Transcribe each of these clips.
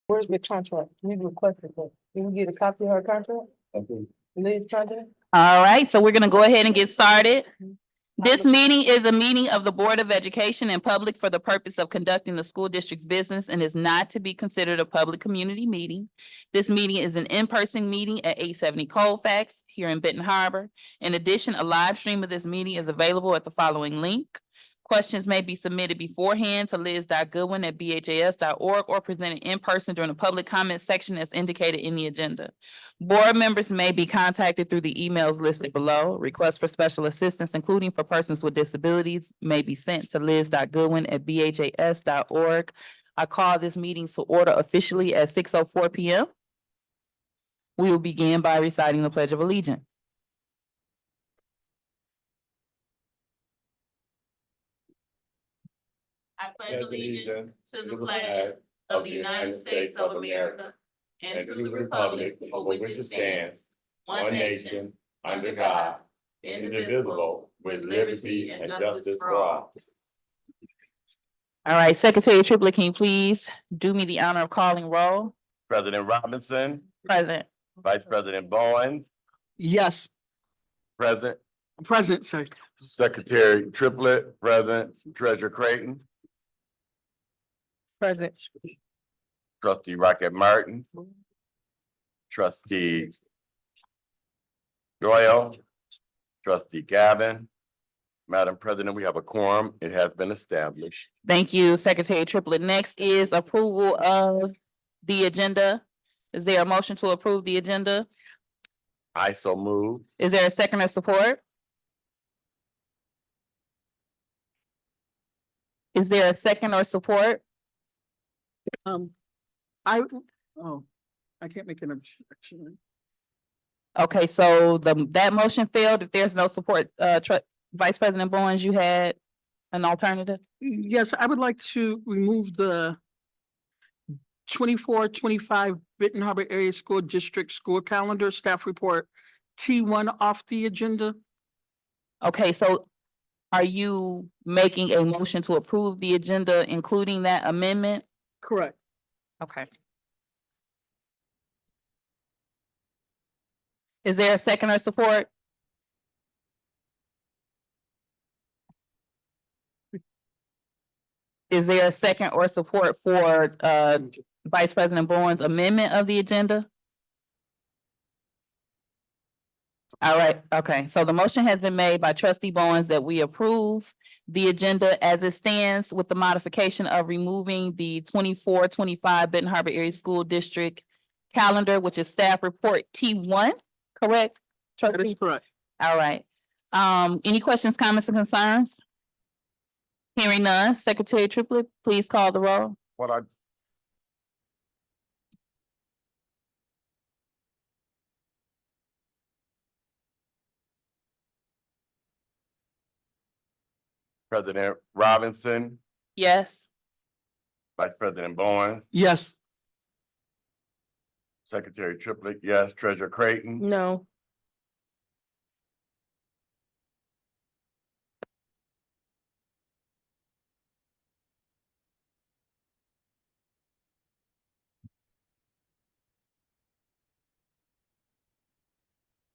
Where's the contract? We requested that. Can we get a copy of her contract? Okay. Liz contract? All right, so we're gonna go ahead and get started. This meeting is a meeting of the Board of Education in public for the purpose of conducting the school district's business and is not to be considered a public community meeting. This meeting is an in-person meeting at 870 Colfax here in Benton Harbor. In addition, a live stream of this meeting is available at the following link. Questions may be submitted beforehand to liz.goodwin@bhas.org or presented in person during the public comment section as indicated in the agenda. Board members may be contacted through the emails listed below. Requests for special assistance, including for persons with disabilities, may be sent to liz.goodwin@bhas.org. I call this meeting to order officially at 6:04 p.m. We will begin by reciting the Pledge of Allegiance. I pledge allegiance to the flag of the United States of America and to the republic for which it stands, one nation, under God, indivisible, with liberty and justice for all. All right, Secretary Triplett, can you please do me the honor of calling roll? President Robinson, Present. Vice President Bowen, Yes. present. Present, sir. Secretary Triplett, present. Treasurer Creighton, Present. Trustee Rocket Martin, Trustee Doyle, Trustee Gavin. Madam President, we have a quorum. It has been established. Thank you, Secretary Triplett. Next is approval of the agenda. Is there a motion to approve the agenda? I so move. Is there a second or support? Is there a second or support? I can't make an objection. Okay, so that motion failed. If there's no support, Vice President Bowens, you had an alternative? Yes, I would like to remove the 24-25 Benton Harbor Area School District School Calendar Staff Report T1 off the agenda. Okay, so are you making a motion to approve the agenda, including that amendment? Correct. Okay. Is there a second or support? Is there a second or support for Vice President Bowen's amendment of the agenda? All right, okay, so the motion has been made by Trustee Bowens that we approve the agenda as it stands with the modification of removing the 24-25 Benton Harbor Area School District calendar, which is staff report T1, correct? That is Trustee? correct. All right. Any questions, comments, and concerns? Hearing none, Secretary Triplett, please call the roll. What I. President Robinson, Yes. Vice President Bowen, Yes. Secretary Triplett, yes. Treasurer Creighton, No.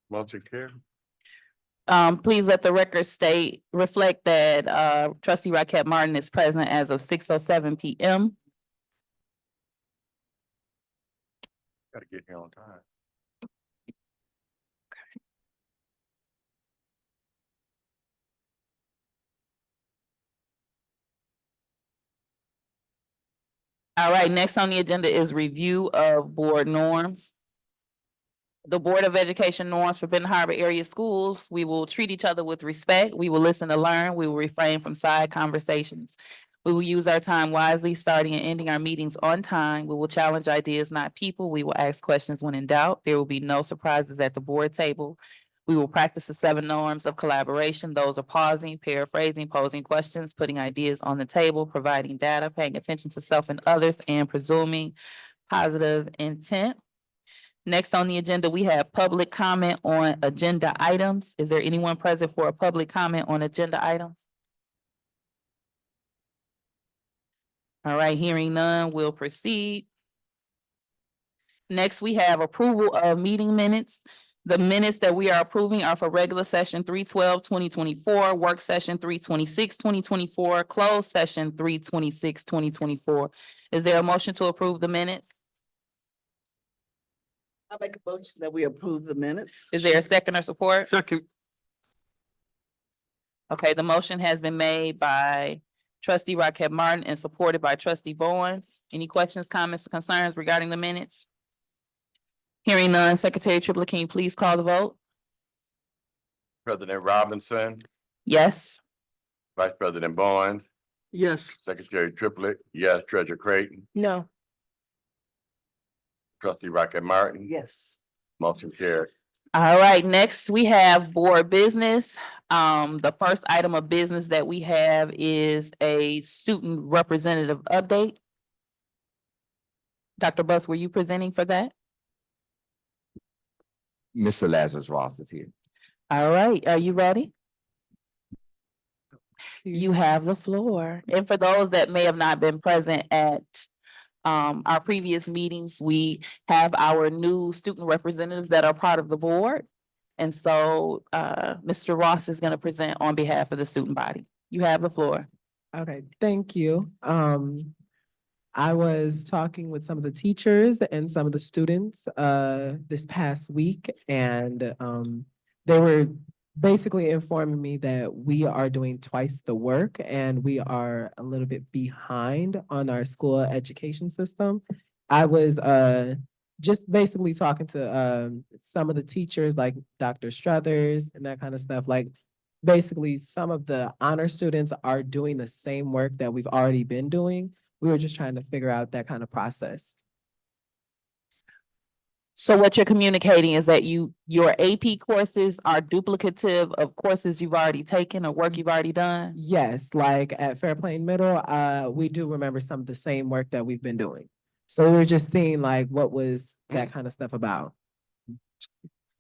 motion carried. Please let the record reflect that Trustee Rocket Martin is present as of 6:07 p.m. Gotta get here on time. All right, next on the agenda is review of board norms. The Board of Education norms for Benton Harbor area schools, we will treat each other with respect. We will listen to learn. We will refrain from side conversations. We will use our time wisely, starting and ending our meetings on time. We will challenge ideas, not people. We will ask questions when in doubt. There will be no surprises at the board table. We will practice the 7 norms of collaboration. Those are pausing, paraphrasing, posing questions, putting ideas on the table, providing data, paying attention to self and others, and presuming positive intent. Next on the agenda, we have public comment on agenda items. Is there anyone present for a public comment on agenda items? All right, hearing none, we'll proceed. Next, we have approval of meeting minutes. The minutes that we are approving are for regular session 3/12/2024, work session 3/26/2024, closed session 3/26/2024. Is there a motion to approve the minutes? I make a motion that we approve the minutes. Is there a second or support? Second. Okay, the motion has been made by trustee Rocket Martin and supported by trustee Bowens. Any questions, comments, or concerns regarding the minutes? Hearing none, Secretary Triplett, can you please call the vote? President Robinson, Yes. Vice President Bowens, Yes. Secretary Triplett, yes, Treasurer Creighton, No. Trustee Rocket Martin, Yes. motion carried. All right, next we have board business. The first item of business that we have is a student representative update. Dr. Buss, were you presenting for that? Mr. Lazarus Ross is here. All right, are you ready? You have the floor. And for those that may have not been present at our previous meetings, we have our new student representatives that are part of the board. And so Mr. Ross is going to present on behalf of the student body. You have the floor. Okay, thank you. I was talking with some of the teachers and some of the students this past week, and they were basically informing me that we are doing twice the work and we are a little bit behind on our school education system. I was just basically talking to some of the teachers like Dr. Struthers and that kind of stuff. Like basically some of the honor students are doing the same work that we've already been doing. We were just trying to figure out that kind of process. So what you're communicating is that your AP courses are duplicative of courses you've already taken or work you've already done? Yes, like at Fairplain Middle, we do remember some of the same work that we've been doing. So we were just seeing like what was that kind of stuff about.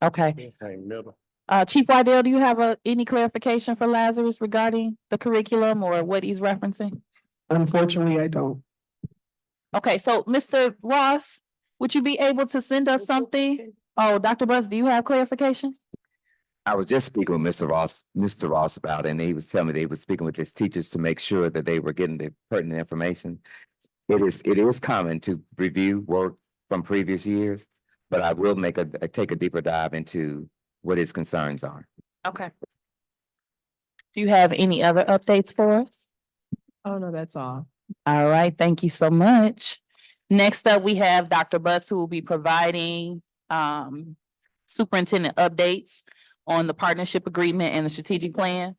Okay. Okay, middle. Chief Waddell, do you have any clarification for Lazarus regarding the curriculum or what he's referencing? Unfortunately, I don't. Okay, so Mr. Ross, would you be able to send us something? Oh, Dr. Buss, do you have clarification? I was just speaking with Mr. Ross about it, and he was telling me they were speaking with his teachers to make sure that they were getting the pertinent information. It is common to review work from previous years, but I will take a deeper dive into what his concerns are. Okay. Do you have any other updates for us? Oh, no, that's all. All right, thank you so much. Next up, we have Dr. Buss, who will be providing superintendent updates on the partnership agreement and the strategic plan.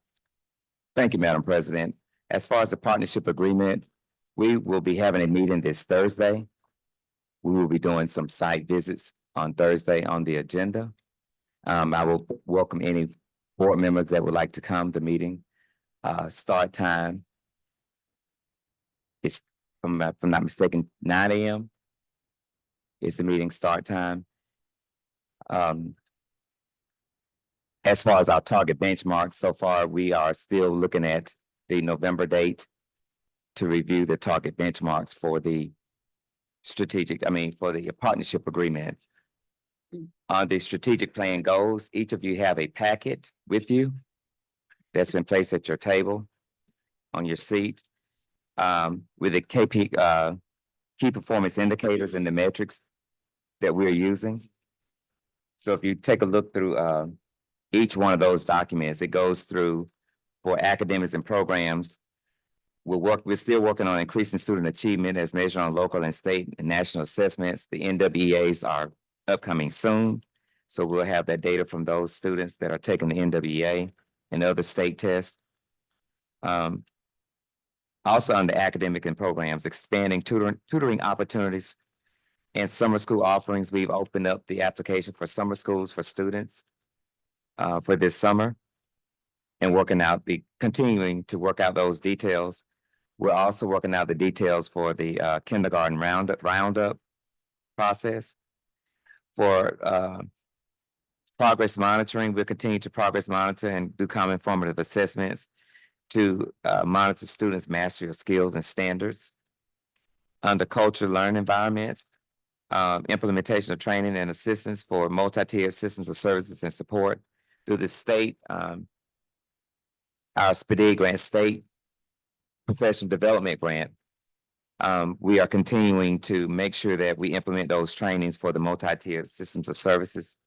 Thank you, Madam President. As far as the partnership agreement, we will be having a meeting this Thursday. We will be doing some site visits on Thursday on the agenda. I will welcome any board members that would like to come to the meeting. Start time is, if I'm not mistaken, 9 a.m. is the meeting start time. As far as our target benchmarks, so far, we are still looking at the November date to review the target benchmarks for the for the partnership agreement. On the strategic plan goals, each of you have a packet with you that's been placed at your table on your seat with the key performance indicators and the metrics that we're using. So if you take a look through each one of those documents, it goes through for academics and programs. We're still working on increasing student achievement as measured on local and state and national assessments. The NWEAs are upcoming soon. So we'll have that data from those students that are taking the NWEA and other state tests. Also on the academic and programs, expanding tutoring opportunities and summer school offerings. We've opened up the application for summer schools for students for this summer and continuing to work out those details. We're also working out the details for the kindergarten roundup process. For progress monitoring, we'll continue to progress monitor and do common formative assessments to monitor students' mastery of skills and standards. Under culture learning environment, implementation of training and assistance for multi-tiered systems of services and support through the state, our SPDE grant, state professional development grant. We are continuing to make sure that we implement those trainings for the multi-tiered systems of services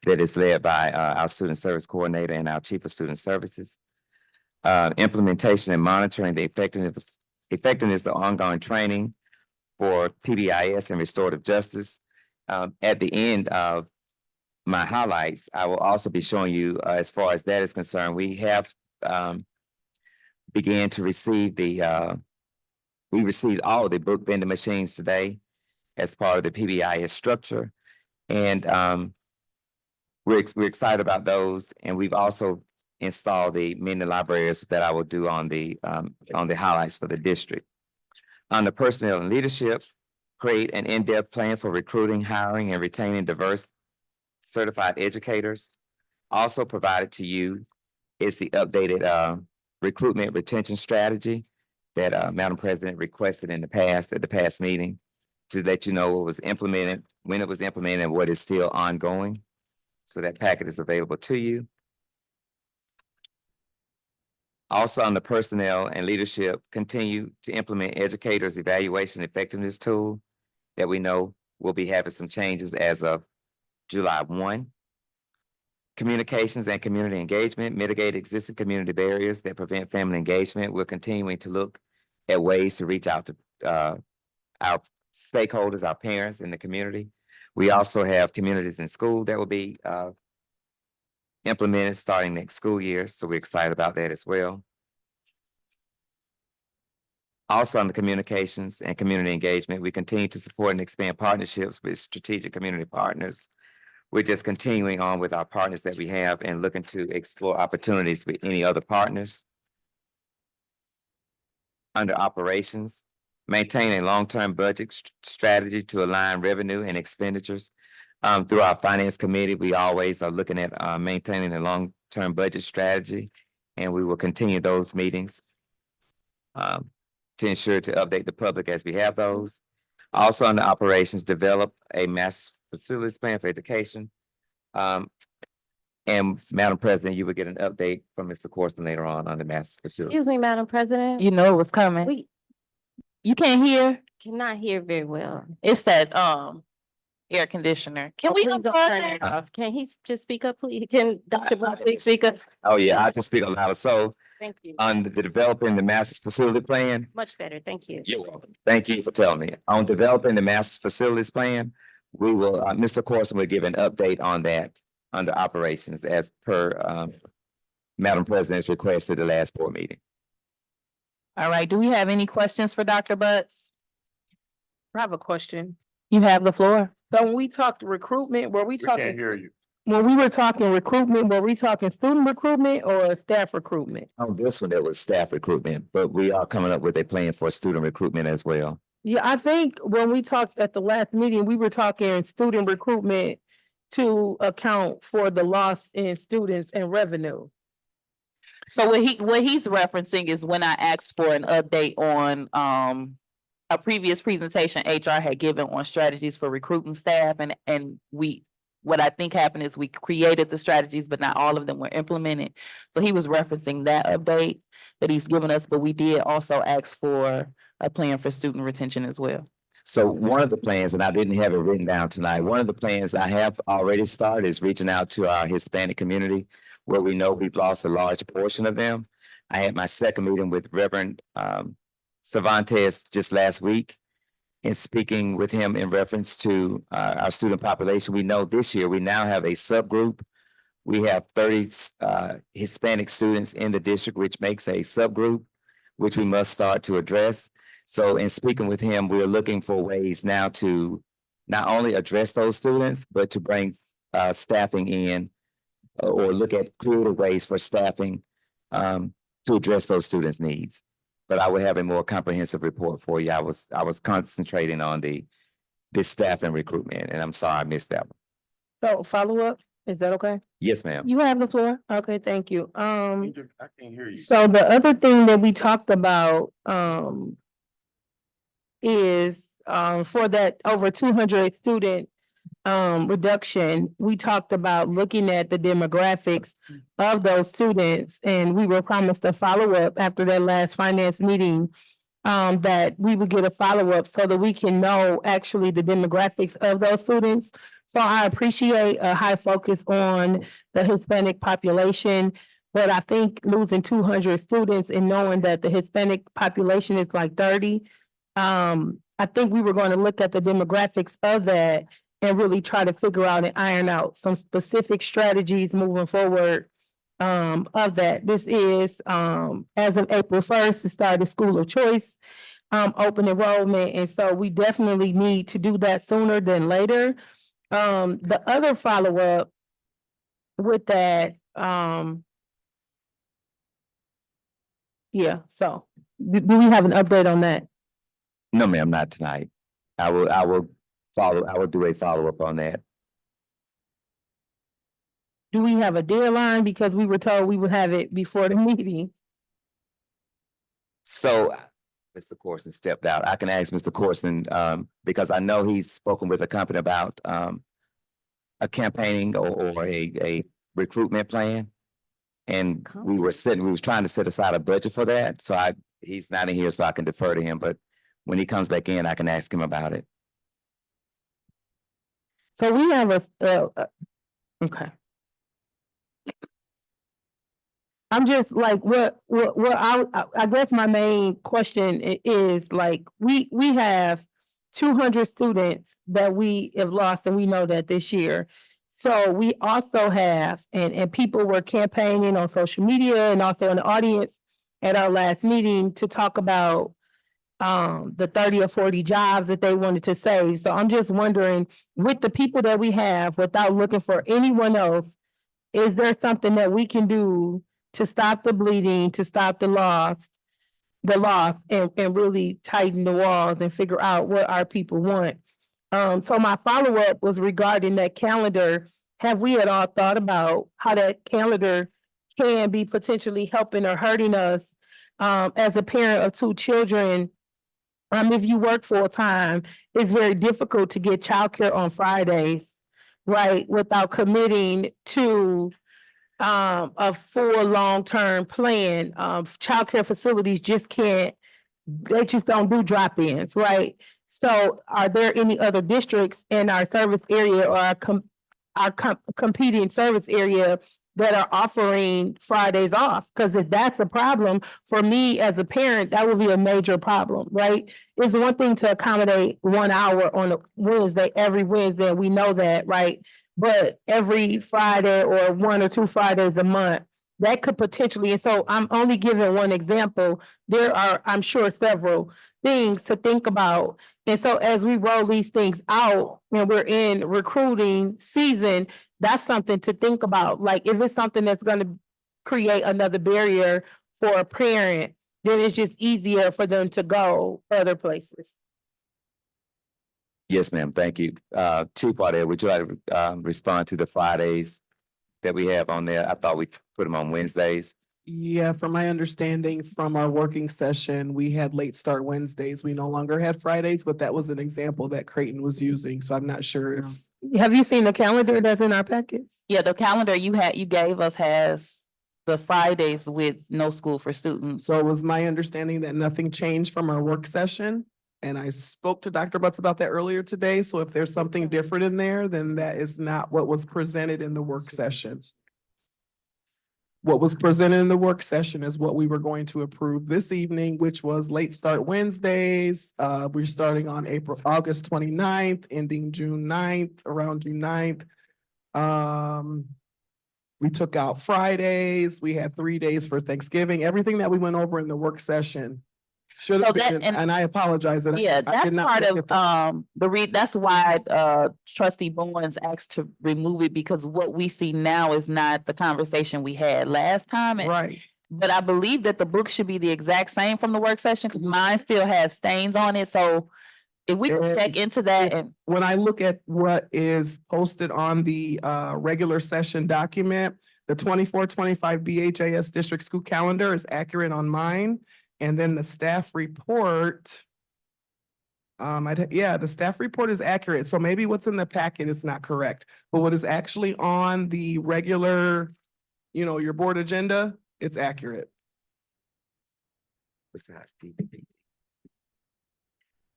that is led by our student service coordinator and our chief of student services. Implementation and monitoring the effectiveness of ongoing training for PBIS and restorative justice. At the end of my highlights, I will also be showing you, as far as that is concerned, we have began to receive we received all of the book vending machines today as part of the PBIS structure. And we're excited about those. And we've also installed the mini libraries that I will do on the highlights for the district. On the personnel and leadership, create an in-depth plan for recruiting, hiring, and retaining diverse certified educators. Also provided to you is the updated recruitment retention strategy that Madam President requested in the past, at the past meeting, to let you know what was implemented, when it was implemented, and what is still ongoing. So that packet is available to you. Also, on the personnel and leadership, continue to implement educators' evaluation effectiveness tool that we know will be having some changes as of July 1. Communications and community engagement, mitigate existing community barriers that prevent family engagement. We're continuing to look at ways to reach out to our stakeholders, our parents in the community. We also have communities in school that will be implemented starting next school year, so we're excited about that as well. Also, on the communications and community engagement, we continue to support and expand partnerships with strategic community partners. We're just continuing on with our partners that we have and looking to explore opportunities with any other partners. Under operations, maintain a long-term budget strategy to align revenue and expenditures. Through our finance committee, we always are looking at maintaining a long-term budget strategy, and we will continue those meetings to ensure to update the public as we have those. Also, under operations, develop a master facilities plan for education. And Madam President, you will get an update from Mr. Corson later on the master facility. Excuse me, Madam President. You know it was coming. We You can't hear? cannot hear very well. It's that air conditioner. Can we Please don't unplug turn that? it off. Can he just speak up, please? Can Dr. Brown please speak up? Oh, yeah, I can speak a louder. So Thank you. on the developing the master facility plan, Much better. Thank you. you're welcome. Thank you for telling me. On developing the master facilities plan, we will, Mr. Corson will give an update on that under operations as per Madam President's request at the last board meeting. All right, do we have any questions for Dr. Butts? I have a question. You have the floor. So when we talked recruitment, were we We can't talking, hear you. when we were talking recruitment, were we talking student recruitment or staff recruitment? On this one, it was staff recruitment, but we are coming up with a plan for student recruitment as well. Yeah, I think when we talked at the last meeting, we were talking student recruitment to account for the loss in students and revenue. So what he's referencing is when I asked for an update on a previous presentation HR had given on strategies for recruiting staff and what I think happened is we created the strategies, but not all of them were implemented. So he was referencing that update that he's given us, but we did also ask for a plan for student retention as well. So one of the plans, and I didn't have it written down tonight, one of the plans I have already started is reaching out to our Hispanic community where we know we've lost a large portion of them. I had my second meeting with Reverend Cervantes just last week. And speaking with him in reference to our student population, we know this year we now have a subgroup. We have 30 Hispanic students in the district, which makes a subgroup, which we must start to address. So in speaking with him, we're looking for ways now to not only address those students, but to bring staffing in or look at creative ways for staffing to address those students' needs. But I will have a more comprehensive report for you. I was concentrating on this staff and recruitment, and I'm sorry I missed that one. So follow up, is that okay? Yes, ma'am. You have the floor? Okay, thank you. I can't hear you. So the other thing that we talked about is for that over 200 student reduction, we talked about looking at the demographics of those students, and we were promised a follow-up after that last finance meeting, that we would get a follow-up so that we can know actually the demographics of those students. So I appreciate a high focus on the Hispanic population, but I think losing 200 students and knowing that the Hispanic population is like 30, I think we were going to look at the demographics of that and really try to figure out and iron out some specific strategies moving forward of that. This is as of April 1st, the start of school of choice, open enrollment, and so we definitely need to do that sooner than later. The other follow-up with that, yeah, so do we have an update on that? No, ma'am, not tonight. I will do a follow-up on that. Do we have a deadline? Because we were told we would have it before the meeting. So Mr. Corson stepped out. I can ask Mr. Corson, because I know he's spoken with a company about a campaigning or a recruitment plan. And we was trying to set aside a budget for that. So he's not in here, so I can defer to him, but when he comes back in, I can ask him about it. So we have okay. I'm just like, what I guess my main question is like, we have 200 students that we have lost, and we know that this year. So we also have, and people were campaigning on social media and also in the audience at our last meeting to talk about the 30 or 40 jobs that they wanted to save. So I'm just wondering, with the people that we have, without looking for anyone else, is there something that we can do to stop the bleeding, to stop the loss, and really tighten the walls and figure out what our people want? So my follow-up was regarding that calendar. Have we at all thought about how that calendar can be potentially helping or hurting us as a parent of two children? If you work full-time, it's very difficult to get childcare on Fridays, right, without committing to a full long-term plan. Childcare facilities just can't, they just don't do drop-ins, right? So are there any other districts in our service area or our competing service area that are offering Fridays off? Because if that's a problem, for me as a parent, that would be a major problem, right? It's one thing to accommodate 1 hour on a Wednesday, every Wednesday, and we know that, right? But every Friday or 1 or 2 Fridays a month, that could potentially, and so I'm only giving one example. There are, I'm sure, several things to think about. And so as we roll these things out and we're in recruiting season, that's something to think about. Like if it's something that's going to create another barrier for a parent, then it's just easier for them to go other places. Yes, ma'am. Thank you. Chief Waddell, would you like to respond to the Fridays that we have on there? I thought we put them on Wednesdays. Yeah, from my understanding from our working session, we had late start Wednesdays. We no longer had Fridays, but that was an example that Creighton was using. So I'm not sure if. Have you seen the calendar that's in our packets? Yeah, the calendar you gave us has the Fridays with no school for students. So it was my understanding that nothing changed from our work session. And I spoke to Dr. Butts about that earlier today. So if there's something different in there, then that is not what was presented in the work session. What was presented in the work session is what we were going to approve this evening, which was late start Wednesdays. We're starting on August 29th, ending June 9th, around June 9th. We took out Fridays. We had 3 days for Thanksgiving. Everything that we went over in the work session should have been, and I apologize that Yeah, I that's did not part look of at that's why trustee Bowens asked to remove it, because what we see now is not the conversation we had last time. And- right. But I believe that the book should be the exact same from the work session, because mine still has stains on it. So if we can check into that and When I look at what is posted on the regular session document, the 24-25 BHAS district school calendar is accurate on mine. And then the staff report Yeah, the staff report is accurate, so maybe what's in the packet is not correct, but what is actually on the regular, your board agenda, it's accurate. Besides DVD.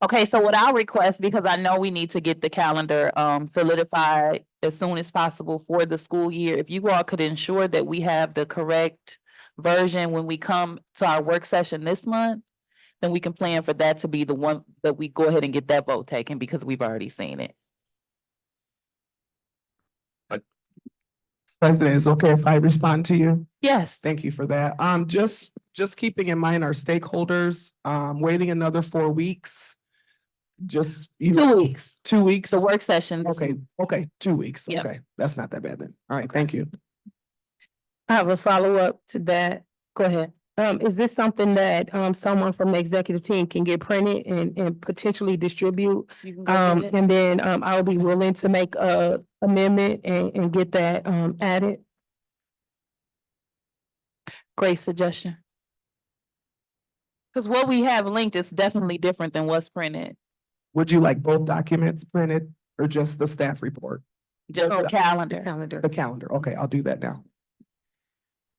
Okay, so what I'll request, because I know we need to get the calendar solidified as soon as possible for the school year, if you all could ensure that we have the correct version when we come to our work session this month, then we can plan for that to be the one that we go ahead and get that vote taken because we've already seen it. President, is it okay if I respond to you? Yes. Thank you for that. Just keeping in mind our stakeholders, waiting another 4 weeks. Just, 2 weeks, 2 weeks. the work session. Okay, 2 weeks. Yep. Okay, that's not that bad then. All right, thank you. I have a follow-up to that. Go ahead. Is this something that, someone from the executive team can get printed and potentially distribute? You can go ahead. And then, I'll be willing to make a amendment and get that, added. Great suggestion. Because what we have linked is definitely different than what's printed. Would you like both documents printed or just the staff report? Just the calendar. Calendar. The calendar. Okay, I'll do that now.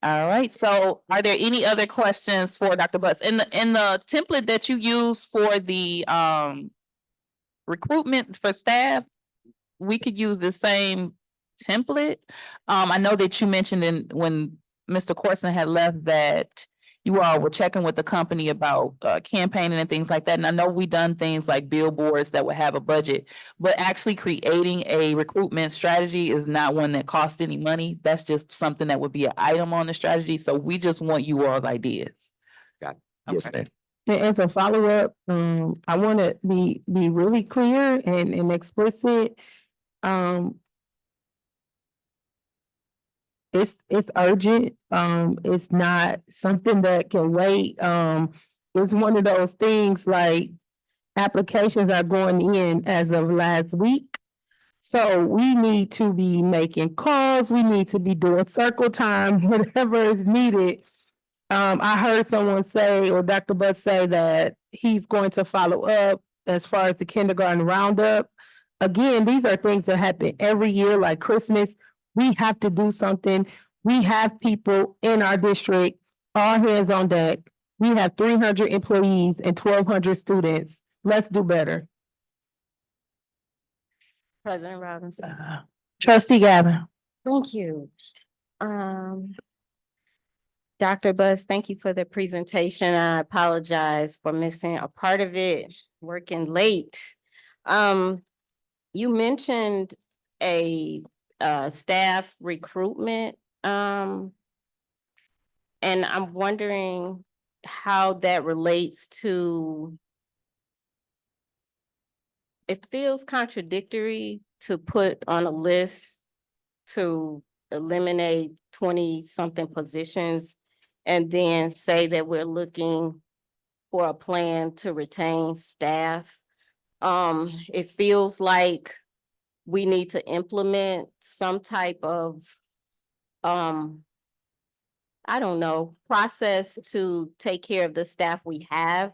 All right, so are there any other questions for Dr. Butts? In the template that you use for the recruitment for staff, we could use the same template. I know that you mentioned when Mr. Corson had left that you all were checking with the company about campaigning and things like that. And I know we done things like billboards that would have a budget, but actually creating a recruitment strategy is not one that costs any money. That's just something that would be an item on the strategy. So we just want you all's ideas. Got it. Yes, Okay. ma'am. And as a follow-up, I want to be really clear and explicit. It's urgent. It's not something that can wait. It's one of those things like applications are going in as of last week. So we need to be making calls. We need to be doing circle time, whatever is needed. I heard someone say, or Dr. Butts say that he's going to follow up as far as the kindergarten roundup. Again, these are things that happen every year, like Christmas. We have to do something. We have people in our district, all hands on deck. We have 300 employees and 1,200 students. Let's do better. President Robinson. Trustee Gavin. Thank you. Dr. Buzz, thank you for the presentation. I apologize for missing a part of it, working late. You mentioned a staff recruitment, and I'm wondering how that relates to. It feels contradictory to put on a list to eliminate 20-something positions and then say that we're looking for a plan to retain staff. It feels like we need to implement some type of, I don't know, process to take care of the staff we have.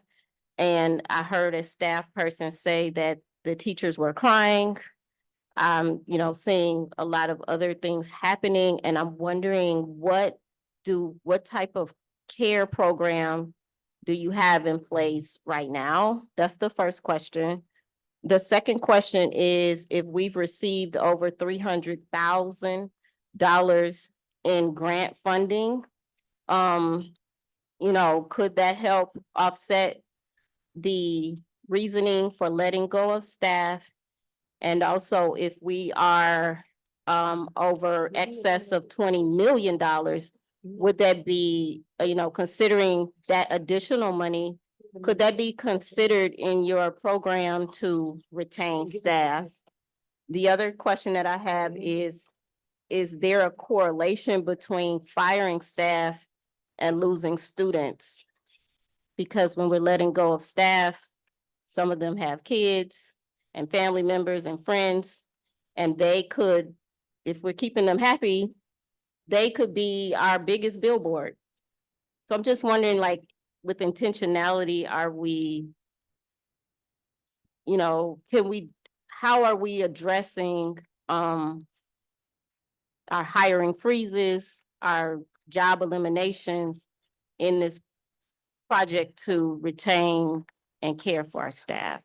And I heard a staff person say that the teachers were crying. Seeing a lot of other things happening, and I'm wondering what type of care program do you have in place right now? That's the first question. The second question is, if we've received over $300,000 in grant funding, could that help offset the reasoning for letting go of staff? And also, if we are over excess of $20 million, would that be, considering that additional money, could that be considered in your program to retain staff? The other question that I have is there a correlation between firing staff and losing students? Because when we're letting go of staff, some of them have kids and family members and friends, and they could, if we're keeping them happy, they could be our biggest billboard. So I'm just wondering, like, with intentionality, are we, how are we addressing, our hiring freezes, our job eliminations in this project to retain and care for our staff?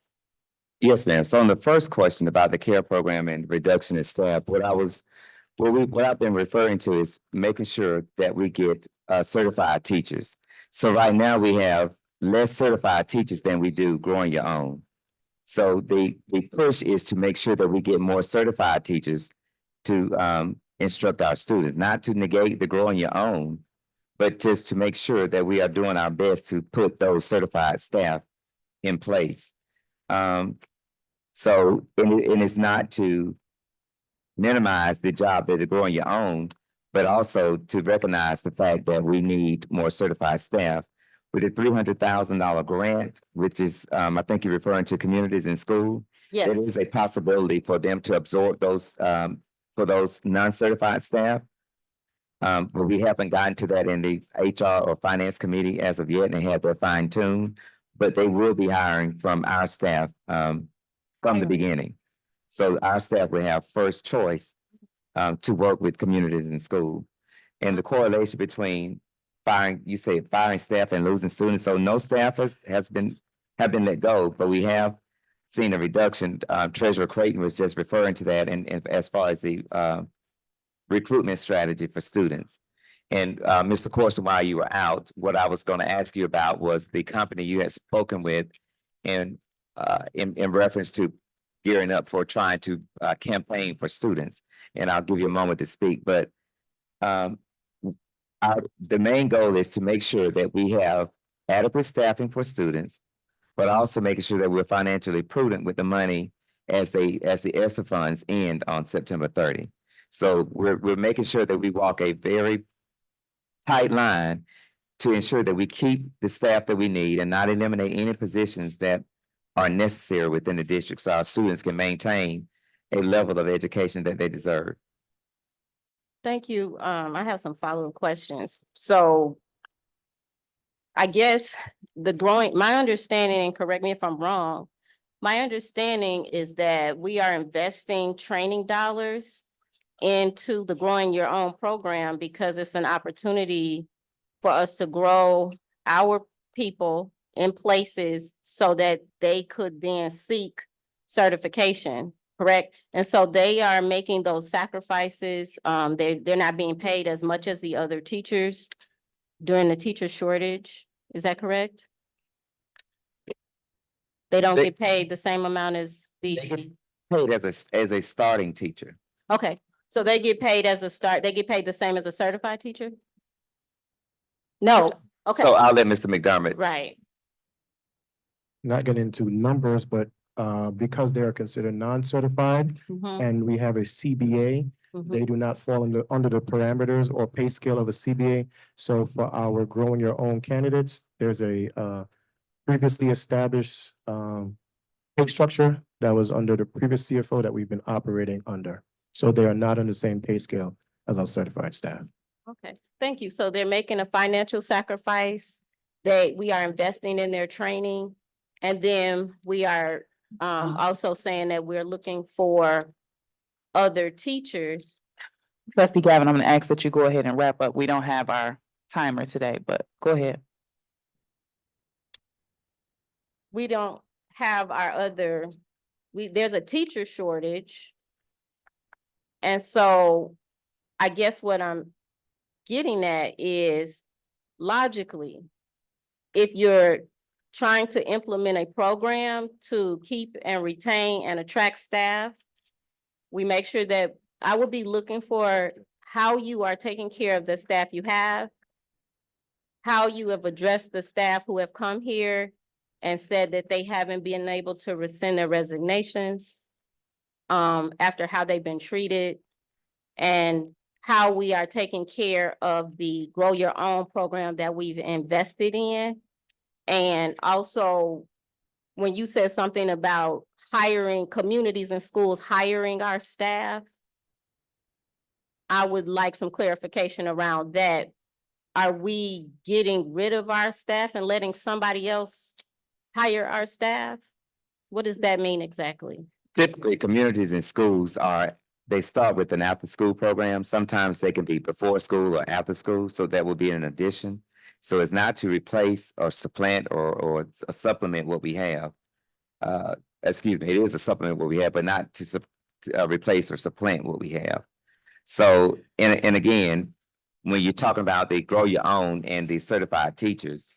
Yes, ma'am. So on the first question about the care program and reduction in staff, what I've been referring to is making sure that we get certified teachers. So right now we have less certified teachers than we do growing your own. So the push is to make sure that we get more certified teachers to instruct our students, not to negate the growing your own, but just to make sure that we are doing our best to put those certified staff in place. So, and it's not to minimize the job that is growing your own, but also to recognize the fact that we need more certified staff. With a $300,000 grant, which is, I think you're referring to communities in school. Yeah, It is a possibility for them to absorb those, for those non-certified staff. But we haven't gotten to that in the HR or finance committee as of yet, and they have their fine tune. But they will be hiring from our staff, from the beginning. So our staff will have first choice to work with communities in school. And the correlation between firing staff and losing students. So no staff have been let go, but we have seen a reduction. Treasurer Creighton was just referring to that and as far as the recruitment strategy for students. And Mr. Corson, while you were out, what I was going to ask you about was the company you had spoken with and in reference to gearing up for trying to campaign for students. And I'll give you a moment to speak, but the main goal is to make sure that we have adequate staffing for students, but also making sure that we're financially prudent with the money as the ESSER funds end on September 30. So we're making sure that we walk a very tight line to ensure that we keep the staff that we need and not eliminate any positions that are necessary within the district so our students can maintain a level of education that they deserve. thank you. I have some follow-up questions. So I guess my understanding, and correct me if I'm wrong, my understanding is that we are investing training dollars into the Growing Your Own program because it's an opportunity for us to grow our people in places so that they could then seek certification, correct? And so they are making those sacrifices. They're not being paid as much as the other teachers during the teacher shortage. Is that correct? They don't They- get paid the same amount as They get the, paid as a starting teacher. okay, so they get paid they get paid the same as a certified teacher? No, okay, So I'll let Mr. McDermott. right, not get into numbers, but because they are considered non-certified mhm, and we have a CBA, mhm. they do not fall under the parameters or pay scale of a CBA. So for our growing your own candidates, there's a previously established pay structure that was under the previous CFO that we've been operating under. So they are not on the same pay scale as our certified staff. Okay, thank you. So they're making a financial sacrifice. We are investing in their training. And then we are also saying that we're looking for other teachers. Trustee Gavin, I'm gonna ask that you go ahead and wrap up. We don't have our timer today, but go ahead. We don't have there's a teacher shortage. And so I guess what I'm getting at is logically, if you're trying to implement a program to keep and retain and attract staff, we make sure that I would be looking for how you are taking care of the staff you have, how you have addressed the staff who have come here and said that they haven't been able to rescind their resignations after how they've been treated, and how we are taking care of the Grow Your Own program that we've invested in. And also, when you said something about hiring communities and schools, hiring our staff, I would like some clarification around that. Are we getting rid of our staff and letting somebody else hire our staff? What does that mean exactly? Typically, communities and schools they start with an after-school program. Sometimes they can be before school or after school, so that will be an addition. So it's not to replace or supplant or supplement what we have. Excuse me, it is a supplement what we have, but not to replace or supplant what we have. So, and again, when you're talking about the grow your own and the certified teachers,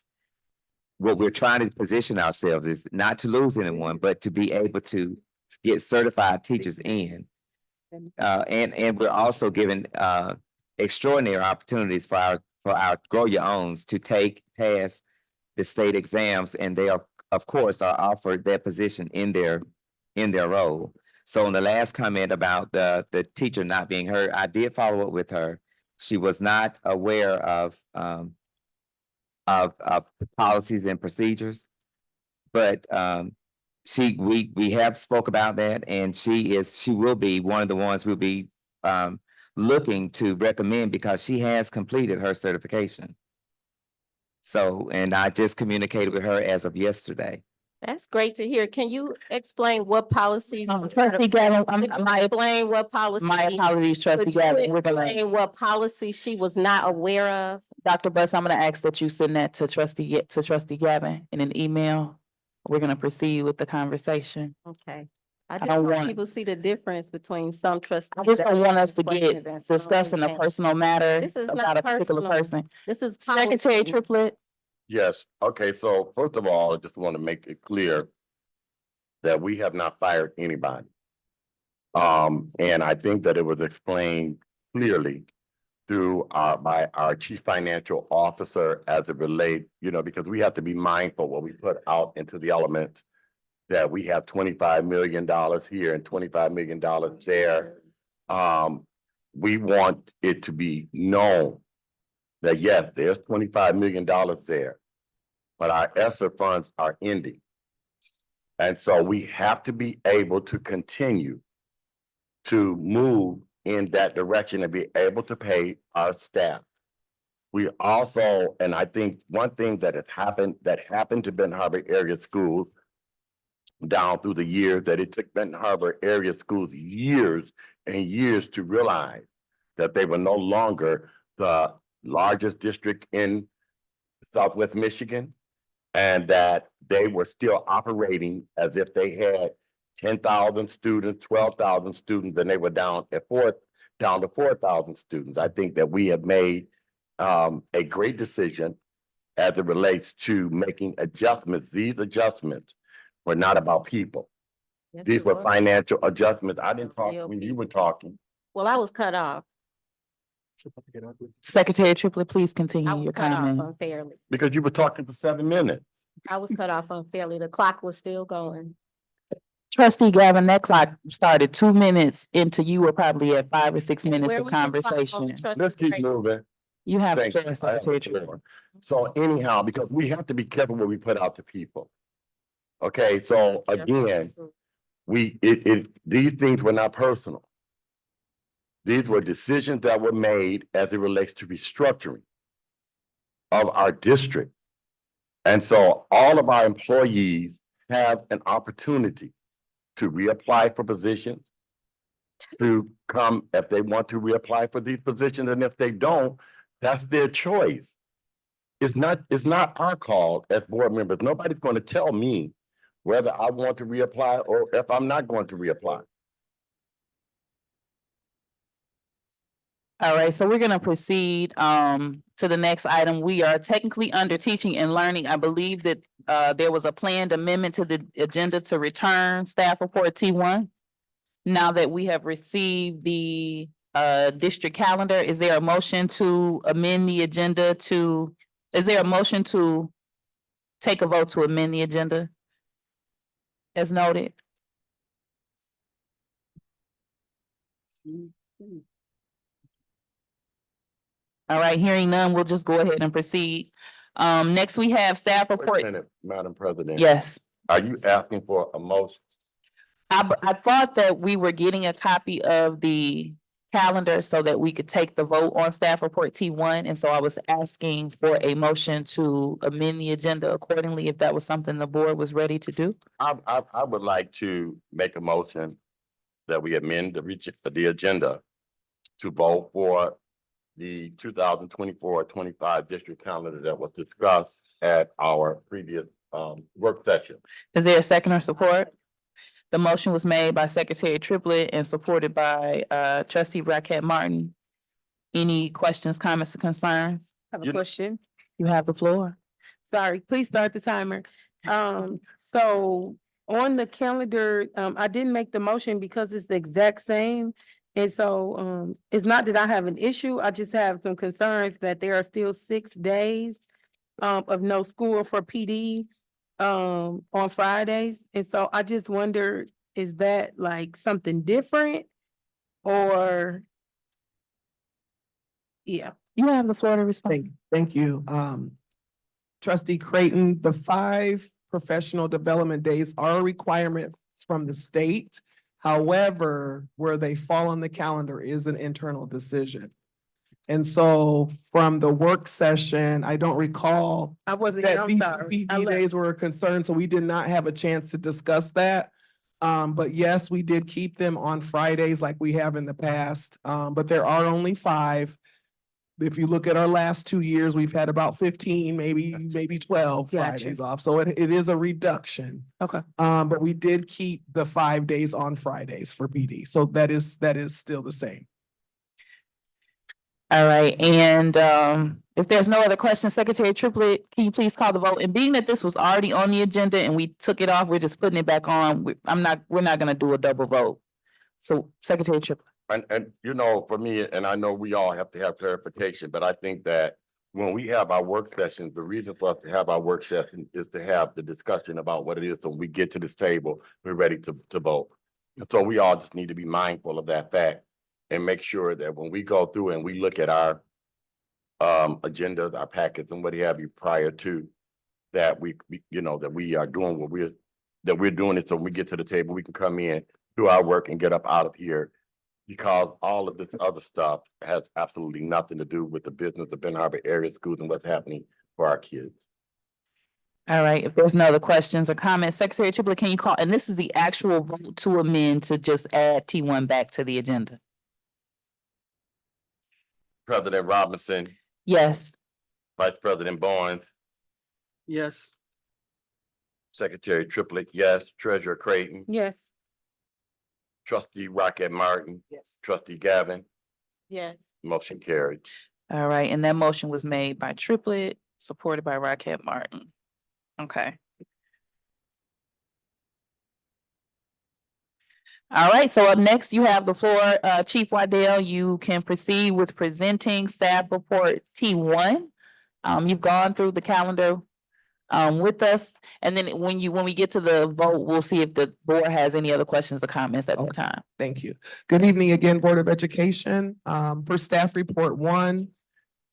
what we're trying to position ourselves is not to lose anyone, but to be able to get certified teachers in. And we're also giving extraordinary opportunities for our grow your owns to pass the state exams, and they are, of course, are offered their position in their role. So in the last comment about the teacher not being heard, I did follow up with her. She was not aware of policies and procedures. But we have spoke about that, and she will be one of the ones we'll be looking to recommend because she has completed her certification. So, and I just communicated with her as of yesterday. That's great to hear. Can you explain what policy? Trustee Gavin, Explain what policy. my apologies, trustee Could you Gavin. We're gonna, explain what policy she was not aware of? Dr. Buss, I'm gonna ask that you send that to trustee Gavin in an email. We're gonna proceed with the conversation. Okay. I don't just want want- people to see the difference between some trustees. I just that don't want us ask to questions get and some discussing a can't. personal matter This is about not a particular personal. person. This is. Secretary policy. Triplett, Yes, okay, so first of all, I just want to make it clear that we have not fired anybody. And I think that it was explained clearly by our chief financial officer as it relate, because we have to be mindful what we put out into the elements, that we have $25 million here and $25 million there. We want it to be known that yes, there's $25 million there, but our ESSER funds are ending. And so we have to be able to continue to move in that direction and be able to pay our staff. We also, and I think one thing that happened to Benton Harbor area schools down through the years, that it took Benton Harbor area schools years and years to realize that they were no longer the largest district in Southwest Michigan, and that they were still operating as if they had 10,000 students, 12,000 students, and they were down to 4,000 students. I think that we have made a great decision as it relates to making adjustments. These adjustments were not about people. Yes, These it were was. financial adjustments. I didn't talk when you were talking. Well, I was cut off. Secretary Triplett, please I continue was your cut off comment. unfairly. Because you were talking for 7 minutes. I was cut off unfairly. The clock was still going. Trustee Gavin, that clock started 2 minutes into you were probably at 5 or 6 minutes Where of was the clock on conversation. trustee Let's keep Gray? moving. You have a Thank you. choice, I have Secretary a Triplett. floor. So anyhow, because we have to be careful what we put out to people. Okay, so again, these things were not personal. These were decisions that were made as it relates to restructuring of our district. And so all of our employees have an opportunity to reapply for positions, to come if they want to reapply for these positions, and if they don't, that's their choice. It's not our call as board members. Nobody's going to tell me whether I want to reapply or if I'm not going to reapply. All right, so we're gonna proceed to the next item. We are technically under teaching and learning. I believe that there was a planned amendment to the agenda to return staff report T1. Now that we have received the district calendar, is there a motion to amend the agenda to, is there a motion to take a vote to amend the agenda? As noted. All right, hearing none, we'll just go ahead and proceed. Next we have staff Wait a report. minute, Madam President. Yes, Are you asking for a motion? I thought that we were getting a copy of the calendar so that we could take the vote on staff report T1. And so I was asking for a motion to amend the agenda accordingly, if that was something the board was ready to do. I would like to make a motion that we amend the agenda to vote for the 2024-25 district calendar that was discussed at our previous work session. Is there a second or support? The motion was made by Secretary Triplett and supported by trustee Raquel Martin. Any questions, comments, or concerns? I have You- a question. You have the floor. Sorry, please start the timer. So on the calendar, I didn't make the motion because it's the exact same. And so, it's not that I have an issue. I just have some concerns that there are still 6 days of no school for PD on Fridays. And so I just wondered, is that like something different? Or? Yeah. You have the floor to respond. Thank you. Trustee Creighton, the 5 professional development days are a requirement from the state. However, where they fall on the calendar is an internal decision. And so from the work session, I don't recall I wasn't here, that I'm sorry. I BD left. days were a concern, so we did not have a chance to discuss that. But yes, we did keep them on Fridays like we have in the past, but there are only 5. If you look at our last 2 years, we've had about 15, maybe 12 Gotcha. Fridays off, so it is a reduction. Okay. But we did keep the 5 days on Fridays for PD, so that is still the same. All right, and if there's no other questions, Secretary Triplett, can you please call the vote? And being that this was already on the agenda and we took it off, we're just putting it back on. We're not gonna do a double vote. So Secretary Triplett. And you know, for me, and I know we all have to have clarification, but I think that when we have our work sessions, the reason for us to have our work session is to have the discussion about what it is. So when we get to this table, we're ready to vote. And so we all just need to be mindful of that fact and make sure that when we go through and we look at our agendas, our packets and what have you prior to that we that we are doing what we're doing it so when we get to the table, we can come in, do our work and get up out of here. Because all of this other stuff has absolutely nothing to do with the business of Benton Harbor area schools and what's happening for our kids. All right, if there's no other questions or comments, Secretary Triplett, can you call, and this is the actual vote to amend to just add T1 back to the agenda? President Robinson, Yes. Vice President Barnes, Yes. Secretary Triplett, yes. Treasurer Creighton, Yes. Trustee Rocket Martin, Yes. Trustee Gavin, Yes. motion carried. All right, and that motion was made by Triplett, supported by Raquel Martin. Okay. All right, so up next you have the floor, Chief Waddell. You can proceed with presenting staff report T1. You've gone through the calendar with us, and then when we get to the vote, we'll see if the board has any other questions or comments at that time. Thank you. Good evening again, Board of Education. For staff report 1,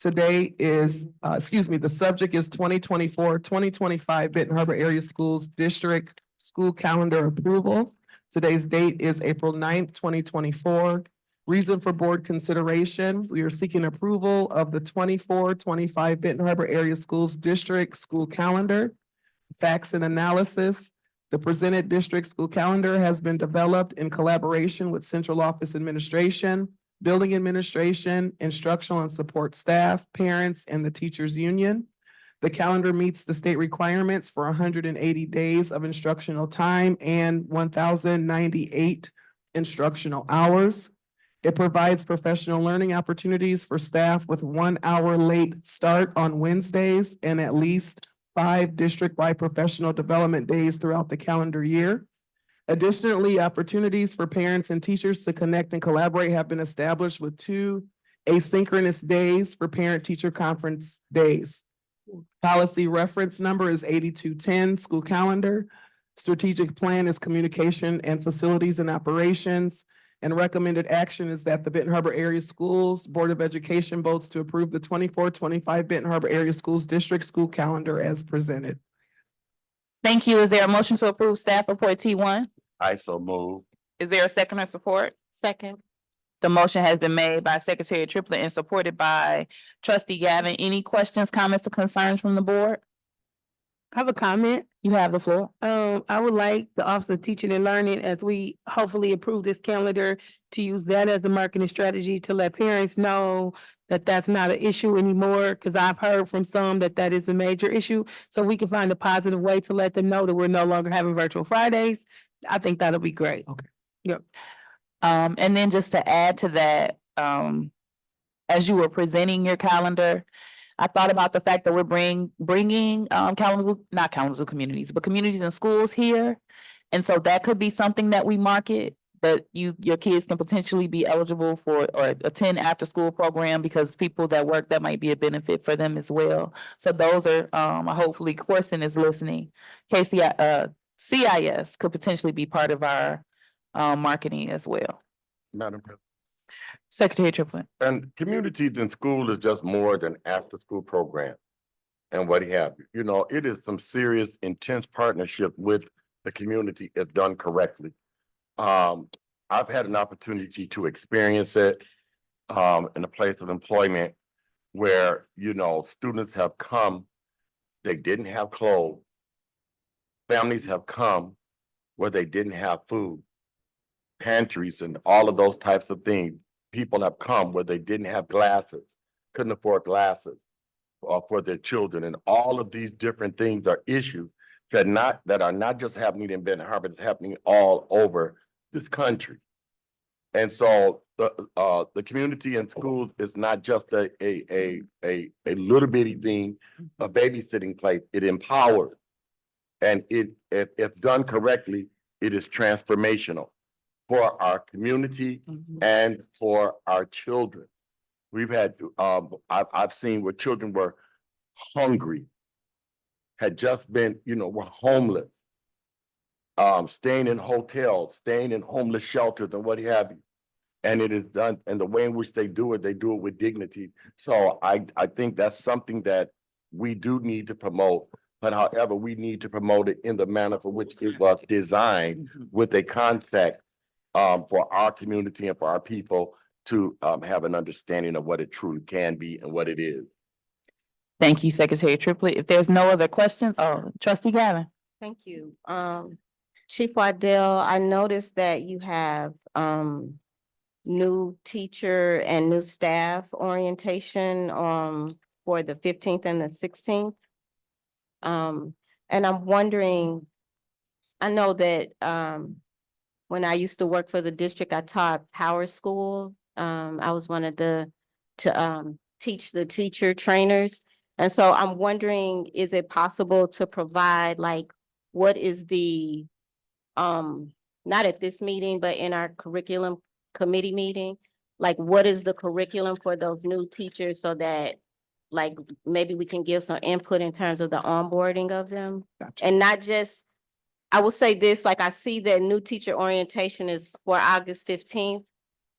today is, the subject is 2024-2025 Benton Harbor Area Schools District School Calendar Approval. Today's date is April 9th, 2024. Reason for board consideration, we are seeking approval of the 24-25 Benton Harbor Area Schools District School Calendar. Facts and analysis. The presented district school calendar has been developed in collaboration with central office administration, building administration, instructional and support staff, parents, and the teachers union. The calendar meets the state requirements for 180 days of instructional time and 1,098 instructional hours. It provides professional learning opportunities for staff with 1 hour late start on Wednesdays and at least 5 district-wide professional development days throughout the calendar year. Additionally, opportunities for parents and teachers to connect and collaborate have been established with 2 asynchronous days for parent-teacher conference days. Policy reference number is 8210, school calendar. Strategic plan is communication and facilities and operations. And recommended action is that the Benton Harbor Area Schools Board of Education votes to approve the 24-25 Benton Harbor Area Schools District School Calendar as presented. Thank you. Is there a motion to approve staff report T1? I so move. Is there a second or support? Second. The motion has been made by Secretary Triplett and supported by Trustee Gavin. Any questions, comments, or concerns from the board? I have a comment. You have the floor. I would like the Office of Teaching and Learning, as we hopefully approve this calendar, to use that as a marketing strategy to let parents know that that's not an issue anymore, because I've heard from some that that is a major issue. So we can find a positive way to let them know that we're no longer having virtual Fridays. I think that'll be great. Okay. Yep. And then just to add to that, as you were presenting your calendar, I thought about the fact that we're bringing not Kalamazoo communities, but communities and schools here. And so that could be something that we market, that your kids can potentially be eligible for or attend after school program, because people that work, that might be a benefit for them as well. So those are, hopefully Corson is listening. CIS could potentially be part of our marketing as well. Madam President. Secretary Triplett. And communities in school is just more than after-school program and what have you. You know, it is some serious, intense partnership with the community if done correctly. I've had an opportunity to experience it in a place of employment where, you know, students have come, they didn't have clothes. Families have come where they didn't have food, pantries and all of those types of things. People have come where they didn't have glasses, couldn't afford glasses for their children. And all of these different things are issues that are not just happening in Benton Harbor, it's happening all over this country. And so the community and schools is not just a little bitty thing, a babysitting place. It empowers. And if done correctly, it is transformational for our community and for our children. We've had, I've seen where children were hungry, had just been, you know, were homeless, staying in hotels, staying in homeless shelters and what have you. And it is done, and the way in which they do it with dignity. So I think that's something that we do need to promote. But however, we need to promote it in the manner for which it was designed, with a context for our community and for our people to have an understanding of what it truly can be and what it is. Thank you, Secretary Triplett. If there's no other questions, Trustee Gavin. Thank you. Chief Waddell, I noticed that you have new teacher and new staff orientation for the 15th and the 16th. And I'm wondering, I know that when I used to work for the district, I taught Power School. I was one of to teach the teacher trainers. And so I'm wondering, is it possible to provide, like, what is the, not at this meeting, but in our curriculum committee meeting, like, what is the curriculum for those new teachers, so that, like, maybe we can give some input in terms of the onboarding of them? Gotcha. And not just, I will say this, like, I see that new teacher orientation is for August 15th,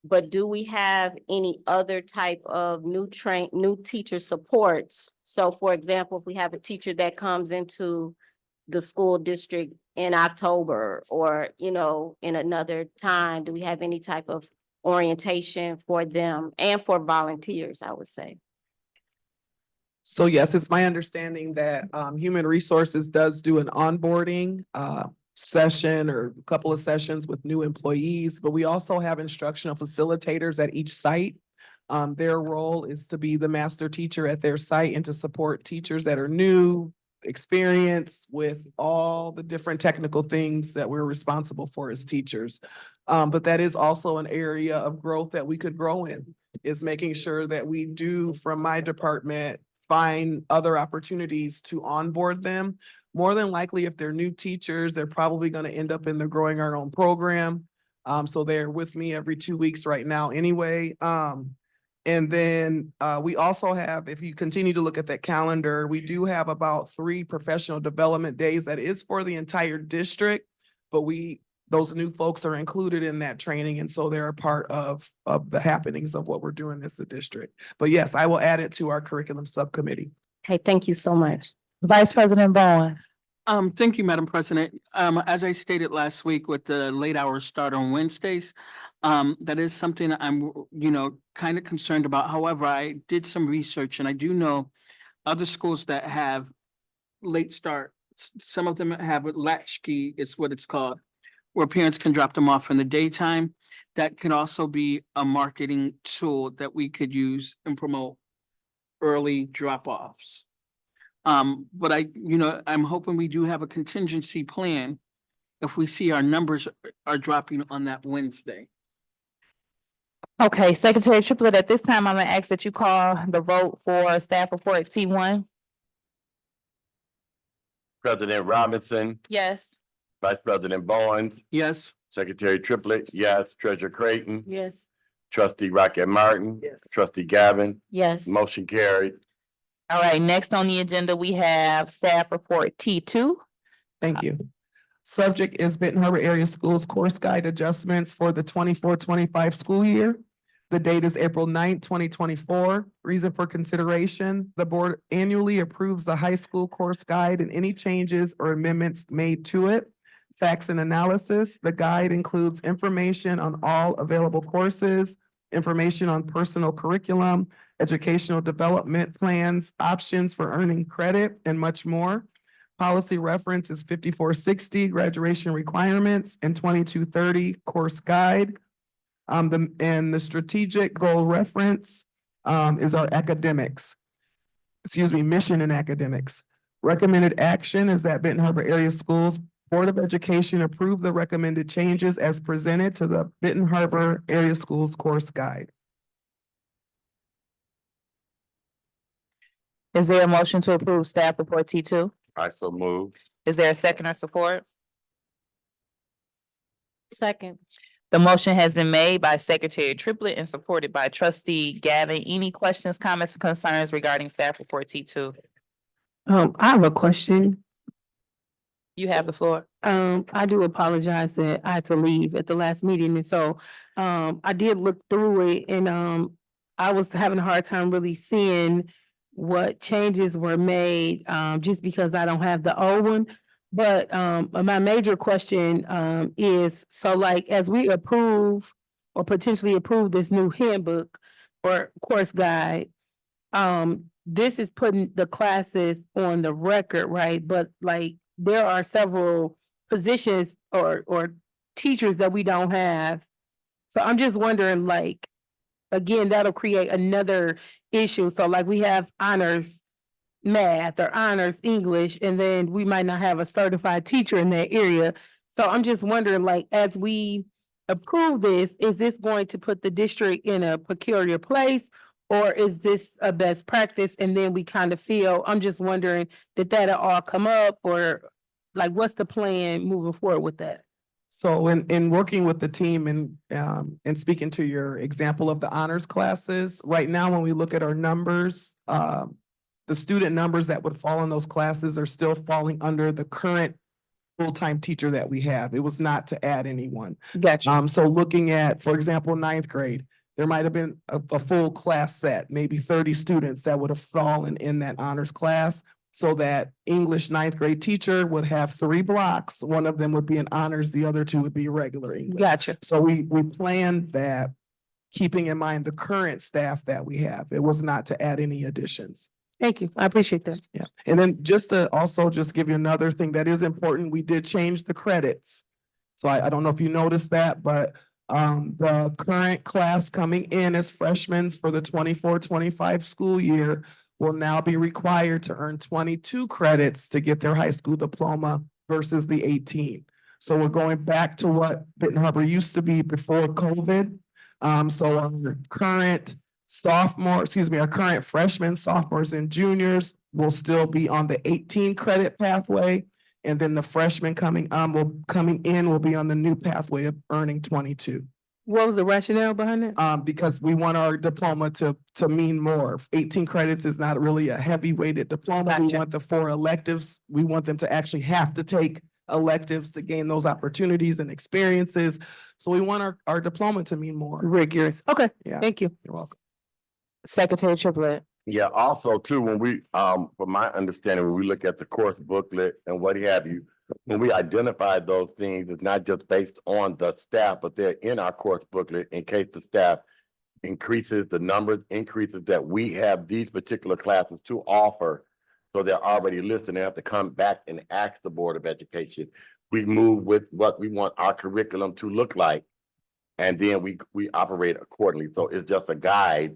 but do we have any other type of new teacher supports? So for example, if we have a teacher that comes into the school district in October, or, you know, in another time, do we have any type of orientation for them and for volunteers, I would say? So yes, it's my understanding that Human Resources does do an onboarding session or a couple of sessions with new employees, but we also have instructional facilitators at each site. Their role is to be the master teacher at their site and to support teachers that are new, experienced with all the different technical things that we're responsible for as teachers. But that is also an area of growth that we could grow in, is making sure that we do, from my department, find other opportunities to onboard them. More than likely, if they're new teachers, they're probably going to end up in the Growing Our Own program. So they're with me every 2 weeks right now anyway. And then we also have, if you continue to look at that calendar, we do have about 3 professional development days that is for the entire district, but those new folks are included in that training. And so they're a part of the happenings of what we're doing as a district. But yes, I will add it to our curriculum subcommittee. Okay, thank you so much. Vice President Bowens. Thank you, Madam President. As I stated last week with the late hour start on Wednesdays, that is something I'm, kind of concerned about. However, I did some research and I do know other schools that have late start. Some of them have a latchkey, it's what it's called, where parents can drop them off in the daytime. That can also be a marketing tool that we could use and promote early drop-offs. But I'm hoping we do have a contingency plan if we see our numbers are dropping on that Wednesday. Okay, Secretary Triplett, at this time, I'm gonna ask that you call the vote for staff report T1. President Robinson, Yes. Vice President Bowens, Yes, Secretary Triplett, yes, Treasurer Creighton, Yes. Trustee Rocket Martin, Yes. Trustee Gavin, Yes. motion carried. All right, next on the agenda, we have staff report T2. Thank you. Subject is Benton Harbor Area Schools Course Guide Adjustments for the 24-25 school year. The date is April 9th, 2024. Reason for consideration, the board annually approves the high school course guide and any changes or amendments made to it. Facts and analysis, the guide includes information on all available courses, information on personal curriculum, educational development plans, options for earning credit, and much more. Policy reference is 5460 graduation requirements and 2230 course guide. The strategic goal reference is our academics. Mission and academics. Recommended action is that Benton Harbor Area Schools Board of Education approve the recommended changes as presented to the Benton Harbor Area Schools course guide. Is there a motion to approve staff report T2? I so move. Is there a second or support? Second. The motion has been made by Secretary Triplett and supported by Trustee Gavin. Any questions, comments, or concerns regarding staff report T2? I have a question. You have the floor. I do apologize that I had to leave at the last meeting, and so, I did look through it, and, I was having a hard time really seeing what changes were made, just because I don't have the old one. But, my major question, is, so like, as we approve or potentially approve this new handbook or course guide, this is putting the classes on the record, right? But like, there are several positions or teachers that we don't have. So I'm just wondering, like, again, that'll create another issue. So like, we have honors math or honors English, and then we might not have a certified teacher in that area. So I'm just wondering, like, as we approve this, is this going to put the district in a peculiar place? Or is this a best practice? And then we kind of feel, I'm just wondering, did that all come up, or like, what's the plan moving forward with that? So in working with the team and speaking to your example of the honors classes, right now, when we look at our numbers, the student numbers that would fall in those classes are still falling under the current full-time teacher that we have. It was not to add anyone. Gotcha. So looking at, for example, ninth grade, there might have been a full class set, maybe 30 students that would have fallen in that honors class. So that English ninth grade teacher would have 3 blocks. One of them would be an honors, the other 2 would be regular English. Gotcha. So we planned that, keeping in mind the current staff that we have. It was not to add any additions. Thank you. I appreciate that. Yeah, and then just to also just give you another thing that is important, we did change the credits. So I don't know if you noticed that, but the current class coming in as freshmen for the 24-25 school year will now be required to earn 22 credits to get their high school diploma versus the 18. So we're going back to what Benton Harbor used to be before COVID. So our current our current freshmen, sophomores, and juniors will still be on the 18 credit pathway. And then the freshmen coming in will be on the new pathway of earning 22. What was the rationale behind it? Because we want our diploma to mean more. 18 credits is not really a heavy weighted diploma. We Gotcha. want the 4 electives. We want them to actually have to take electives to gain those opportunities and experiences. So we want our diploma to mean more. Rigorous. Okay, Yeah, thank you. you're welcome. Secretary Triplett. Yeah, also too, when we, from my understanding, when we look at the course booklet and what have you, when we identify those things, it's not just based on the staff, but they're in our course booklet in case the staff increases, the numbers increases that we have these particular classes to offer. So they're already listed, they have to come back and ask the Board of Education. We move with what we want our curriculum to look like. And then we operate accordingly. So it's just a guide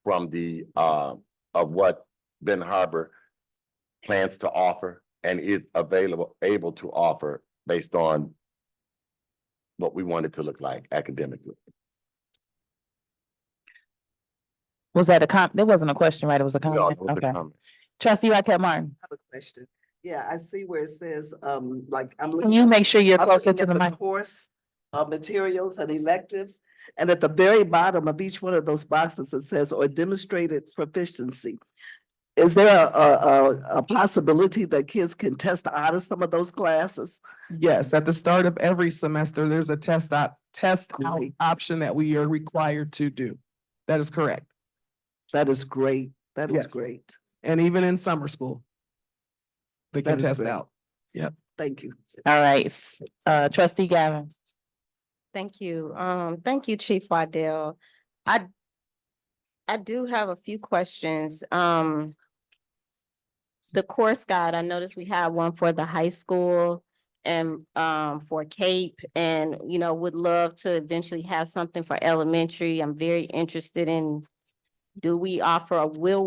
from the, of what Ben Harbor plans to offer and is able to offer based on what we want it to look like academically. Was that there wasn't a question, right? It was a No, comment? it was a Okay. comment. Trustee Rocket Martin, Have a question. Yeah, I see where it says, like, I'm can looking. you make sure you're I'm closer looking to at the mic? Course, materials and electives, and at the very bottom of each one of those boxes, it says, or demonstrated proficiency. Is there a possibility that kids can test out of some of those classes? Yes, at the start of every semester, there's a test out Great. option that we are required to do. That is correct. That is great. That is Yes. great. And even in summer school. They can That is test great. out. Thank you. All right, trustee Gavin. Thank you. Thank you, Chief Waddell. I do have a few questions. The course guide, I noticed we have one for the high school and for CAPE, and would love to eventually have something for elementary. I'm very interested in, will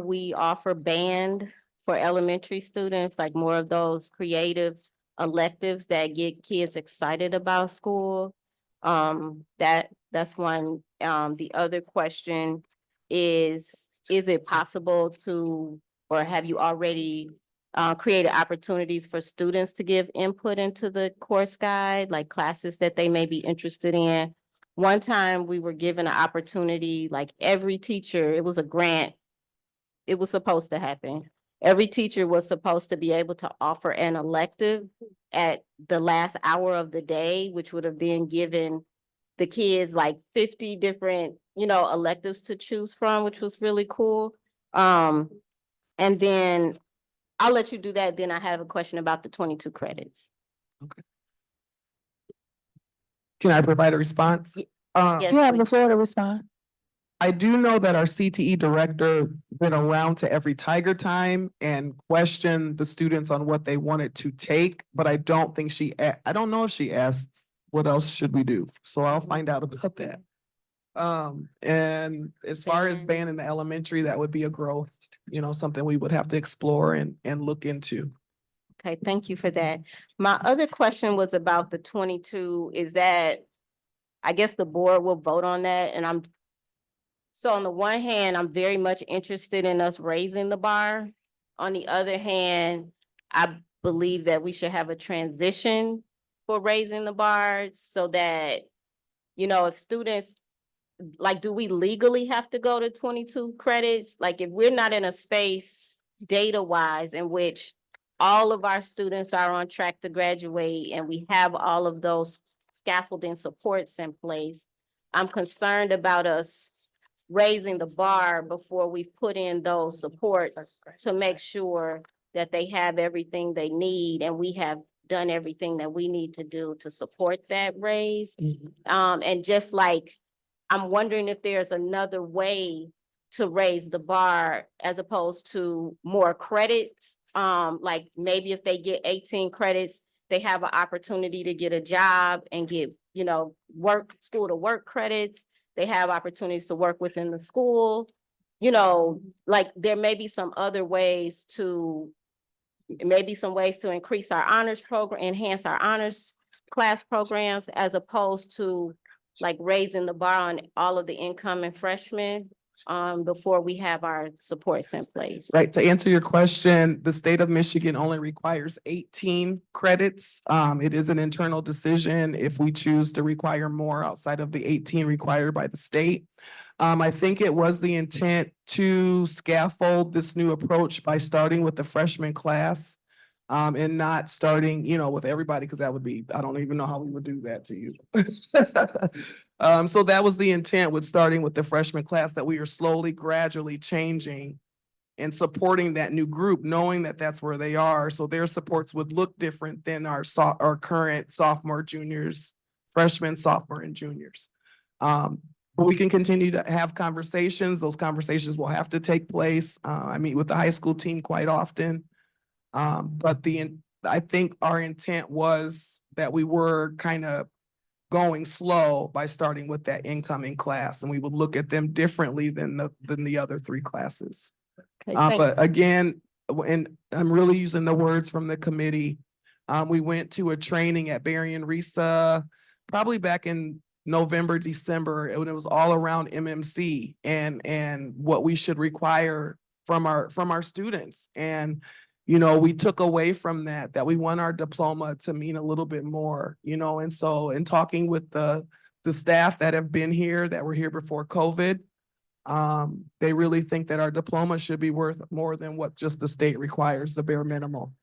we offer band for elementary students, like more of those creative electives that get kids excited about school? That's one. The other question is it possible to, or have you already created opportunities for students to give input into the course guide, like classes that they may be interested in? One time we were given an opportunity, like every teacher, it was a grant. It was supposed to happen. Every teacher was supposed to be able to offer an elective at the last hour of the day, which would have then given the kids like 50 different, electives to choose from, which was really cool. And then I'll let you do that. Then I have a question about the 22 credits. Can I provide a response? Ye- Uh, Yes, You have the please. floor to respond. I do know that our CTE director went around to every Tiger Time and questioned the students on what they wanted to take, but I don't think I don't know if she asked, what else should we do? So I'll find out about that. And as far as band in the elementary, that would be a growth, something we would have to explore and look into. Okay, thank you for that. My other question was about the 22, is that, I guess the board will vote on that, and so on the one hand, I'm very much interested in us raising the bar. On the other hand, I believe that we should have a transition for raising the bar so that, if students, like, do we legally have to go to 22 credits? Like, if we're not in a space data-wise in which all of our students are on track to graduate and we have all of those scaffolding supports in place, I'm concerned about us raising the bar before we put in those supports to make sure that they have everything they need and we have done everything that we need to do to support that raise. And just like, I'm wondering if there's another way to raise the bar as opposed to more credits. Like maybe if they get 18 credits, they have an opportunity to get a job and get, school to work credits. They have opportunities to work within the school. Like there may be some other ways to, increase our honors program, enhance our honors class programs, as opposed to like raising the bar on all of the incoming freshmen before we have our supports in place. Right, to answer your question, the state of Michigan only requires 18 credits. It is an internal decision if we choose to require more outside of the 18 required by the state. I think it was the intent to scaffold this new approach by starting with the freshman class. And not starting, with everybody, because that would be, I don't even know how we would do that to you. So that was the intent with starting with the freshman class, that we are slowly, gradually changing and supporting that new group, knowing that that's where they are. So their supports would look different than our current sophomore, juniors, freshmen, sophomore, and juniors. But we can continue to have conversations. Those conversations will have to take place. I meet with the high school team quite often. But I think our intent was that we were kind of going slow by starting with that incoming class, and we would look at them differently than the other three classes. Okay, thank- But again, and I'm really using the words from the committee. We went to a training at Berry and Risa probably back in November, December, when it was all around MMC and what we should require from our students. And, you know, we took away from that we want our diploma to mean a little bit more, you know, and so in talking with the staff that have been here, that were here before COVID, they really think that our diploma should be worth more than what just the state requires, the bare minimum.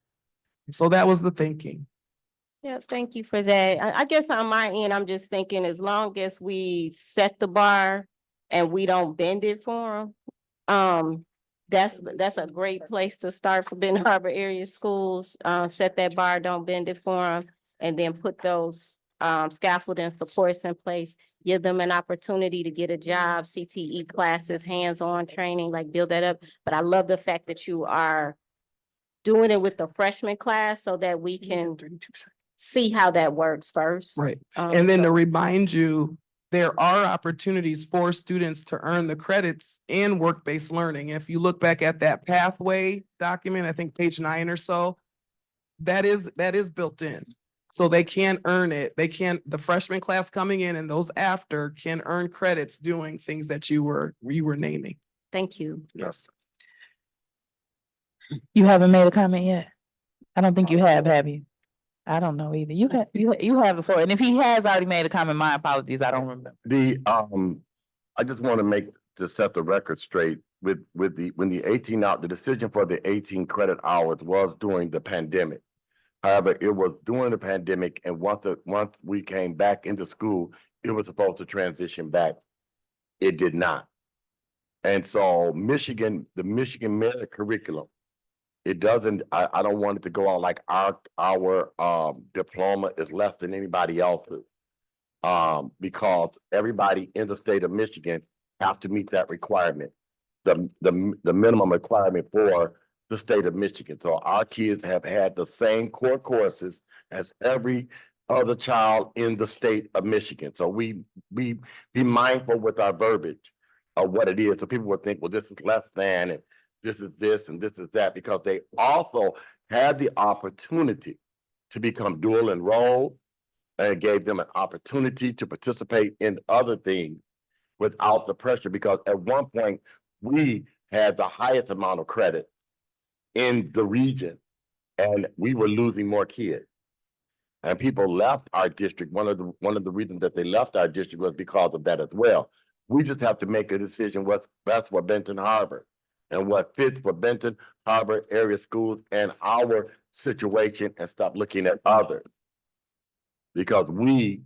So that was the thinking. Yeah, thank you for that. I guess on my end, I'm just thinking as long as we set the bar and we don't bend it for them, that's a great place to start for Benton Harbor area schools. Set that bar, don't bend it for them, and then put those scaffolding supports in place. Give them an opportunity to get a job, CTE classes, hands-on training, like build that up. But I love the fact that you are doing it with the freshman class so that we can see how that works first. Right. And then so- to remind you, there are opportunities for students to earn the credits in work-based learning. If you look back at that pathway document, I think page 9 or so, that is built in. So they can earn it. The freshman class coming in and those after can earn credits doing things that you were naming. Thank you. Yes. You haven't made a comment yet? I don't think you have you? I don't know either. You have before, and if he has already made a comment, my apologies, I don't remember. I just want to set the record straight when the decision for the 18 credit hours was during the pandemic. However, it was during the pandemic, and once we came back into school, it was supposed to transition back. It did not. And so the Michigan merit curriculum, it doesn't, I don't want it to go out like our diploma is less than anybody else's. Because everybody in the state of Michigan has to meet that requirement. The minimum requirement for the state of Michigan. So our kids have had the same core courses as every other child in the state of Michigan. So we be mindful with our verbiage of what it is. So people would think, well, this is less than, and this is this, and this is that, because they also had the opportunity to become dual enrolled, and it gave them an opportunity to participate in other things without the pressure. Because at one point, we had the highest amount of credit in the region, and we were losing more kids. And people left our district. One of the reasons that they left our district was because of that as well. We just have to make a decision what's best for Benton Harbor and what fits for Benton Harbor area schools and our situation, and stop looking at others. Because we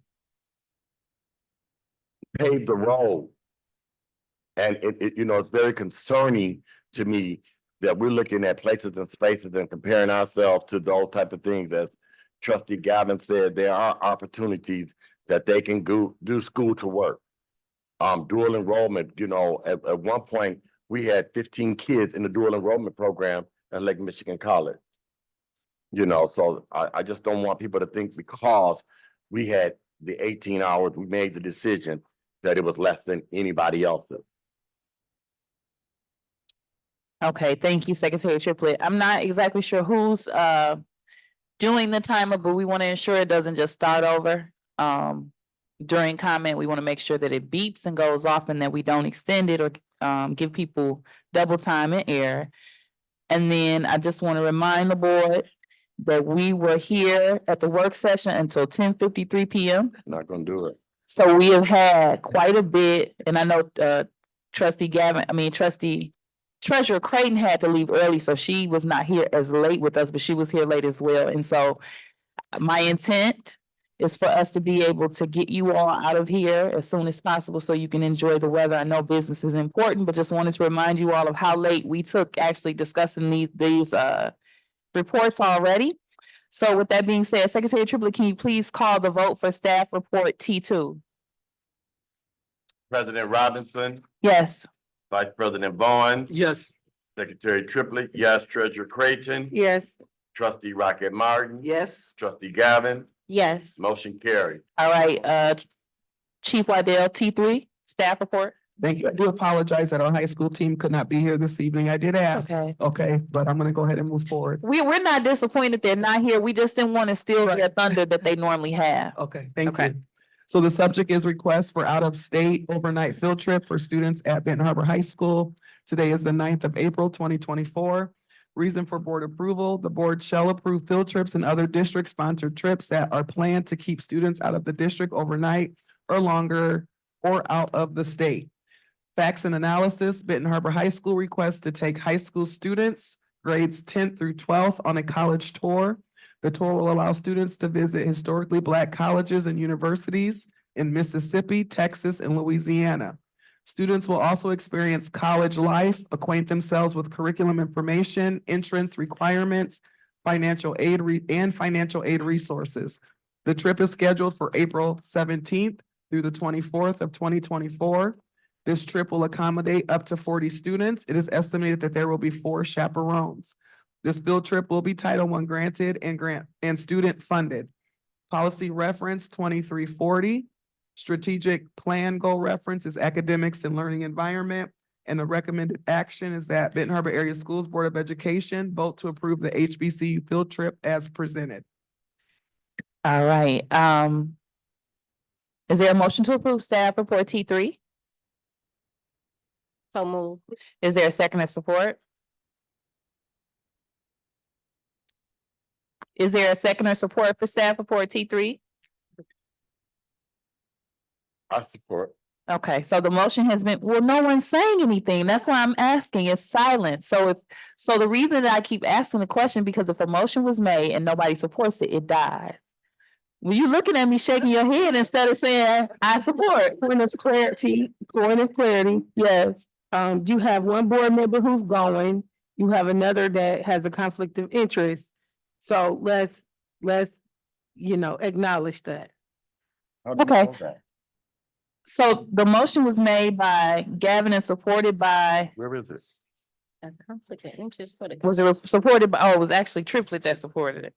paved the road. And it's very concerning to me that we're looking at places and spaces and comparing ourselves to those type of things. As Trustee Gavin said, there are opportunities that they can do school to work. Dual enrollment, at one point, we had 15 kids in the dual enrollment program at Lake Michigan College. So I just don't want people to think because we had the 18 hours, we made the decision that it was less than anybody else's. Okay, thank you, Secretary Triplett. I'm not exactly sure who's doing the timer, but we want to ensure it doesn't just start over. During comment, we want to make sure that it beeps and goes off and that we don't extend it or give people double time and air. And then I just want to remind the board that we were here at the work session until 10:53 p.m. Not gonna do it. So we have had quite a bit, and I know Trustee Treasurer Creighton had to leave early, so she was not here as late with us, but she was here late as well. And so my intent is for us to be able to get you all out of here as soon as possible so you can enjoy the weather. I know business is important, but just wanted to remind you all of how late we took actually discussing these reports already. So with that being said, Secretary Triplett, can you please call the vote for staff report T2? President Robinson, Yes. Vice President Vaughn, Yes. Secretary Triplett, yes, Treasurer Creighton, Yes. Trustee Rocket Martin, Yes. Trustee Gavin, Yes. motion carried. All right, Chief Waddell, T3, staff report. Thank you. I do apologize that our high school team could not be here this evening. I did ask. Okay. Okay, but I'm gonna go ahead and move forward. We're not disappointed they're not here. We just didn't want to steal their thunder that they normally have. Okay, thank Okay. you. So the subject is request for out-of-state overnight field trip for students at Benton Harbor High School. Today is the 9th of April, 2024. Reason for board approval, the board shall approve field trips and other district-sponsored trips that are planned to keep students out of the district overnight or longer or out of the state. Facts and analysis, Benton Harbor High School requests to take high school students, grades 10th through 12th on a college tour. The tour will allow students to visit historically Black colleges and universities in Mississippi, Texas, and Louisiana. Students will also experience college life, acquaint themselves with curriculum information, entrance requirements, financial aid resources. The trip is scheduled for April 17th through the 24th of 2024. This trip will accommodate up to 40 students. It is estimated that there will be 4 chaperones. This field trip will be Title I granted and student funded. Policy reference 2340. Strategic plan goal reference is academics and learning environment. And the recommended action is that Benton Harbor Area Schools Board of Education vote to approve the HBCU field trip as presented. All right, is there a motion to approve staff report T3? So move. Is there a second of support? Is there a second or support for staff report T3? I support. Okay, so the motion has been, well, no one's saying anything. That's why I'm asking. It's silent. So the reason that I keep asking the question, because if a motion was made and nobody supports it, it dies. When you looking at me shaking your head instead of saying, I support. Point of clarity, yes. You have one board member who's going, you have another that has a conflict of interest. So let's, acknowledge that. How do you Okay. know that? So the motion was made by Gavin and supported by, Where is this? A conflict of interest for the. was it supported by, oh, it was actually Triplett that supported it.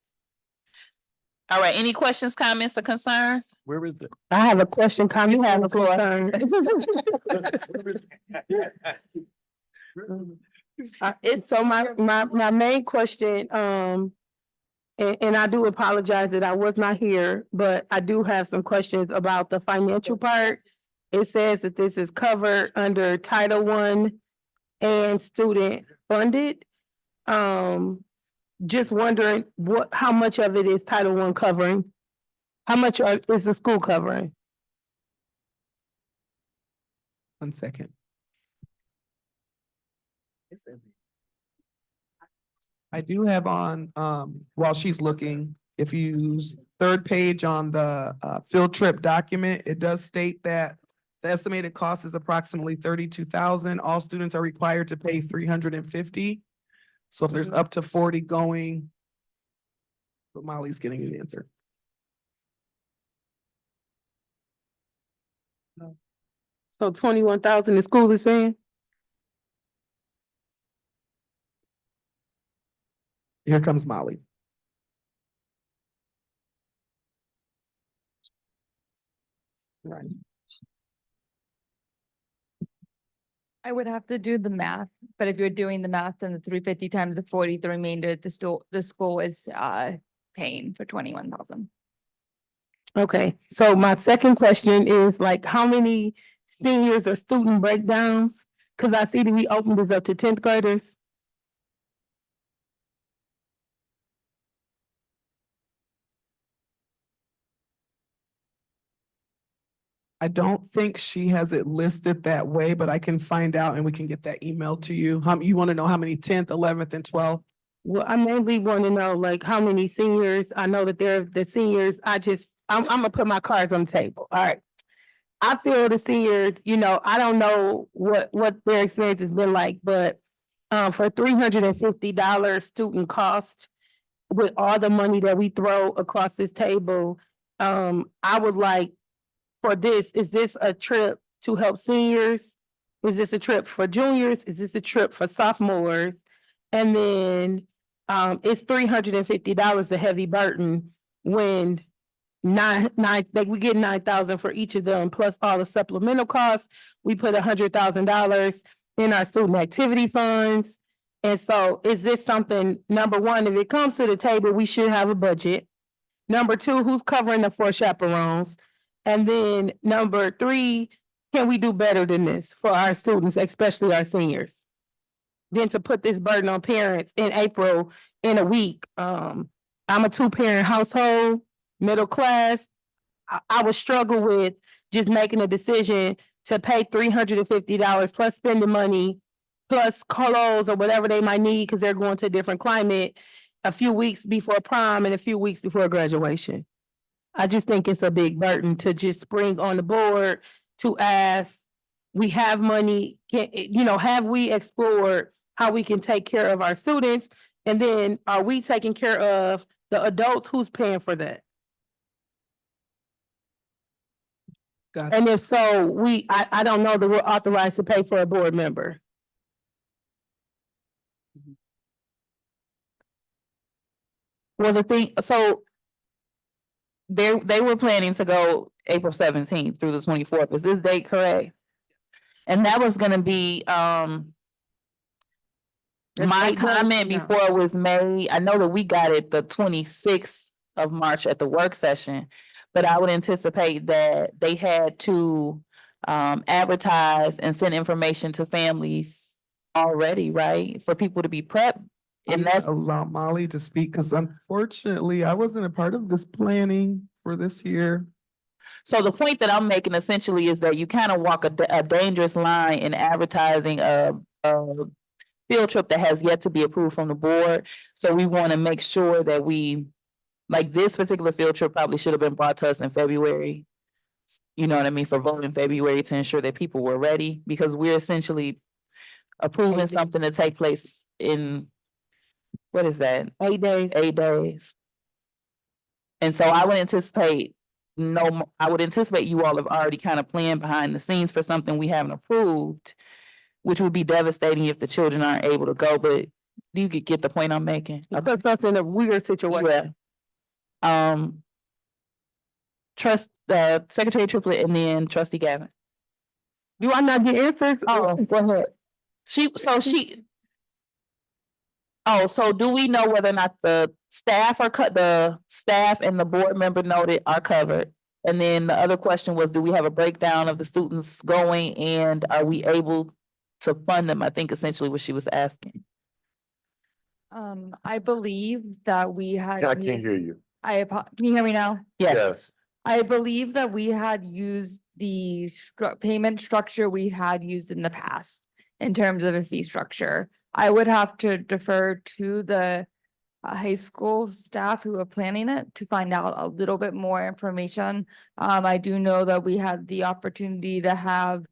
All right, any questions, comments, or concerns? Where is it? I have a question, You have the floor. So my main question, and I do apologize that I was not here, but I do have some questions about the financial part. It says that this is covered under Title I and student funded. Just wondering how much of it is Title I covering? How much is the school covering? 1 second. I do have on, while she's looking, if you use 3rd page on the field trip document, it does state that the estimated cost is approximately $32,000. All students are required to pay $350. So if there's up to 40 going, but Molly's getting an answer. So 21,000 the schools is paying? Here comes Molly. Right. I would have to do the math, but if you're doing the math, then the 350 times the 40, the remainder, the school is paying for 21,000. Okay, so my second question is like, how many seniors or student breakdowns? Cause I see that we opened this up to 10th graders. I don't think she has it listed that way, but I can find out and we can get that email to you. You want to know how many 10th, 11th, and 12th? Well, I mainly want to know like how many seniors, I know that they're the seniors, I'm gonna put my cards on the table. All right. I feel the seniors, I don't know what their experience has been like, but for $350 student cost, with all the money that we throw across this table, I would like for this, is this a trip to help seniors? Is this a trip for juniors? Is this a trip for sophomores? And then it's $350 a heavy burden when we get 9,000 for each of them, plus all the supplemental costs. We put $100,000 in our student activity funds. And so is this something, number one, if it comes to the table, we should have a budget. Number two, who's covering the 4 chaperones? And then number three, can we do better than this for our students, especially our seniors? Then to put this burden on parents in April in a week. I'm a 2-parent household, middle class. I would struggle with just making a decision to pay $350 plus spending money, plus clothes or whatever they might need because they're going to a different climate a few weeks before prom and a few weeks before graduation. I just think it's a big burden to just bring on the board to ask, we have money, have we explored how we can take care of our students? And then are we taking care of the adults? Who's paying for that? Gotcha. And if so, I don't know that we're authorized to pay for a board member. Well, the thing, so they were planning to go April 17th through the 24th. Is this date correct? And that was gonna be, That's my 8 months comment from now. before it was made. I know that we got it the 26th of March at the work session, but I would anticipate that they had to advertise and send information to families already, right? For people to be prepped. And that's, Allow Molly to speak, because unfortunately, I wasn't a part of this planning for this year. so the point that I'm making essentially is that you kind of walk a dangerous line in advertising a field trip that has yet to be approved from the board. So we want to make sure that like this particular field trip probably should have been brought to us in February. You know what I mean, for vote in February to ensure that people were ready, because we're essentially approving something to take place in, what is that? 8 days. 8 days. And so I would anticipate I would anticipate you all have already kind of planned behind the scenes for something we haven't approved, which would be devastating if the children aren't able to go, but you could get the point I'm making. It puts us in a weird situation. Yeah. Secretary Triplett and then Trustee Gavin. Do I not get answers? Oh, go ahead. So do we know whether or not the staff the staff and the board member noted are covered? And then the other question was, do we have a breakdown of the students going and are we able to fund them? I think essentially what she was asking. I believe that we had. I can't hear you. Can you hear me now? Yes. I believe that we had used the payment structure we had used in the past in terms of a fee structure. I would have to defer to the high school staff who are planning it to find out a little bit more information. I do know that we had the opportunity to have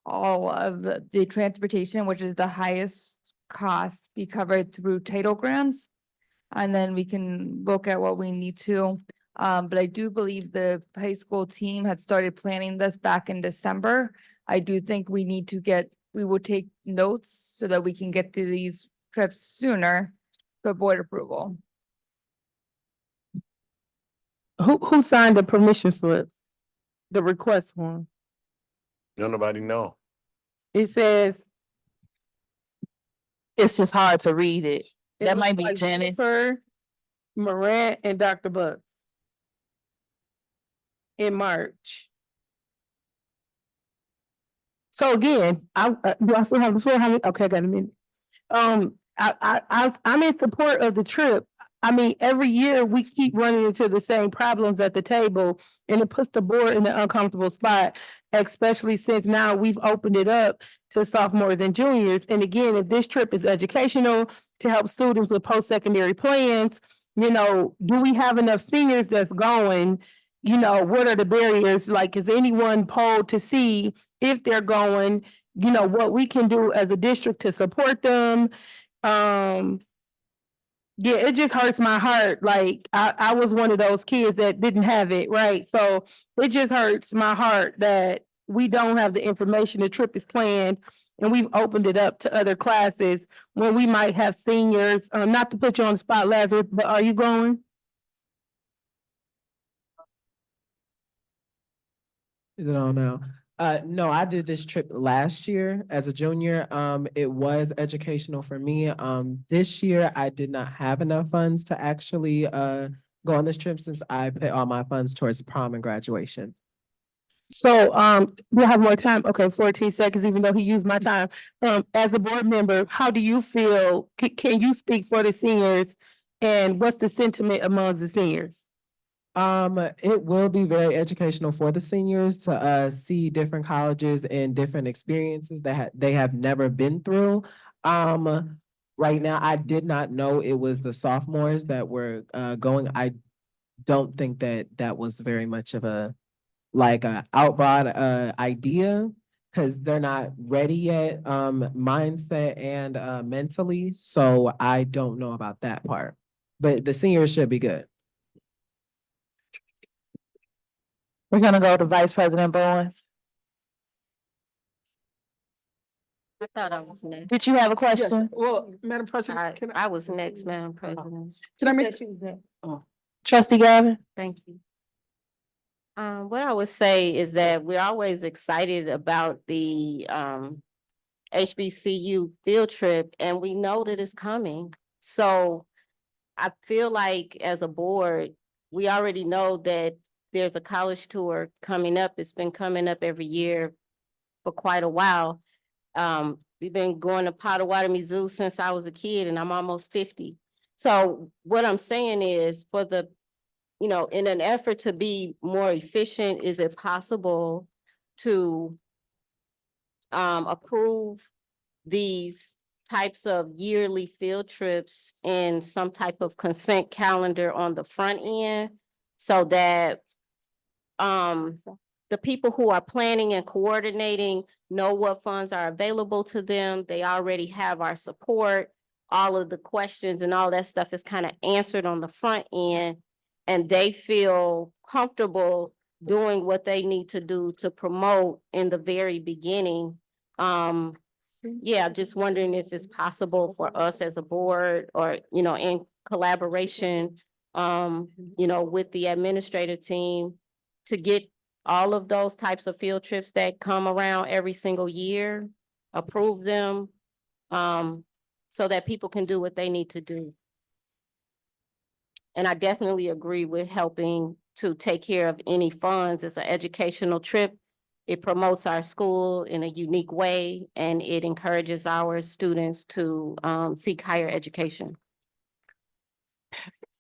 all of the transportation, which is the highest cost, be covered through title grants. And then we can look at what we need to. But I do believe the high school team had started planning this back in December. I do think we will take notes so that we can get to these trips sooner for board approval. Who signed the permission slip? The request form. Don't nobody know. It says. It's just hard to read it. it That looks might be like Janice. Jennifer, Morant and Dr. Bucks. In March. So again, do I still have the floor? Okay, I got a minute. I'm in support of the trip. I mean, every year we keep running into the same problems at the table and it puts the board in an uncomfortable spot, especially since now we've opened it up to sophomores and juniors. And again, if this trip is educational to help students with post-secondary plans, do we have enough seniors that's going, you know, what are the barriers? Like, is anyone polled to see if they're going, you know, what we can do as a district to support them? Yeah, it just hurts my heart. Like, I was one of those kids that didn't have it, right? So it just hurts my heart that we don't have the information. The trip is planned and we've opened it up to other classes when we might have seniors. Not to put you on the spot, Lazarus, but are you going? Is it on now? No, I did this trip last year as a junior. It was educational for me. This year I did not have enough funds to actually go on this trip since I put all my funds towards prom and graduation. So, we'll have more time. Okay, 14 seconds, even though he used my time. As a board member, how do you feel? Can you speak for the seniors? And what's the sentiment among the seniors? It will be very educational for the seniors to see different colleges and different experiences that they have never been through. Right now, I did not know it was the sophomores that were going. I don't think that was very much of a outbroad idea because they're not ready yet, mindset and mentally. So I don't know about that part, but the seniors should be good. We're gonna go to Vice President Bowens. I thought I was next. Did you have a Yes, question? well, Madam President, can I, I was next, Madam President. can I make, Trustee Gavin? Thank you. What I would say is that we're always excited about the HBCU field trip, and we know that it's coming. So I feel like as a board, we already know that there's a college tour coming up. It's been coming up every year for quite a while. We've been going to Potawatomi Zoo since I was a kid, and I'm almost 50. So what I'm saying is for the, you know, in an effort to be more efficient, is it possible to approve these types of yearly field trips in some type of consent calendar on the front end so that the people who are planning and coordinating know what funds are available to them. They already have our support. All of the questions and all that stuff is kind of answered on the front end, and they feel comfortable doing what they need to do to promote in the very beginning. Yeah, just wondering if it's possible for us as a board or, you know, in collaboration, you know, with the administrative team to get all of those types of field trips that come around every single year, approve them, so that people can do what they need to do. And I definitely agree with helping to take care of any funds. It's an educational trip. It promotes our school in a unique way, and it encourages our students to seek higher education.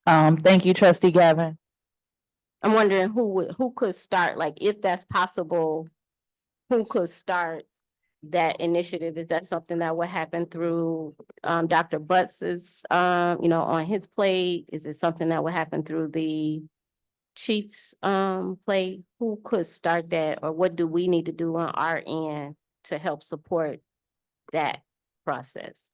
Thank you, Trustee Gavin. I'm wondering who could start, like, if that's possible, who could start that initiative? Is that something that would happen through Dr. Butts's, you know, on his plate? Is it something that would happen through the chief's plate? Who could start that, or what do we need to do on our end to help support that process?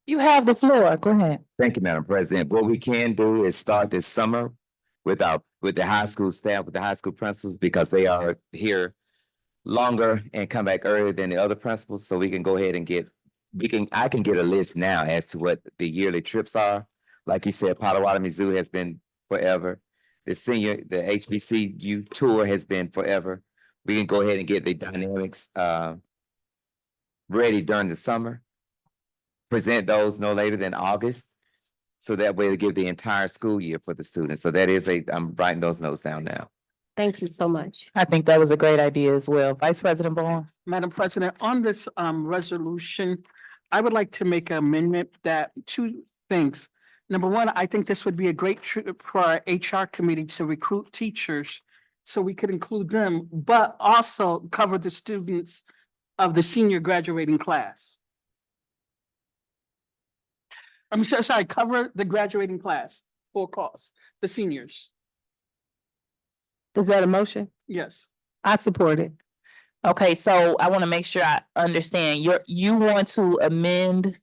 You have the floor. Go ahead. Thank you, Madam President. What we can do is start this summer with the high school staff, with the high school principals, because they are here longer and come back earlier than the other principals. So we can go ahead and I can get a list now as to what the yearly trips are. Like you said, Potawatomi Zoo has been forever. The HBCU tour has been forever. We can go ahead and get the dynamics ready during the summer. Present those no later than August. So that way to give the entire school year for the students. So that is I'm writing those notes down now. Thank you so much. I think that was a great idea as well. Vice President Bowens. Madam President, on this resolution, I would like to make an amendment that two things. Number one, I think this would be a great trip for our HR committee to recruit teachers, so we could include them, but also cover the students of the senior graduating class. I'm sorry, cover the graduating class full cost, the seniors. Is that a motion? Yes. I support it. Okay, so I want to make sure I understand. You want to amend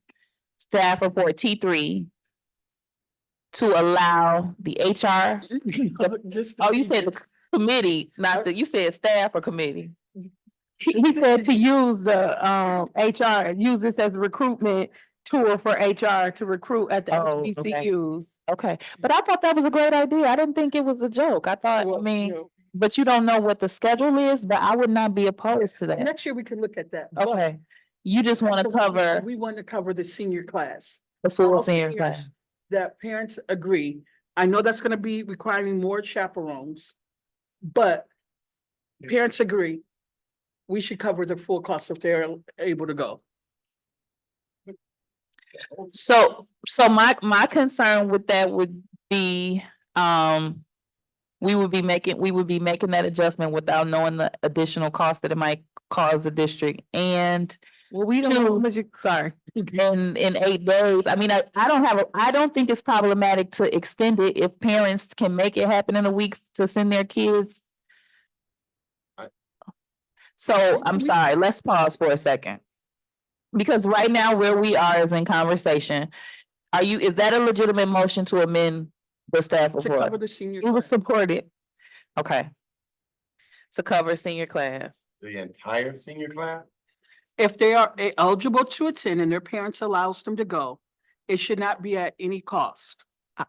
staff report T3 to allow the HR, Just. oh, you said the committee, not the, you said staff or committee? He said to use the HR, use this as a recruitment tool for HR to recruit at the Oh, okay. HBCUs. Okay, but I thought that was a great idea. I didn't think it was a joke. I thought, I Well, mean, no. but you don't know what the schedule is, but I would not be opposed to that. Next year, we can look at that. but Okay, you just want to so cover We want to cover the senior class. the full All senior seniors class. That parents agree. I know that's gonna be requiring more chaperones, but parents agree. We should cover the full cost if they're able to go. So my concern with that would be, we would be making that adjustment without knowing the additional cost that it might cause the district. And Well, we don't know how Two. much, sorry. in 8 days, I mean, I don't think it's problematic to extend it if parents can make it happen in a week to send their kids. So I'm sorry, let's pause for a second. Because right now where we are is in conversation. Is that a legitimate motion to amend the staff To cover report? the senior. It was class. supported. Okay. To cover senior class. The entire senior class? If they are eligible to attend and their parents allows them to go, it should not be at any cost.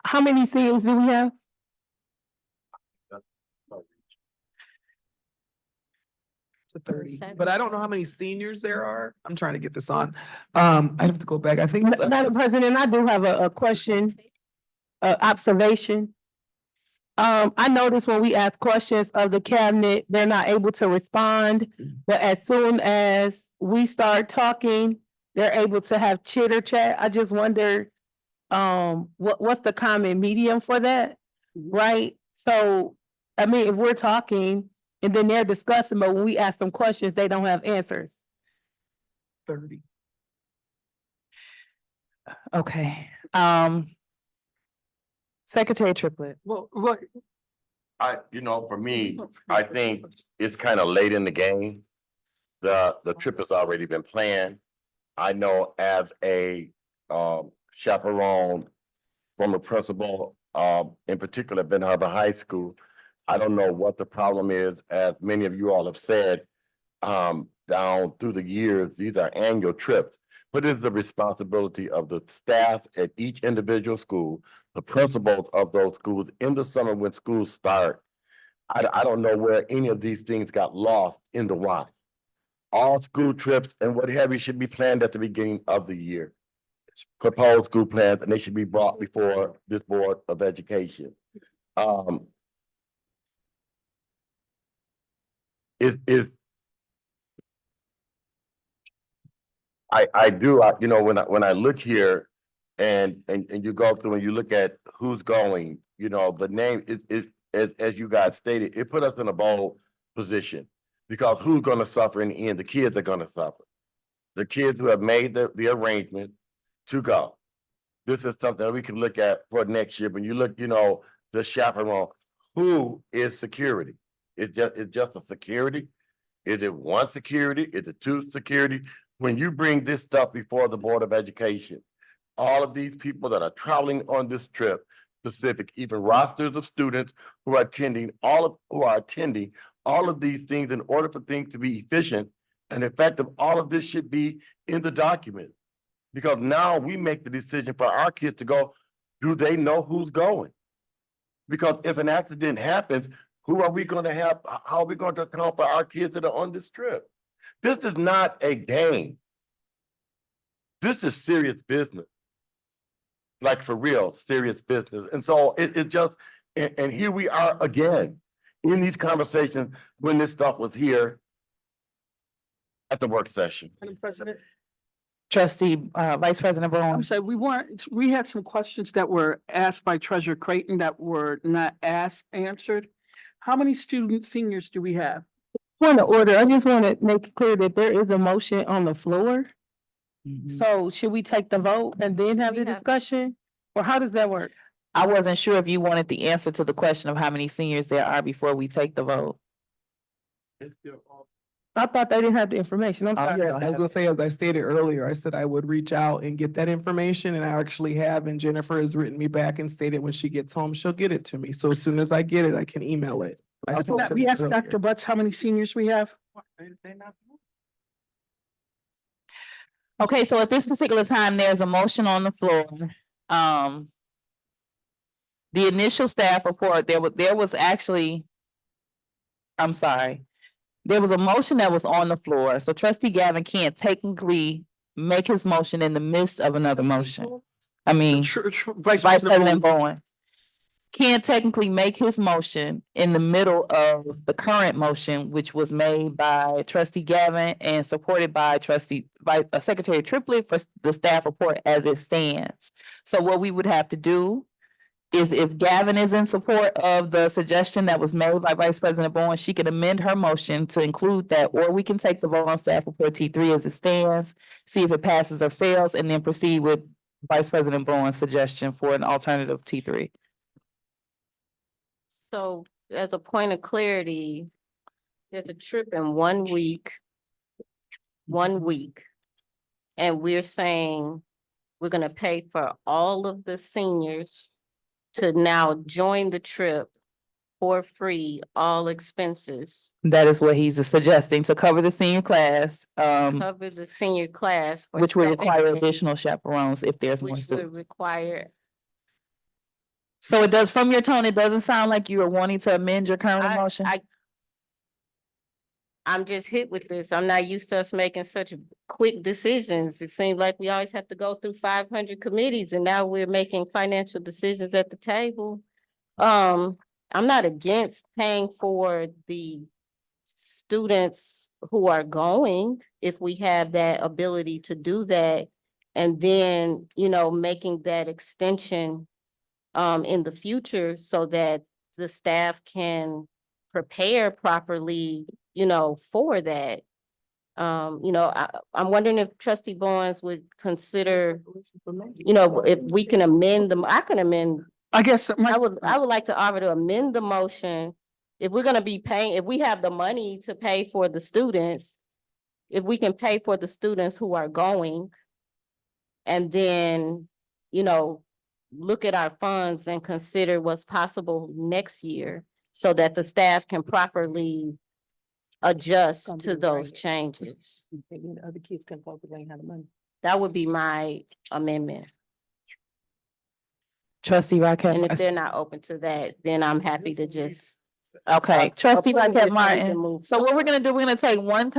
How many seniors do we have? To 30, Seven. but I don't know how many seniors there are. I'm trying to get this on. I have to go back. I think. it's up Madam to- President, I do have a question, observation. I noticed when we ask questions of the cabinet, they're not able to respond. But as soon as we start talking, they're able to have chitter chat. I just wonder, what's the common medium for that? Right? So, I mean, if we're talking and then they're discussing, but when we ask them questions, they don't have answers. 30. Okay, Secretary Triplett. Well, For me, I think it's kind of late in the game. The trip has already been planned. I know as a chaperone, former principal, in particular, Ben Harbor High School. I don't know what the problem is, as many of you all have said, down through the years, these are annual trips. But it's the responsibility of the staff at each individual school, the principals of those schools in the summer when schools start. I don't know where any of these things got lost in the why. All school trips and what have you should be planned at the beginning of the year. Proposed school plans, and they should be brought before this Board of Education. When I look here and you go through and you look at who's going, the name as you guys stated, it put us in a bold position. Because who's gonna suffer in the end? The kids are gonna suffer. The kids who have made the arrangement to go. This is something that we can look at for next year. When you look, the chaperone, who is security? It's just a security? Is it one security? Is it two security? When you bring this stuff before the Board of Education, all of these people that are traveling on this trip, specific, even rosters of students who are attending, all of these things in order for things to be efficient and effective, all of this should be in the document. Because now we make the decision for our kids to go, do they know who's going? Because if an accident happens, who are we gonna have, how are we going to account for our kids that are on this trip? This is not a game. This is serious business. Like for real, serious business. And so it just, and here we are again in these conversations when this stuff was here at the work session. Madam President, Trustee, Vice President I'm Brown. sorry, we had some questions that were asked by Treasurer Creighton that were not answered. How many seniors do we have? Point of order, I just want to make it clear that there is a motion on the floor. So should we take the vote and then have We the have- discussion? Or how does that work? I wasn't sure if you wanted the answer to the question of how many seniors there are before we take the vote. I thought they didn't have the information. I'm sorry. Yeah, I was gonna say, as I stated earlier, I said I would reach out and get that information, and I actually have, and Jennifer has written me back and stated when she gets home, she'll get it to me. So as soon as I get it, I can email it. I spoke to We them asked earlier. Dr. Butts how many seniors we have. Okay, so at this particular time, there's a motion on the floor. The initial staff report, there was actually, I'm sorry. There was a motion that was on the floor, so trustee Gavin can't technically make his motion in the midst of another motion. I mean, Vice Vice President Bowen. Bowen can't technically make his motion in the middle of the current motion, which was made by trustee Gavin and supported by Secretary Triplett for the staff report as it stands. So what we would have to do is if Gavin is in support of the suggestion that was made by Vice President Bowen, she can amend her motion to include that, or we can take the vote on staff report T3 as it stands, see if it passes or fails, and then proceed with Vice President Bowen's suggestion for an alternative T3. So as a point of clarity, there's a trip in 1 week. 1 week. And we're saying we're gonna pay for all of the seniors to now join the trip for free, all expenses. That is what he's suggesting, to cover the senior class, Cover the senior class. For which would 7 require days, additional chaperones if there's more which students. would require, So it does, from your tone, it doesn't sound like you are wanting to amend your current motion? I'm just hit with this. I'm not used to us making such quick decisions. It seems like we always have to go through 500 committees and now we're making financial decisions at the table. I'm not against paying for the students who are going, if we have that ability to do that. And then, making that extension in the future so that the staff can prepare properly, for that. I'm wondering if trustee Bowens would consider, if we can amend them, I can amend. I guess I would like to offer to amend the motion. If we're gonna be paying, if we have the money to pay for the students, if we can pay for the students who are going. And then, look at our funds and consider what's possible next year so that the staff can properly adjust to those changes. Other kids can vote, but they ain't have the money. That would be my amendment. Trustee And Raquel, if they're not open to that, then I'm happy to just. okay, trustee approve Raquel this Martin. and move So what we're gonna do, we're gonna take one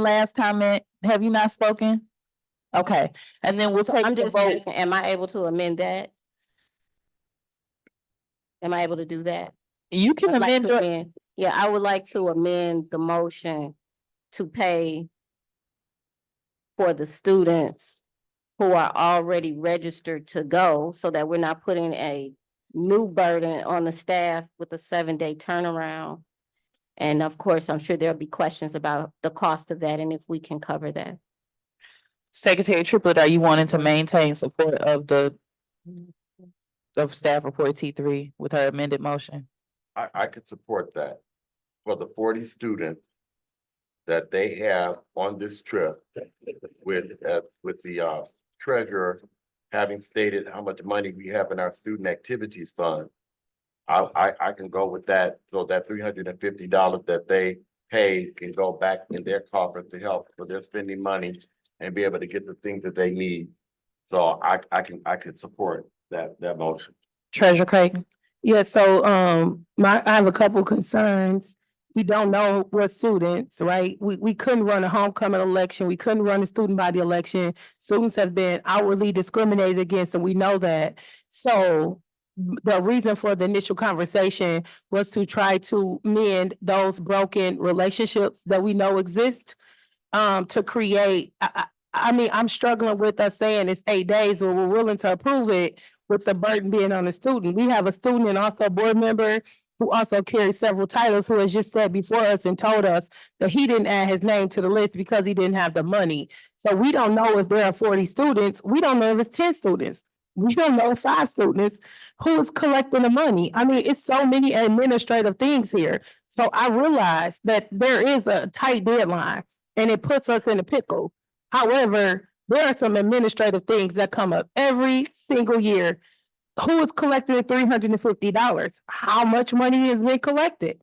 last comment. Have you not spoken? Okay, and then we'll take I'm the just vote. asking, am I able to amend that? Am I able to do that? You can I'd like amend to your, amend- Yeah, I would like to amend the motion to pay for the students who are already registered to go, so that we're not putting a new burden on the staff with a 7-day turnaround. And of course, I'm sure there'll be questions about the cost of that and if we can cover that. Secretary Triplett, are you wanting to maintain support of staff report T3 with her amended motion? I could support that. For the 40 students that they have on this trip with the treasurer having stated how much money we have in our student activities fund. I can go with that, so that $350 that they pay can go back in their coffers to help with their spending money and be able to get the things that they need. So I could support that motion. Treasurer Creighton? Yeah, so, I have a couple concerns. We don't know what students, right? We couldn't run a homecoming election. We couldn't run a student body election. Students have been outwardly discriminated against, and we know that. So the reason for the initial conversation was to try to mend those broken relationships that we know exist. To create, I mean, I'm struggling with us saying it's 8 days, but we're willing to approve it with the burden being on the student. We have a student and also a board member who also carries several titles, who has just said before us and told us that he didn't add his name to the list because he didn't have the money. So we don't know if there are 40 students. We don't know if it's 10 students. we don't know 5 students who's collecting the money. I mean, it's so many administrative things here. So I realize that there is a tight deadline and it puts us in a pickle. However, there are some administrative things that come up every single year. Who is collecting $350? How much money has been collected?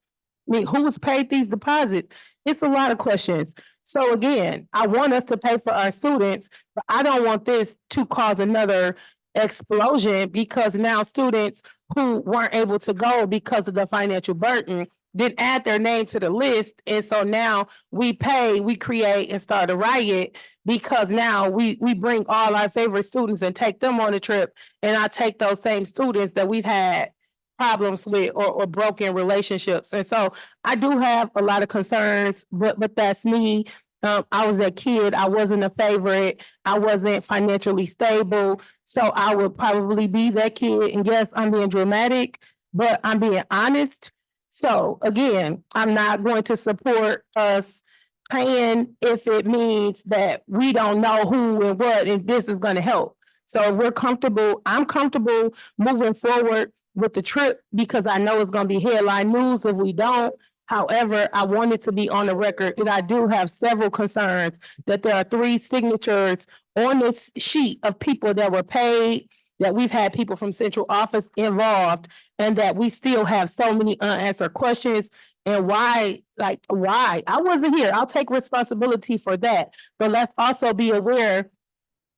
I mean, who has paid these deposits? It's a lot of questions. So again, I want us to pay for our students, but I don't want this to cause another explosion because now students who weren't able to go because of the financial burden didn't add their name to the list. And so now we pay, we create and start a riot because now we bring all our favorite students and take them on a trip. And I take those same students that we've had problems with or broken relationships. And so I do have a lot of concerns, but that's me. I was a kid. I wasn't a favorite. I wasn't financially stable. So I would probably be that kid. And yes, I'm being dramatic, but I'm being honest. So again, I'm not going to support us paying if it means that we don't know who and what, and this is gonna help. So if we're comfortable, I'm comfortable moving forward with the trip because I know it's gonna be headline news if we don't. However, I wanted to be on the record that I do have several concerns, that there are 3 signatures on this sheet of people that were paid, that we've had people from central office involved, and that we still have so many unanswered questions. And why, like, why? I wasn't here. I'll take responsibility for that. But let's also be aware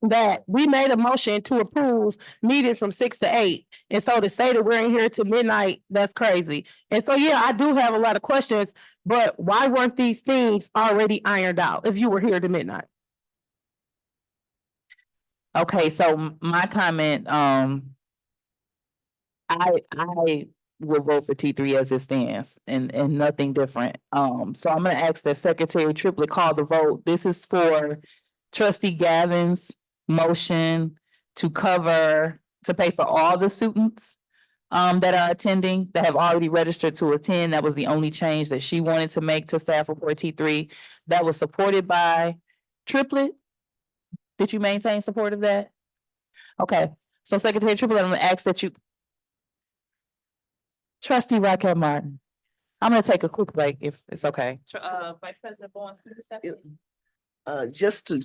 that we made a motion to approve meetings from 6 to 8. And so to say that we're in here to midnight, that's crazy. And so, yeah, I do have a lot of questions, but why weren't these things already ironed out if you were here to midnight? Okay, so my comment, I will vote for T3 as it stands and nothing different. So I'm gonna ask that Secretary Triplett call the vote. This is for Trustee Gavin's motion to pay for all the students that are attending, that have already registered to attend. That was the only change that she wanted to make to staff report T3. That was supported by Triplett. Did you maintain support of that? Okay, so Secretary Triplett, I'm gonna ask that you. Trustee Raquel Martin, I'm gonna take a quick break if it's okay. Vice President Bowen, Just to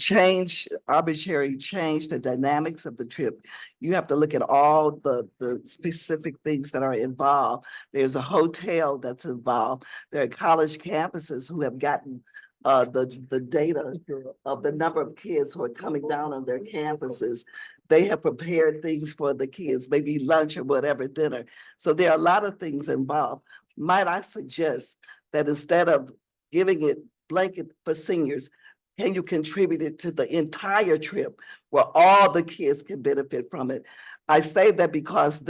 arbitrary change the dynamics of the trip, you have to look at all the specific things that are involved. There's a hotel that's involved. There are college campuses who have gotten the data of the number of kids who are coming down on their campuses. They have prepared things for the kids, maybe lunch or whatever, dinner. So there are a lot of things involved. Might I suggest that instead of giving it blanket for seniors, can you contribute it to the entire trip where all the kids can benefit from it? I say that because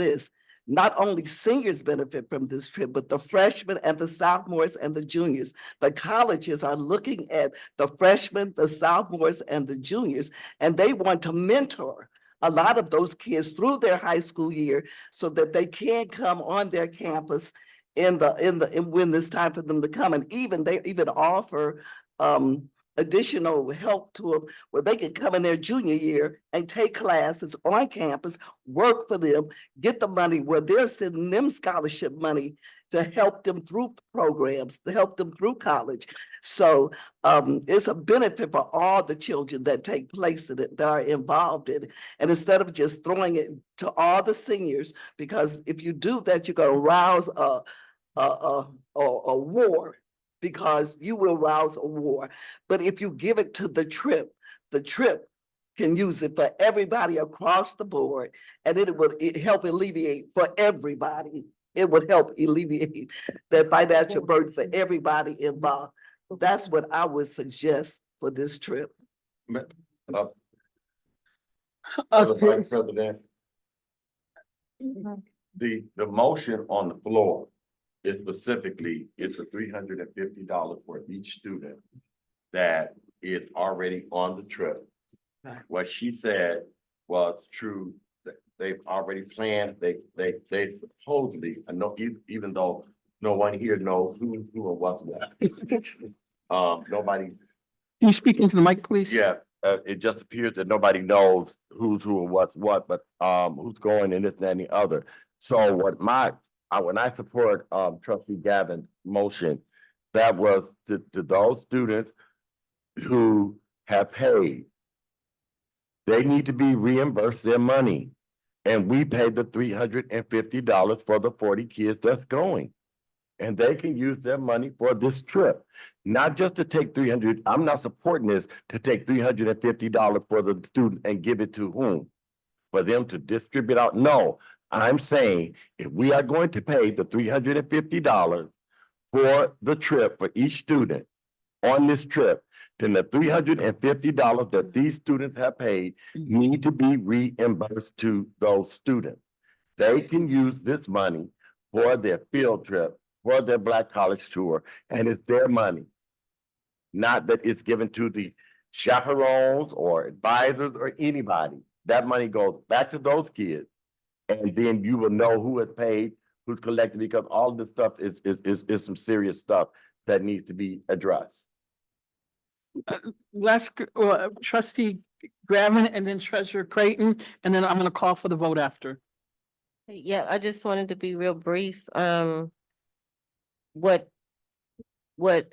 not only seniors benefit from this trip, but the freshmen and the sophomores and the juniors. The colleges are looking at the freshmen, the sophomores, and the juniors, and they want to mentor a lot of those kids through their high school year so that they can come on their campus when it's time for them to come. And they even offer additional help to them where they can come in their junior year and take classes on campus, work for them, get the money where they're sending them scholarship money to help them through programs, to help them through college. So it's a benefit for all the children that take place in it, that are involved in it. And instead of just throwing it to all the seniors, because if you do that, you're gonna rouse a war, because you will rouse a war. But if you give it to the trip can use it for everybody across the board, and it will help alleviate for everybody. It would help alleviate the financial burden for everybody involved. That's what I would suggest for this trip. Vice President, the motion on the floor is specifically, it's a $350 for each student that is already on the trip. Right. What she said was true. They've already planned, they supposedly, I know, even though no one here knows who and what's what. Nobody. Can you speak into the mic, please? Yeah, it just appears that nobody knows who's who or what's what, but, who's going in this, that, and the other. So when I support, trustee Gavin's motion, that was to those students who have paid. They need to be reimbursed their money. And we paid the $350 for the 40 kids that's going. And they can use their money for this trip. Not just to take 300, I'm not supporting this to take $350 for the student and give it to whom? For them to distribute out? No, I'm saying if we are going to pay the $350 for the trip for each student on this trip, then the $350 that these students have paid need to be reimbursed to those students. They can use this money for their field trip, for their Black College tour, and it's their money. Not that it's given to the chaperones or advisors or anybody. That money goes back to those kids. And then you will know who has paid, who's collected, because all this stuff is some serious stuff that needs to be addressed. Trustee Gravin and then Treasurer Creighton, and then I'm gonna call for the vote after. Yeah, I just wanted to be real brief. What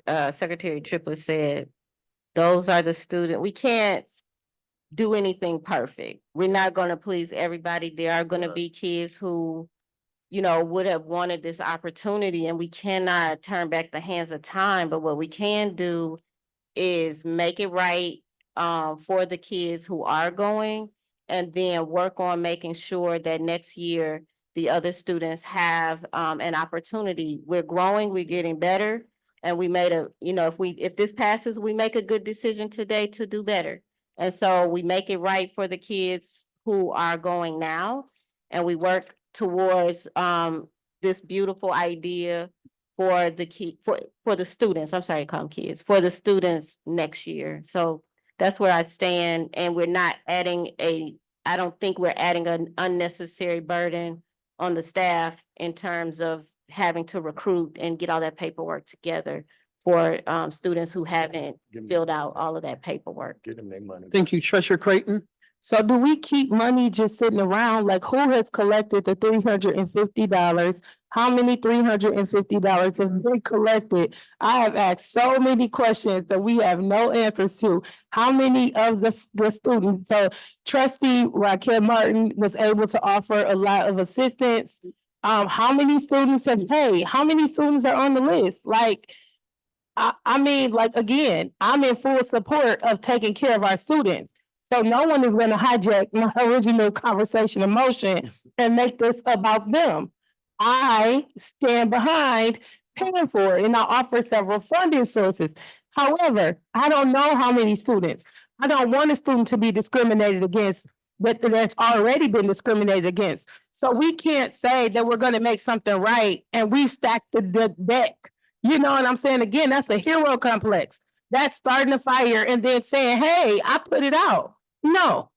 Secretary Triplett said, those are the student, we can't do anything perfect. We're not gonna please everybody. There are gonna be kids who, would have wanted this opportunity, and we cannot turn back the hands of time. But what we can do is make it right for the kids who are going, and then work on making sure that next year the other students have an opportunity. We're growing, we're getting better, and we made if this passes, we make a good decision today to do better. And so we make it right for the kids who are going now, and we work towards this beautiful idea for the students, I'm sorry, call them kids, for the students next year. So that's where I stand, and I don't think we're adding an unnecessary burden on the staff in terms of having to recruit and get all that paperwork together for students who haven't filled out all of that paperwork. Get them their money. Thank you, Treasurer Creighton. So do we keep money just sitting around? Like, who has collected the $350? How many $350 have been collected? I have asked so many questions that we have no answers to. How many of the students? So trustee Raquel Martin was able to offer a lot of assistance. How many students have paid? How many students are on the list? Like, I mean, like, again, I'm in full support of taking care of our students. So no one is gonna hijack my original conversation and motion and make this about them. I stand behind paying for it, and I offer several funding sources. However, I don't know how many students. I don't want a student to be discriminated against, but that's already been discriminated against. So we can't say that we're gonna make something right and we stack the deck. You know what I'm saying? Again, that's a hero complex. That's starting a fire and then saying, hey, I put it out. No.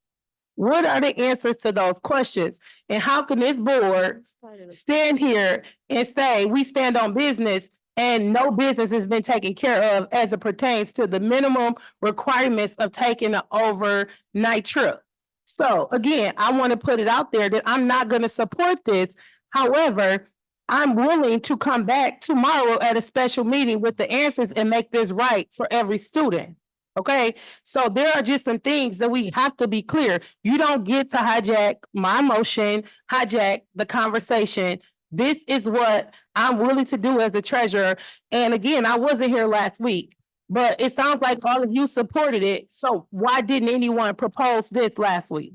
What are the answers to those questions? And how can this board stand here and say we stand on business and no business has been taken care of as it pertains to the minimum requirements of taking an overnight trip? So again, I want to put it out there that I'm not going to support this. However, I'm willing to come back tomorrow at a special meeting with the answers and make this right for every student. Okay, so there are just some things that we have to be clear. You don't get to hijack my motion, hijack the conversation. This is what I'm willing to do as the treasurer. And again, I wasn't here last week, but it sounds like all of you supported it. So why didn't anyone propose this last week?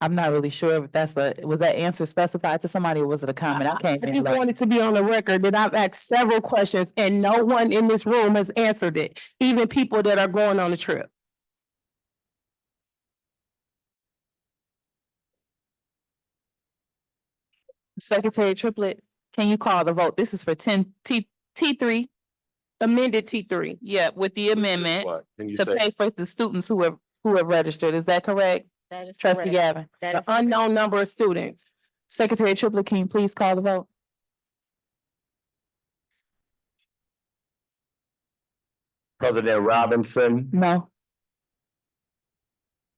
I'm not really sure if was that answer specified to somebody or was it a comment? I can't. I just wanted to be on the record that I've asked several questions and no one in this room has answered it, even people that are going on the trip. Secretary Triplett, can you call the vote? This is for T3. Amended T3. Yeah, with the amendment What? Can you to say? pay for the students who have registered. Is that correct? That is Trustee correct. Gavin. That The is correct. unknown number of students. Secretary Triplett, can you please call the vote? President Robinson, No.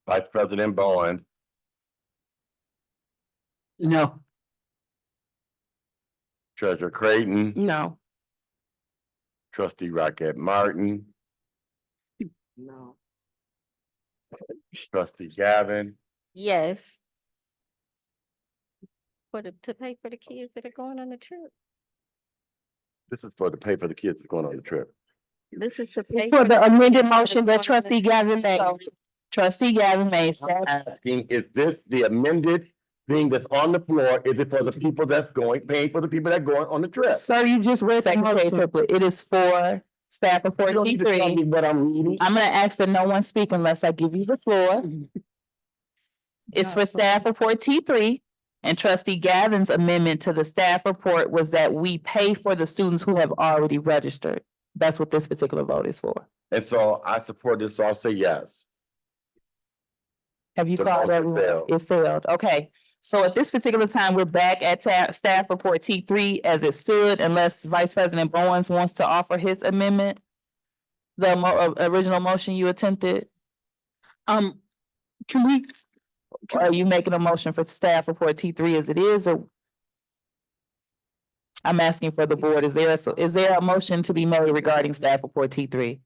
Vice President Bowen, No. Treasurer Creighton, No. Trustee Rocket Martin, No. Trustee Gavin, Yes. To pay for the kids that are going on the trip. this is for the pay for the kids that's going on the trip. This is to pay. For the kids amended that are motion that going on the trustee Gavin made. So, Trustee Gavin made I'm asking, is this the amended thing that's on the floor? Is it for the people that's going, paying for the people that going on the trip? Sir, you just read the Secretary motion. Triplett, it is for staff You report don't need to tell me T3. what I'm reading. I'm gonna ask that no one speak unless I give you the floor. It's for staff report T3. And trustee Gavin's amendment to the staff report was that we pay for the students who have already registered. That's what this particular vote is for. And so I support this, so I'll say yes. Have you The called motion everyone? failed. It failed. Okay. So at this particular time, we're back at staff report T3 as it stood, unless Vice President Bowens wants to offer his amendment. The original motion you attempted, Can we, or are you making a motion for staff report T3 as it is, or? I'm asking for the board, is there a motion to be made regarding staff report T3?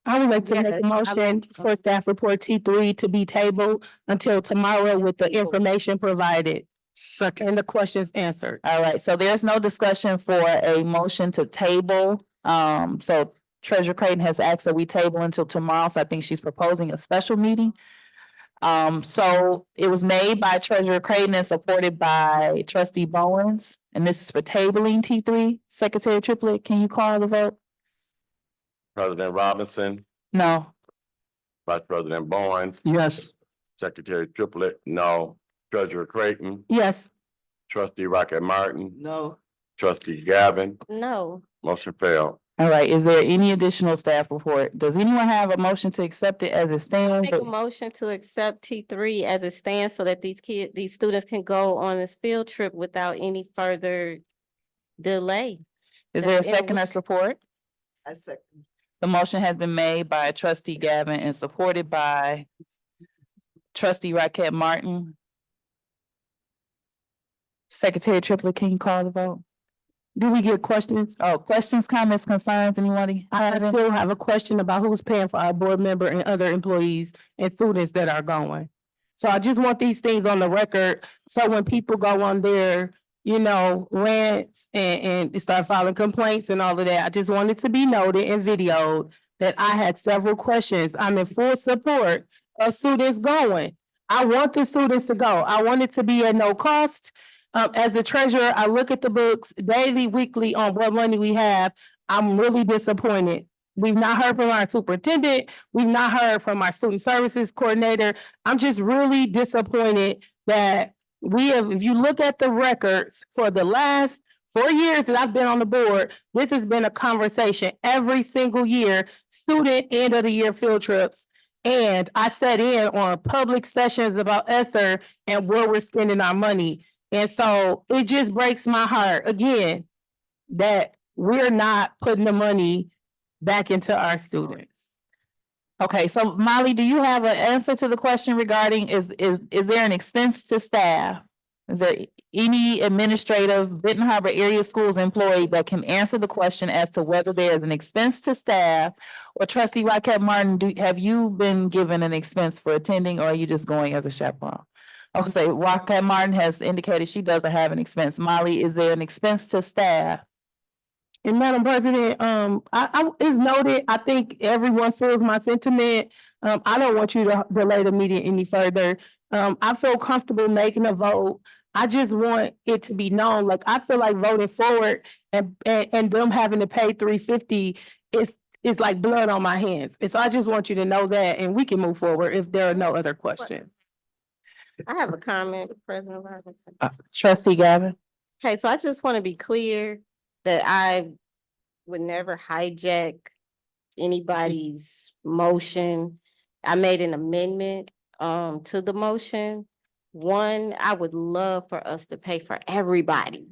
I would like to make Yes, a motion for staff report T3 to be tabled until tomorrow with the information provided second, and the questions answered. All right, so there's no discussion for a motion to table. So Treasurer Creighton has asked that we table until tomorrow, so I think she's proposing a special meeting. So it was made by Treasurer Creighton and supported by Trustee Bowens, and this is for tabling T3. Secretary Triplett, can you call the vote? President Robinson, No. Vice President Bowens, yes. Secretary Triplett, no. Treasurer Creighton, Yes. Trustee Rocket Martin, No. Trustee Gavin, No. motion failed. All right, is there any additional staff report? Does anyone have a motion to accept it as it stands? Make a motion to accept T3 as it stands so that these students can go on this field trip without any further delay. Is there a that's in a second or week. support? I second. The motion has been made by Trustee Gavin and supported by Trustee Rocket Martin. Secretary Triplett, can you call the vote? Do we get questions? Oh, questions, comments, concerns, anybody? I still have a question about who's paying for our board member and other employees and students that are going. So I just want these things on the record, so when people go on their, rants and start filing complaints and all of that, I just want it to be noted and videoed that I had several questions. I'm in full support of students going. I want the students to go. I want it to be at no cost. As a treasurer, I look at the books daily, weekly on what money we have. I'm really disappointed. We've not heard from our superintendent. We've not heard from our student services coordinator. I'm just really disappointed that we have, if you look at the records for the last 4 years that I've been on the board, this has been a conversation every single year, student end of the year field trips. And I sat in on public sessions about ESSER and where we're spending our money. And so it just breaks my heart, again, that we're not putting the money back into our students. Okay, so Molly, do you have an answer to the question regarding is there an expense to staff? Is there any administrative Benton Harbor area schools employee that can answer the question as to whether there is an expense to staff? Or Trustee Rocket Martin, have you been given an expense for attending, or are you just going as a chaperone? I'll say Rocket Martin has indicated she doesn't have an expense. Molly, is there an expense to staff? And Madam President, it's noted, I think everyone feels my sentiment. I don't want you to delay the meeting any further. I feel comfortable making a vote. I just want it to be known, like, I feel like voting forward and them having to pay $350 is like blood on my hands. And so I just want you to know that, and we can move forward if there are no other questions. I have a comment, President Robinson. Trustee Gavin? Okay, so I just want to be clear that I would never hijack anybody's motion. I made an amendment to the motion. One, I would love for us to pay for everybody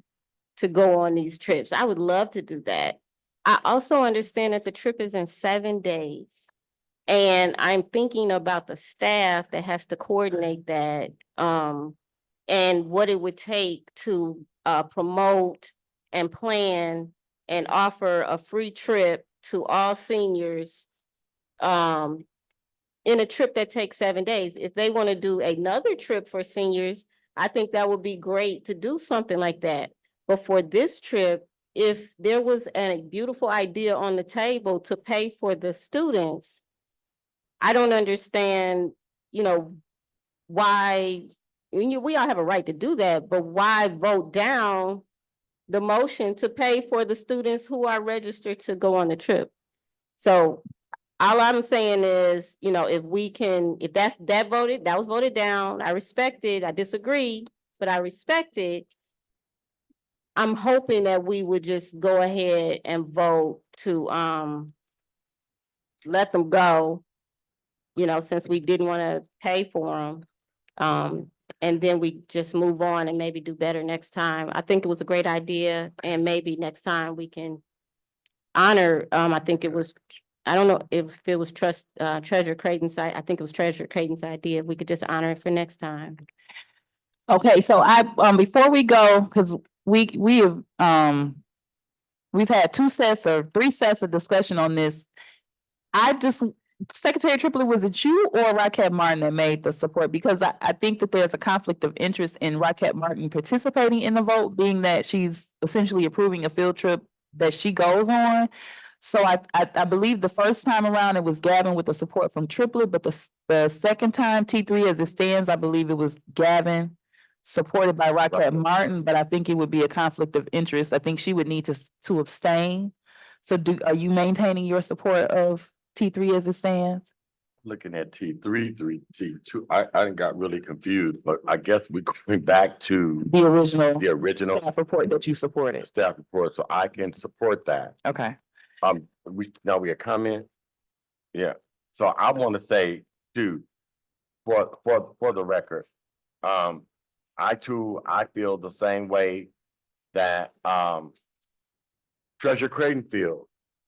to go on these trips. I would love to do that. I also understand that the trip is in 7 days. And I'm thinking about the staff that has to coordinate that, and what it would take to promote and plan and offer a free trip to all seniors in a trip that takes 7 days. If they want to do another trip for seniors, I think that would be great to do something like that. But for this trip, if there was a beautiful idea on the table to pay for the students, I don't understand, why, we all have a right to do that, but why vote down the motion to pay for the students who are registered to go on the trip? So all I'm saying is, if we can, if that was voted down, I respect it, I disagree, but I respect it. I'm hoping that we would just go ahead and vote to, let them go, since we didn't want to pay for them. And then we just move on and maybe do better next time. I think it was a great idea, and maybe next time we can honor, I think it was, I don't know if it was Treasurer Creighton's, I think it was Treasurer Creighton's idea. We could just honor it for next time. Okay, so before we go, because we have, we've had 2 sets or 3 sets of discussion on this. Secretary Triplett, was it you or Raquel Martin that made the support? Because I think that there's a conflict of interest in Raquel Martin participating in the vote, being that she's essentially approving a field trip that she goes on. So I believe the first time around it was Gavin with the support from Triplett, but the second time, T3 as it stands, I believe it was Gavin supported by Raquel Martin, but I think it would be a conflict of interest. I think she would need to abstain. So are you maintaining your support of T3 as it stands? Looking at T3, T2, I got really confused, but I guess we're going back to The original the original staff report that you supported. staff report, so I can support that. Okay. We are coming. Yeah, so I want to say, too, for the record, I feel the same way that Treasurer Creighton feels.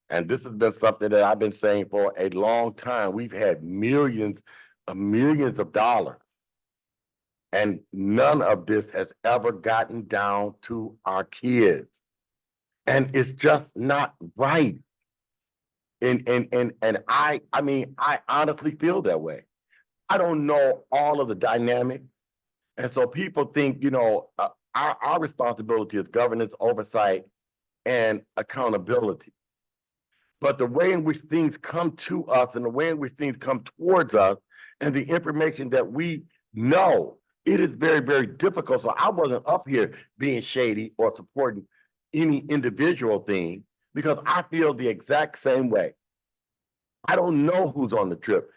And this has been something that I've been saying for a long time. We've had millions of dollars. And none of this has ever gotten down to our kids. And it's just not right. And I mean, I honestly feel that way. I don't know all of the dynamics. And so people think, our responsibility is governance, oversight, and accountability. But the way in which things come to us and the way in which things come towards us and the information that we know, it is very, very difficult. So I wasn't up here being shady or supporting any individual thing because I feel the exact same way. I don't know who's on the trip.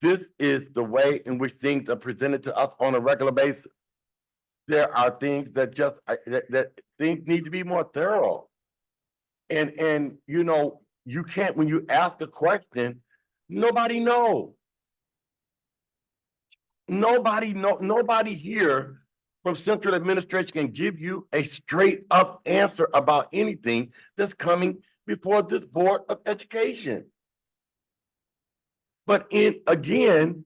This is the way in which things are presented to us on a regular basis. There are things that that things need to be more thorough. And you can't, when you ask a question, nobody knows. Nobody here from central administration can give you a straight up answer about anything that's coming before this Board of Education. But again,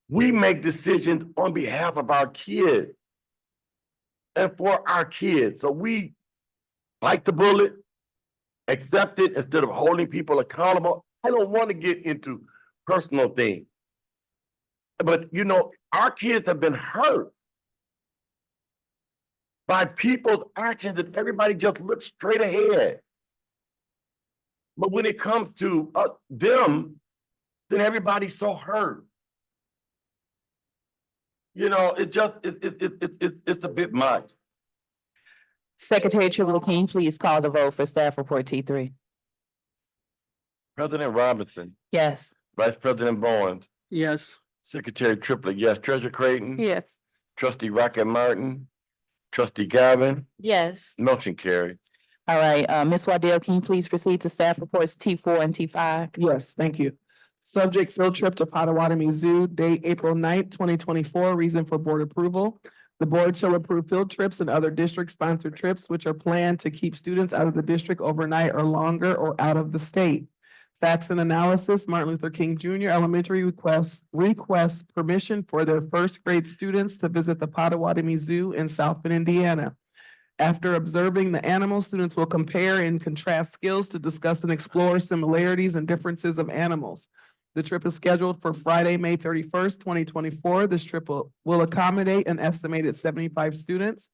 we make decisions on behalf of our kids and for our kids. So we bite the bullet, accept it instead of holding people accountable. I don't want to get into personal things. But our kids have been hurt by people's actions and everybody just looks straight ahead. But when it comes to them, then everybody's so hurt. It's a bit much. Secretary Triplett, can you please call the vote for staff report T3? President Robinson, Yes. Vice President Bowens, Yes. Secretary Triplett, yes. Treasurer Creighton, Yes. Trustee Rocket Martin, Trustee Gavin, Yes. motion carried. All right, Ms. Waddell, can you please proceed to staff reports T4 and T5? Yes, thank you. Subject field trip to Potawatomi Zoo, date April 9th, 2024, reason for board approval. The board shall approve field trips and other district-sponsored trips which are planned to keep students out of the district overnight or longer or out of the state. Facts and analysis, Martin Luther King Jr. Elementary requests permission for their first grade students to visit the Potawatomi Zoo in South Bend, Indiana. After observing the animals, students will compare and contrast skills to discuss and explore similarities and differences of animals. The trip is scheduled for Friday, May 31st, 2024. This trip will accommodate an estimated 75 students.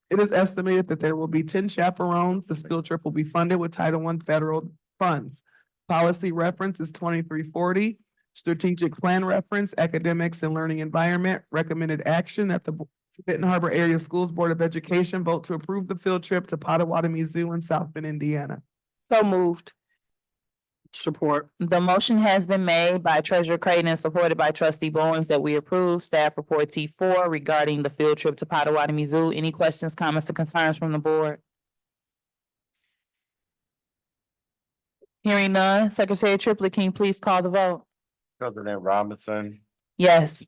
It is estimated that there will be 10 chaperones. The field trip will be funded with Title I federal funds. Policy reference is 2340. Strategic plan reference, academics and learning environment, recommended action that the Benton Harbor Area Schools Board of Education vote to approve the field trip to Potawatomi Zoo in South Bend, Indiana. So moved. Support. The motion has been made by Treasurer Creighton and supported by Trustee Bowens that we approve staff report T4 regarding the field trip to Potawatomi Zoo. Any questions, comments, or concerns from the board? Hearing none, Secretary Triplett, can you please call the vote? President Robinson, Yes.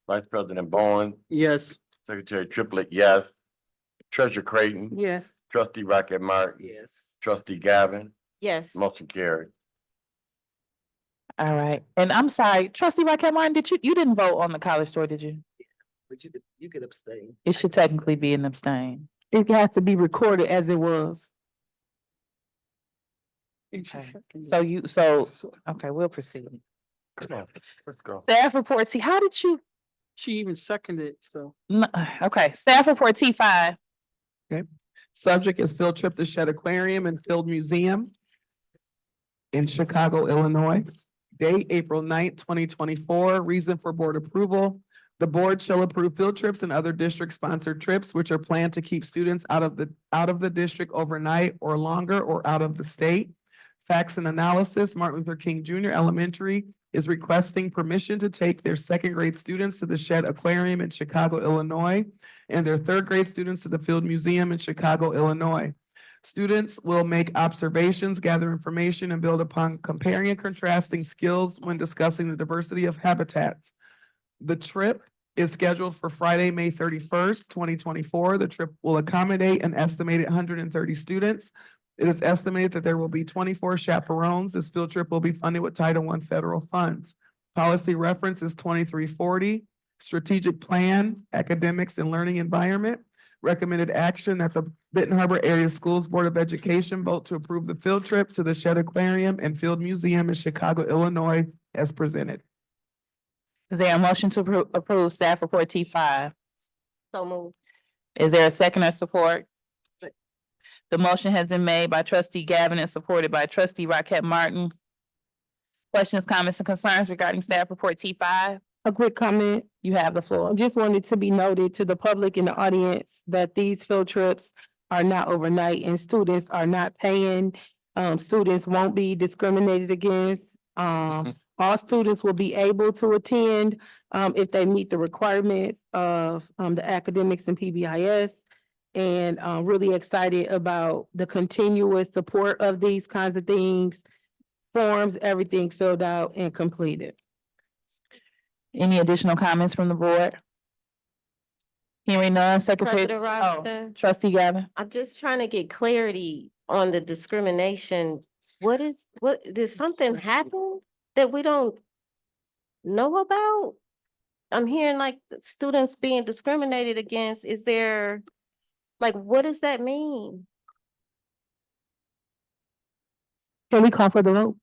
Vice President Bowen, Yes. Secretary Triplett, yes. Treasurer Creighton, Yes. Trustee Rocket Martin, Yes. Trustee Gavin, Yes. motion carried. All right. And I'm sorry, Trustee Rocket Martin, you didn't vote on the college tour, did you? But you could abstain. It should technically be an abstain. It has to be recorded as it was. Okay, we'll proceed. Come on, let's go. Staff report T, how did you? She even seconded, so. Okay, staff report T5. Subject is field trip to Shedd Aquarium and Field Museum in Chicago, Illinois. Date, April 9th, 2024. Reason for board approval. The board shall approve field trips and other district-sponsored trips which are planned to keep students out of the district overnight or longer or out of the state. Facts and analysis, Martin Luther King Jr. Elementary is requesting permission to take their second grade students to the Shedd Aquarium in Chicago, Illinois, and their third grade students to the Field Museum in Chicago, Illinois. Students will make observations, gather information, and build upon comparing and contrasting skills when discussing the diversity of habitats. The trip is scheduled for Friday, May 31st, 2024. The trip will accommodate an estimated 130 students. It is estimated that there will be 24 chaperones. This field trip will be funded with Title I federal funds. Policy reference is 2340. Strategic plan, academics and learning environment. Recommended action that the Benton Harbor Area Schools Board of Education vote to approve the field trip to the Shedd Aquarium and Field Museum in Chicago, Illinois, as presented. Is there a motion to approve staff report T5? So moved. Is there a second or support? The motion has been made by Trustee Gavin and supported by Trustee Rocket Martin. Questions, comments, and concerns regarding staff report T5? A quick comment. You have the I floor. just wanted to be noted to the public in the audience that these field trips are not overnight and students are not paying. Students won't be discriminated against. All students will be able to attend if they meet the requirements of the academics and PBIS. And really excited about the continuous support of these kinds of things. Forms, everything filled out and completed. Any additional comments from the board? Hearing none, Secretary. President Oh, Robinson, Trustee Gavin. I'm just trying to get clarity on the discrimination. Did something happen that we don't know about? I'm hearing like the students being discriminated against. Is there, like, what does that mean? Can we call for the vote?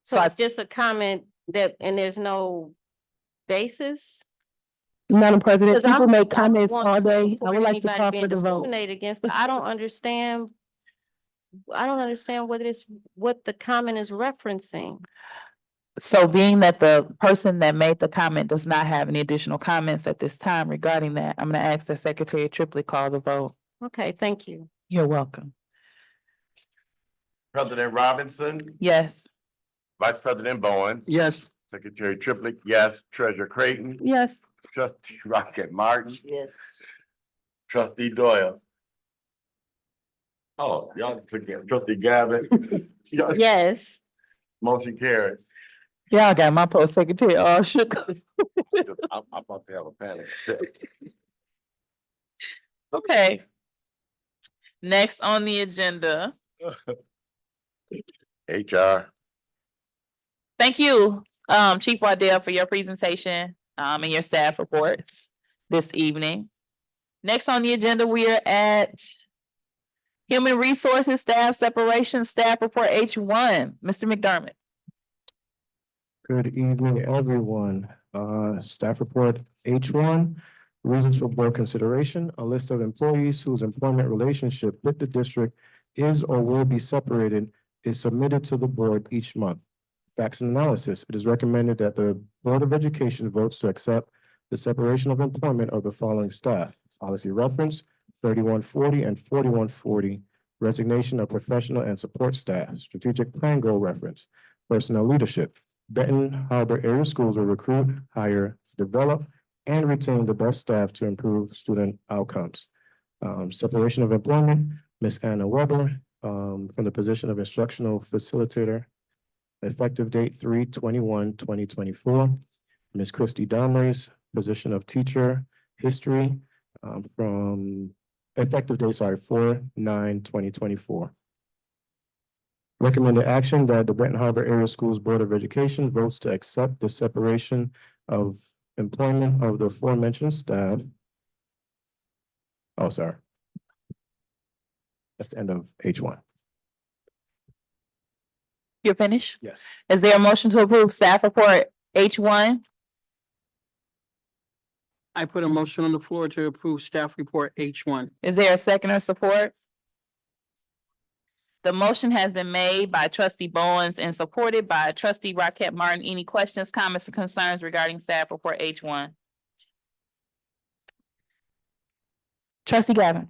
So it's just a comment that, and there's no basis? Madam President, 'Cause I people make don't comments want all to day. I support would like to anybody call being for the vote. discriminated against, but I don't understand what the comment is referencing. So being that the person that made the comment does not have any additional comments at this time regarding that, I'm gonna ask that Secretary Triplett call the vote. Okay, thank you. You're welcome. President Robinson, Yes. Vice President Bowen, Yes. Secretary Triplett, yes. Treasurer Creighton, Yes. Trustee Rocket Martin, Yes. Trustee Doyle. Oh, y'all forget, Trustee Gavin. Yes. Motion carried. Y'all got my post secretary all shook. I'm about to have a panic attack. Okay. Next on the agenda. HR, Thank you, Chief Waddell, for your presentation, and your staff reports this evening. Next on the agenda, we are at Human Resources Staff Separation Staff Report H1. Mr. McDermott. Good evening, everyone. Staff report H1, reasons for board consideration, a list of employees whose employment relationship with the district is or will be separated is submitted to the board each month. Facts and analysis, it is recommended that the Board of Education votes to accept the separation of employment of the following staff. Policy reference 3140 and 4140, resignation of professional and support staff. Strategic plan goal reference, personnel leadership. Benton Harbor Area Schools will recruit, hire, develop, and retain the best staff to improve student outcomes. Separation of employment, Ms. Anna Weber, from the position of instructional facilitator, effective date 3/21/2024. Ms. Christy Dahmers, position of teacher, history, from effective date, 4/9/2024. Recommended action that the Benton Harbor Area Schools Board of Education votes to accept the separation of employment of the aforementioned staff. Oh, sorry. That's the end of H1. You're finished? Yes. Is there a motion to approve staff report H1? I put a motion on the floor to approve staff report H1. Is there a second or support? The motion has been made by trustee Bowens and supported by trustee Rocket Martin. Any questions, comments, or concerns regarding staff report H1? Trustee Gavin.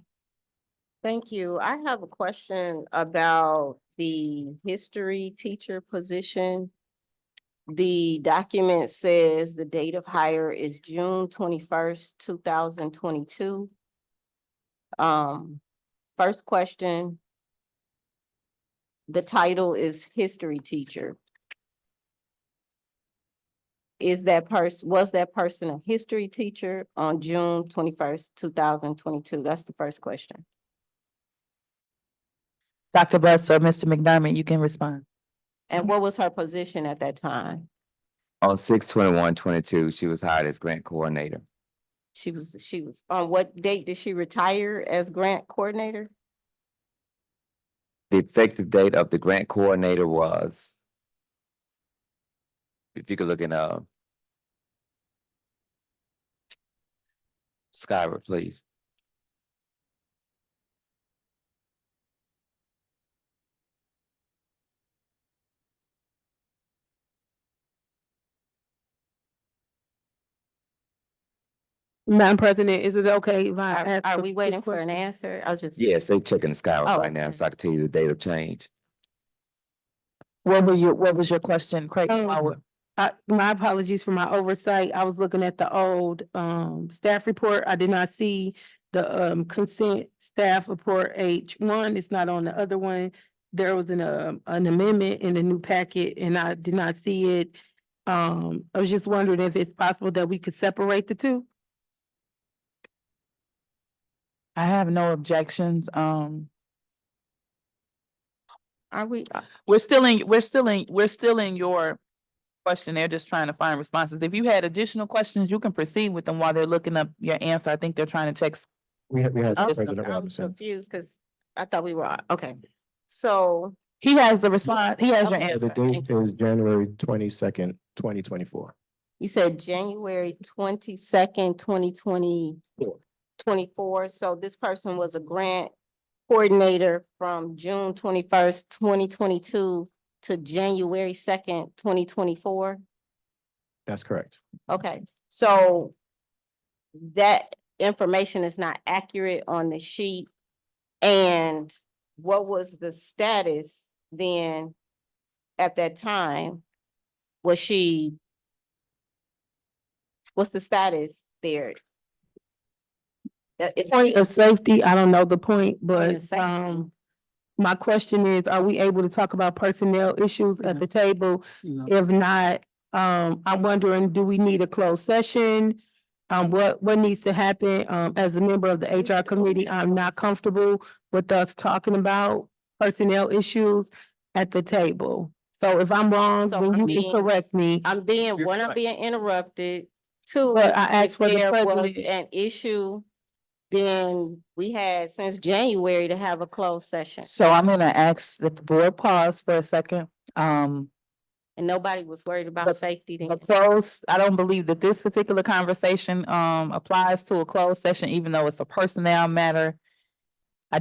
Thank you. I have a question about the history teacher position. The document says the date of hire is June 21st, 2022. First question. The title is history teacher. Was that person a history teacher on June 21st, 2022? That's the first question. Dr. Buss or Mr. McDermott, you can respond. And what was her position at that time? On 6/21/22, she was hired as grant coordinator. She was, on what date did she retire as grant coordinator? The effective date of the grant coordinator was, if you could look in, Skyward, please. Madam President, is it okay if I ask? Are a we quick waiting for an question? answer? I was just. Yes, they checking the Skyward Oh, right now, okay. so I can tell you the date of change. What was your question, Craig? My apologies for my oversight. I was looking at the old staff report. I did not see the consent staff report H1. It's not on the other one. There was an amendment in the new packet and I did not see it. I was just wondering if it's possible that we could separate the two. I have no objections. Are we, We're still in your question. They're just trying to find responses. If you had additional questions, you can proceed with them while they're looking up your answer. I think they're trying to check. We had I was President Robinson. confused because I thought we were, okay. So, He has the response. He has your Okay. So the answer. date is January 22nd, 2024. you said January 22nd, 2024. So this person was a grant coordinator from June 21st, 2022 to January 2nd, 2024. That's correct. Okay, so that information is not accurate on the sheet. And what was the status then at that time? What's the status there? It's Point of safety, I don't know the point, Point of but safety. my question is, are we able to talk about personnel issues at the table? No. If not, I'm wondering, do we need a closed session? What needs to happen? As a member of the HR committee, I'm not comfortable with us talking about personnel issues at the table. So if I'm wrong, So then I'm you can being- correct me. I'm being, You're one, I'm right. being interrupted. Two, But I if asked for the there was president. an issue, then we had since January to have a closed session. So I'm gonna ask that the board pause for a second. And nobody was worried about But- safety then. A close, I don't believe that this particular conversation applies to a closed session, even though it's a personnel matter. I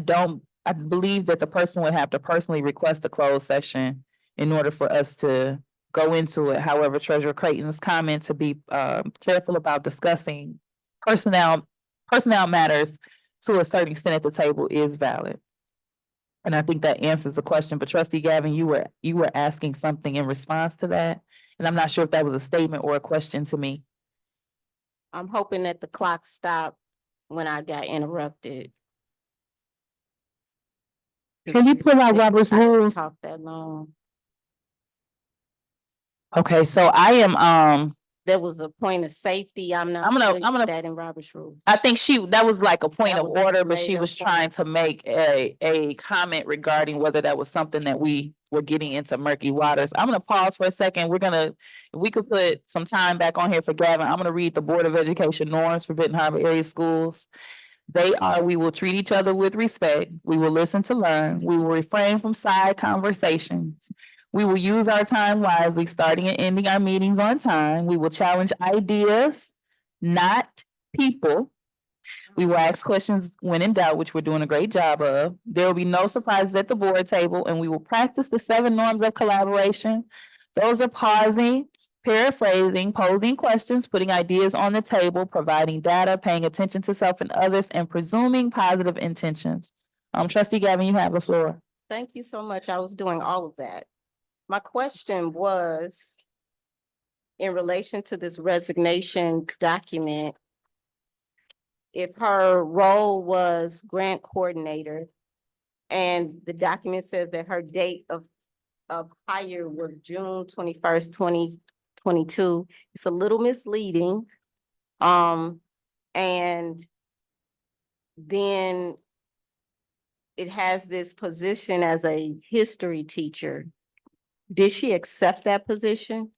believe that the person would have to personally request a closed session in order for us to go into it. However, Treasurer Creighton's comment to be careful about discussing personnel matters to a certain extent at the table is valid. And I think that answers the question, but trustee Gavin, you were asking something in response to that? And I'm not sure if that was a statement or a question to me. I'm hoping that the clock stopped when I got interrupted. Can you pull out Robert's I didn't rules? talk that long. Okay, so I am, There was a point of safety. I'm I'm not gonna- putting that in Robert's rule. I think that was like a point That of was a order, but she later was point. trying to make a comment regarding whether that was something that we were getting into murky waters. I'm gonna pause for a second. If we could put some time back on here for Gavin, I'm gonna read the Board of Education norms for Benton Harbor area schools. They are, we will treat each other with respect. We will listen to learn. We will refrain from side conversations. We will use our time wisely, starting and ending our meetings on time. We will challenge ideas, not people. We will ask questions when in doubt, which we're doing a great job of. There will be no surprises at the board table, and we will practice the 7 norms of collaboration. Those are pausing, paraphrasing, posing questions, putting ideas on the table, providing data, paying attention to self and others, and presuming positive intentions. Trustee Gavin, you have the floor. Thank you so much. I was doing all of that. My question was in relation to this resignation document. If her role was grant coordinator and the document says that her date of hire was June 21st, 2022, it's a little misleading. And then it has this position as a history teacher. Did she accept that position?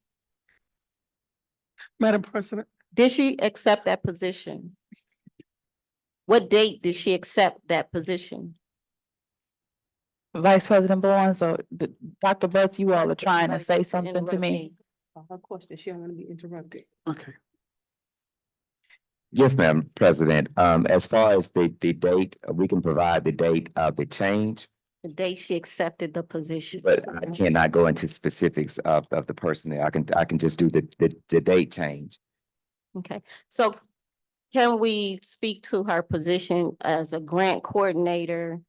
Madam President, Did she accept that position? What date did she accept that position? Vice President Bowen, so Dr. Butts, you all are trying to say Everybody something to interrupt me. Her question, she don't want to be interrupted. okay. Yes, Madam President. As far as the date, we can provide the date of the change, The date she accepted the position. but I cannot go into specifics of the personnel. I can just do the date change. Okay, so can we speak to her position as a grant coordinator?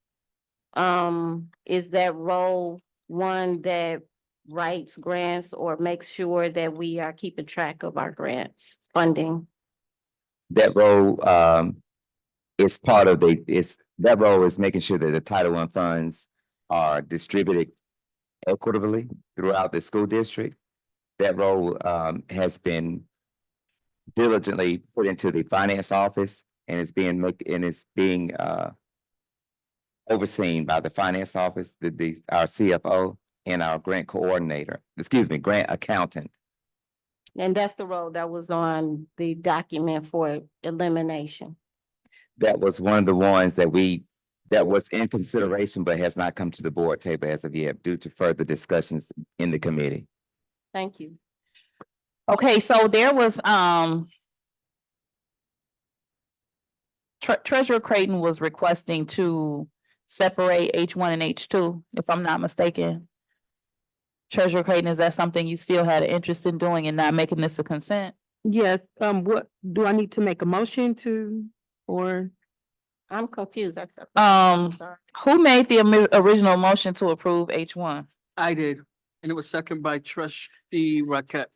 Is that role one that writes grants or makes sure that we are keeping track of our grants funding? That role, is part of that role is making sure that the Title I funds are distributed equitably throughout the school district. That role, has been diligently put into the finance office and it's being overseen by the finance office, our CFO and our grant accountant. And that's the role that was on the document for elimination. That was one of the ones that was in consideration, but has not come to the board table as of yet due to further discussions in the committee. Thank you. Okay, so there was, Treasurer Creighton was requesting to separate H1 and H2, if I'm not mistaken. Treasurer Creighton, is that something you still had an interest in doing and not making this a consent? Yes, what, do I need to make a motion to, or? I'm confused. Sorry. Who made the original motion to approve H1? I did, and it was seconded by trustee Raquel.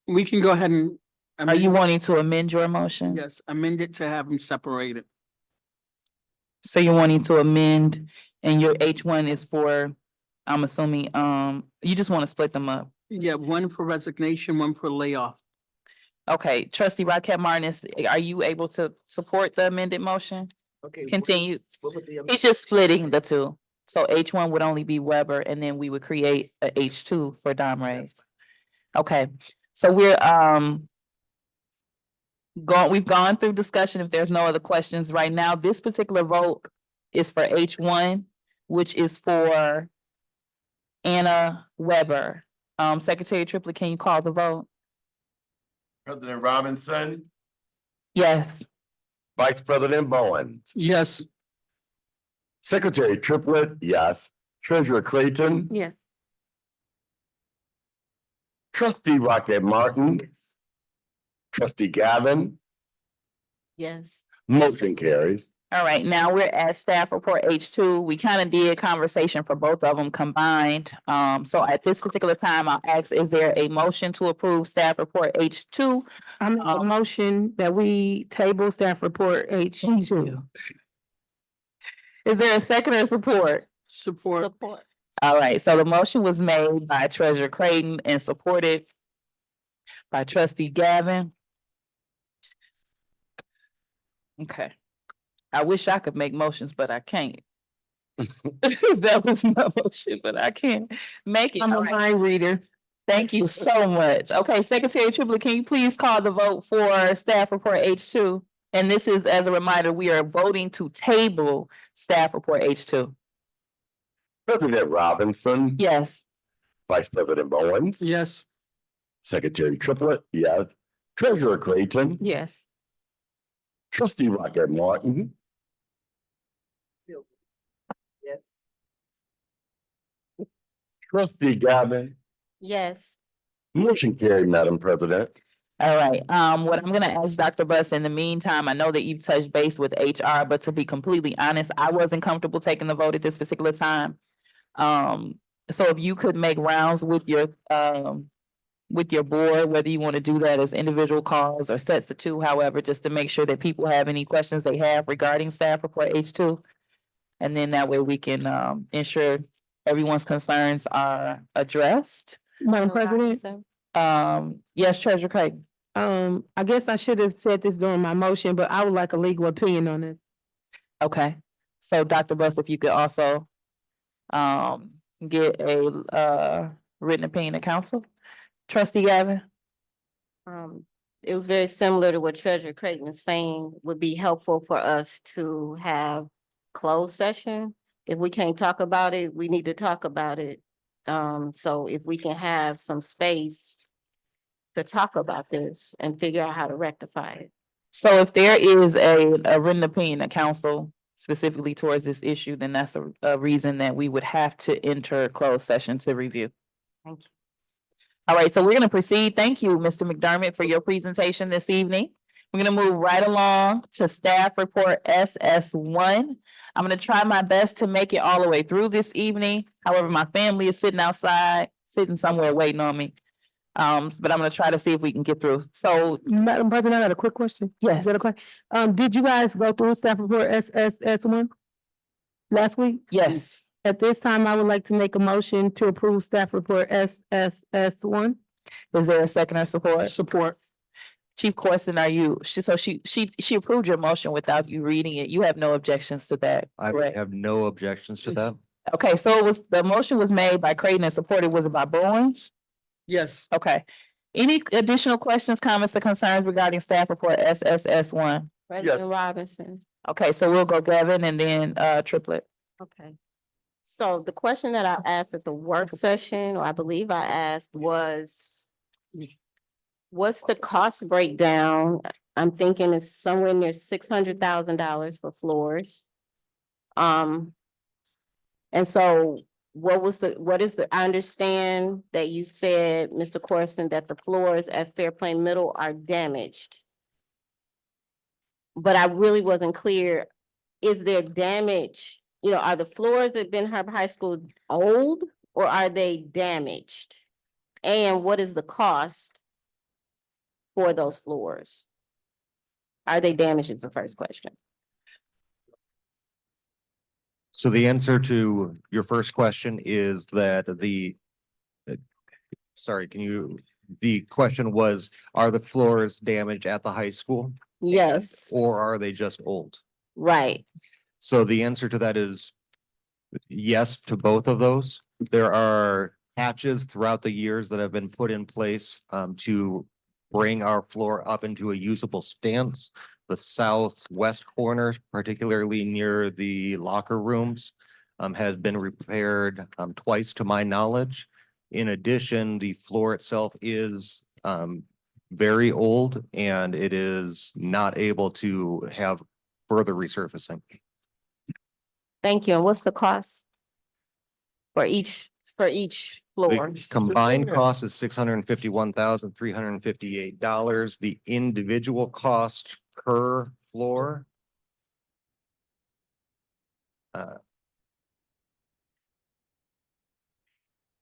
We can go ahead and. Are you amend- wanting to amend your motion? Yes, amend it to have them separated. So you're wanting to amend and your H1 is for, I'm assuming, you just want to split them up. Yeah, one for resignation, one for layoff. Okay, trustee Rocket Martinez, are you able to support the amended motion? Okay. Continue. What would the, He's just splitting the two. So H1 would only be Weber and then we would create a H2 for Dom Reyes. Okay, so we're we've gone through discussion. If there's no other questions right now, this particular vote is for H1, which is for Anna Weber. Secretary Triplett, can you call the vote? President Robinson, Yes. Vice President Bowen, Yes. Secretary Triplett, yes. Treasurer Clayton, Yes. Trustee Rocket Martin, Trustee Gavin, Yes. motion carries. All right, now we're at staff report H2. We kind of did conversation for both of them combined. So at this particular time, I'll ask, is there a motion to approve staff report H2? I make a motion that we table staff report H2. Is there a second or support? Support. Support. All right, so the motion was made by Treasurer Creighton and supported by Trustee Gavin. Okay. I wish I could make motions, but I can't. That was my motion, but I can't make it. I'm All a right. mind reader. Thank you so much. Okay, Secretary Triplett, can you please call the vote for staff report H2? And this is, as a reminder, we are voting to table staff report H2. President Robinson. Yes. Vice President Bowen, Yes. Secretary Triplett, yes. Treasurer Clayton, Yes. Trustee Rocket Martin, yes. Trustee Gavin, Yes. motion carried, Madam President. All right, what I'm gonna ask Dr. Buss in the meantime, I know that you've touched base with HR, but to be completely honest, I wasn't comfortable taking the vote at this particular time. So if you could make rounds with your board, whether you want to do that as individual calls or sets of two, however, just to make sure that people have any questions they have regarding staff report H2. And then that way we can ensure everyone's concerns are addressed. Madam President, Yes, Treasurer Creighton. I guess I should have said this during my motion, but I would like a legal opinion on it. Okay, so Dr. Buss, if you could also get a written opinion of council. Trustee Gavin? It was very similar to what Treasurer Creighton is saying, would be helpful for us to have closed session. If we can't talk about it, we need to talk about it. So if we can have some space to talk about this and figure out how to rectify it. So if there is a written opinion of council specifically towards this issue, then that's a reason that we would have to enter closed session to review. Thank you. All right, so we're gonna proceed. Thank you, Mr. McDermott, for your presentation this evening. We're gonna move right along to staff report SS1. I'm gonna try my best to make it all the way through this evening. However, my family is sitting outside, sitting somewhere waiting on me. But I'm gonna try to see if we can get through. So, Madam President, I got a quick question. yes. Is that okay? Did you guys go through staff report SS1 last week? Yes. At this time, I would like to make a motion to approve staff report SS1. Is there a second or support? Support. Chief Corson, are you, she approved your motion without you reading it. You have no objections to that, I correct? have no objections to that. Okay, so the motion was made by Creighton and supported, was it by Bowens? Yes. Okay. Any additional questions, comments, or concerns regarding staff report SSS1? President Robinson. Okay, so we'll go Gavin and then Triplett. Okay. So the question that I asked at the work session, or I believe I asked, was what's the cost breakdown? I'm thinking it's somewhere near $600,000 for floors. And so what is the, I understand that you said, Mr. Corson, that the floors at Fairplain Middle are damaged. But I really wasn't clear, is there damage? You know, are the floors at Ben Harbor High School old or are they damaged? And what is the cost for those floors? Are they damaged is the first question. So the answer to your first question is that sorry, the question was, are the floors damaged at the high school Yes, or are they just old? right. So the answer to that is yes to both of those. There are patches throughout the years that have been put in place to bring our floor up into a usable stance. The southwest corner, particularly near the locker rooms, had been repaired twice to my knowledge. In addition, the floor itself is very old and it is not able to have further resurfacing. Thank you. And what's the cost? For each floor? The combined cost is $651,358. The individual cost per floor.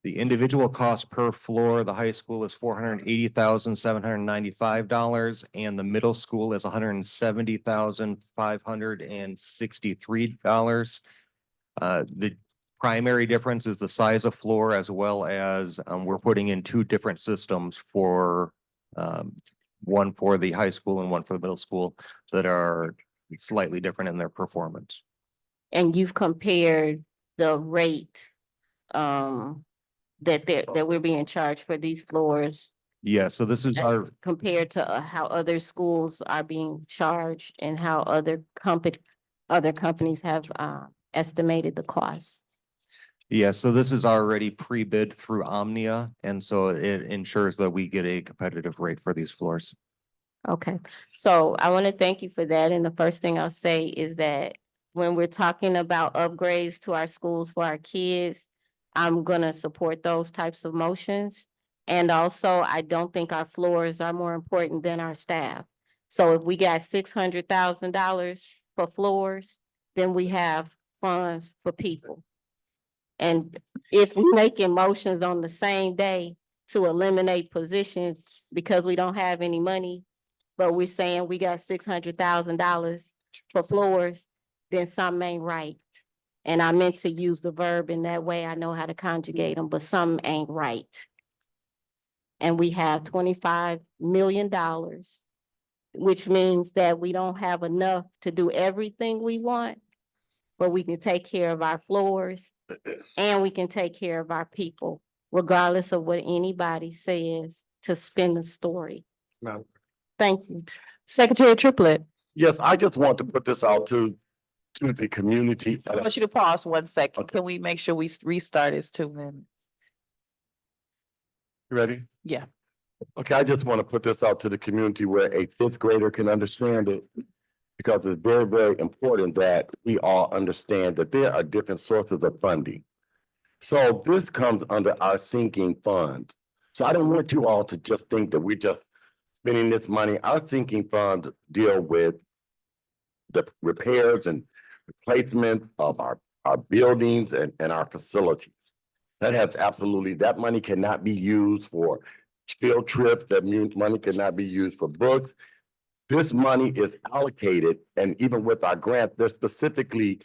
The individual cost per floor, the high school is $480,795 and the middle school is $170,563. The primary difference is the size of floor as well as we're putting in two different systems for one for the high school and one for the middle school that are slightly different in their performance. And you've compared the rate that we're being charged for these floors Yeah, so this is our, as compared to how other schools are being charged and how other companies have estimated the cost. yeah, so this is already pre-bid through Omnia, and so it ensures that we get a competitive rate for these floors. Okay, so I want to thank you for that. And the first thing I'll say is that when we're talking about upgrades to our schools for our kids, I'm gonna support those types of motions. And also, I don't think our floors are more important than our staff. So if we got $600,000 for floors, then we have funds for people. And if we're making motions on the same day to eliminate positions because we don't have any money, but we're saying we got $600,000 for floors, then something ain't right. And I meant to use the verb in that way. I know how to conjugate them, but something ain't right. And we have $25 million, which means that we don't have enough to do everything we want, but we can take care of our floors and we can take care of our people, regardless of what anybody says to spin the story. Madam. Thank you. Secretary Triplett, Yes, I just want to put this out to the community. I want you to pause 1 second. Okay. Can we make sure we restart? It's 2 minutes. You ready? Yeah. Okay, I just want to put this out to the community where a fifth grader can understand it. Because it's very, very important that we all understand that there are different sources of funding. So this comes under our sinking fund. So I don't want you all to just think that we're just spending this money. Our sinking funds deal with the repairs and replacement of our buildings and our facilities. That money cannot be used for field trips, money cannot be used for books. This money is allocated, and even with our grant, they're specifically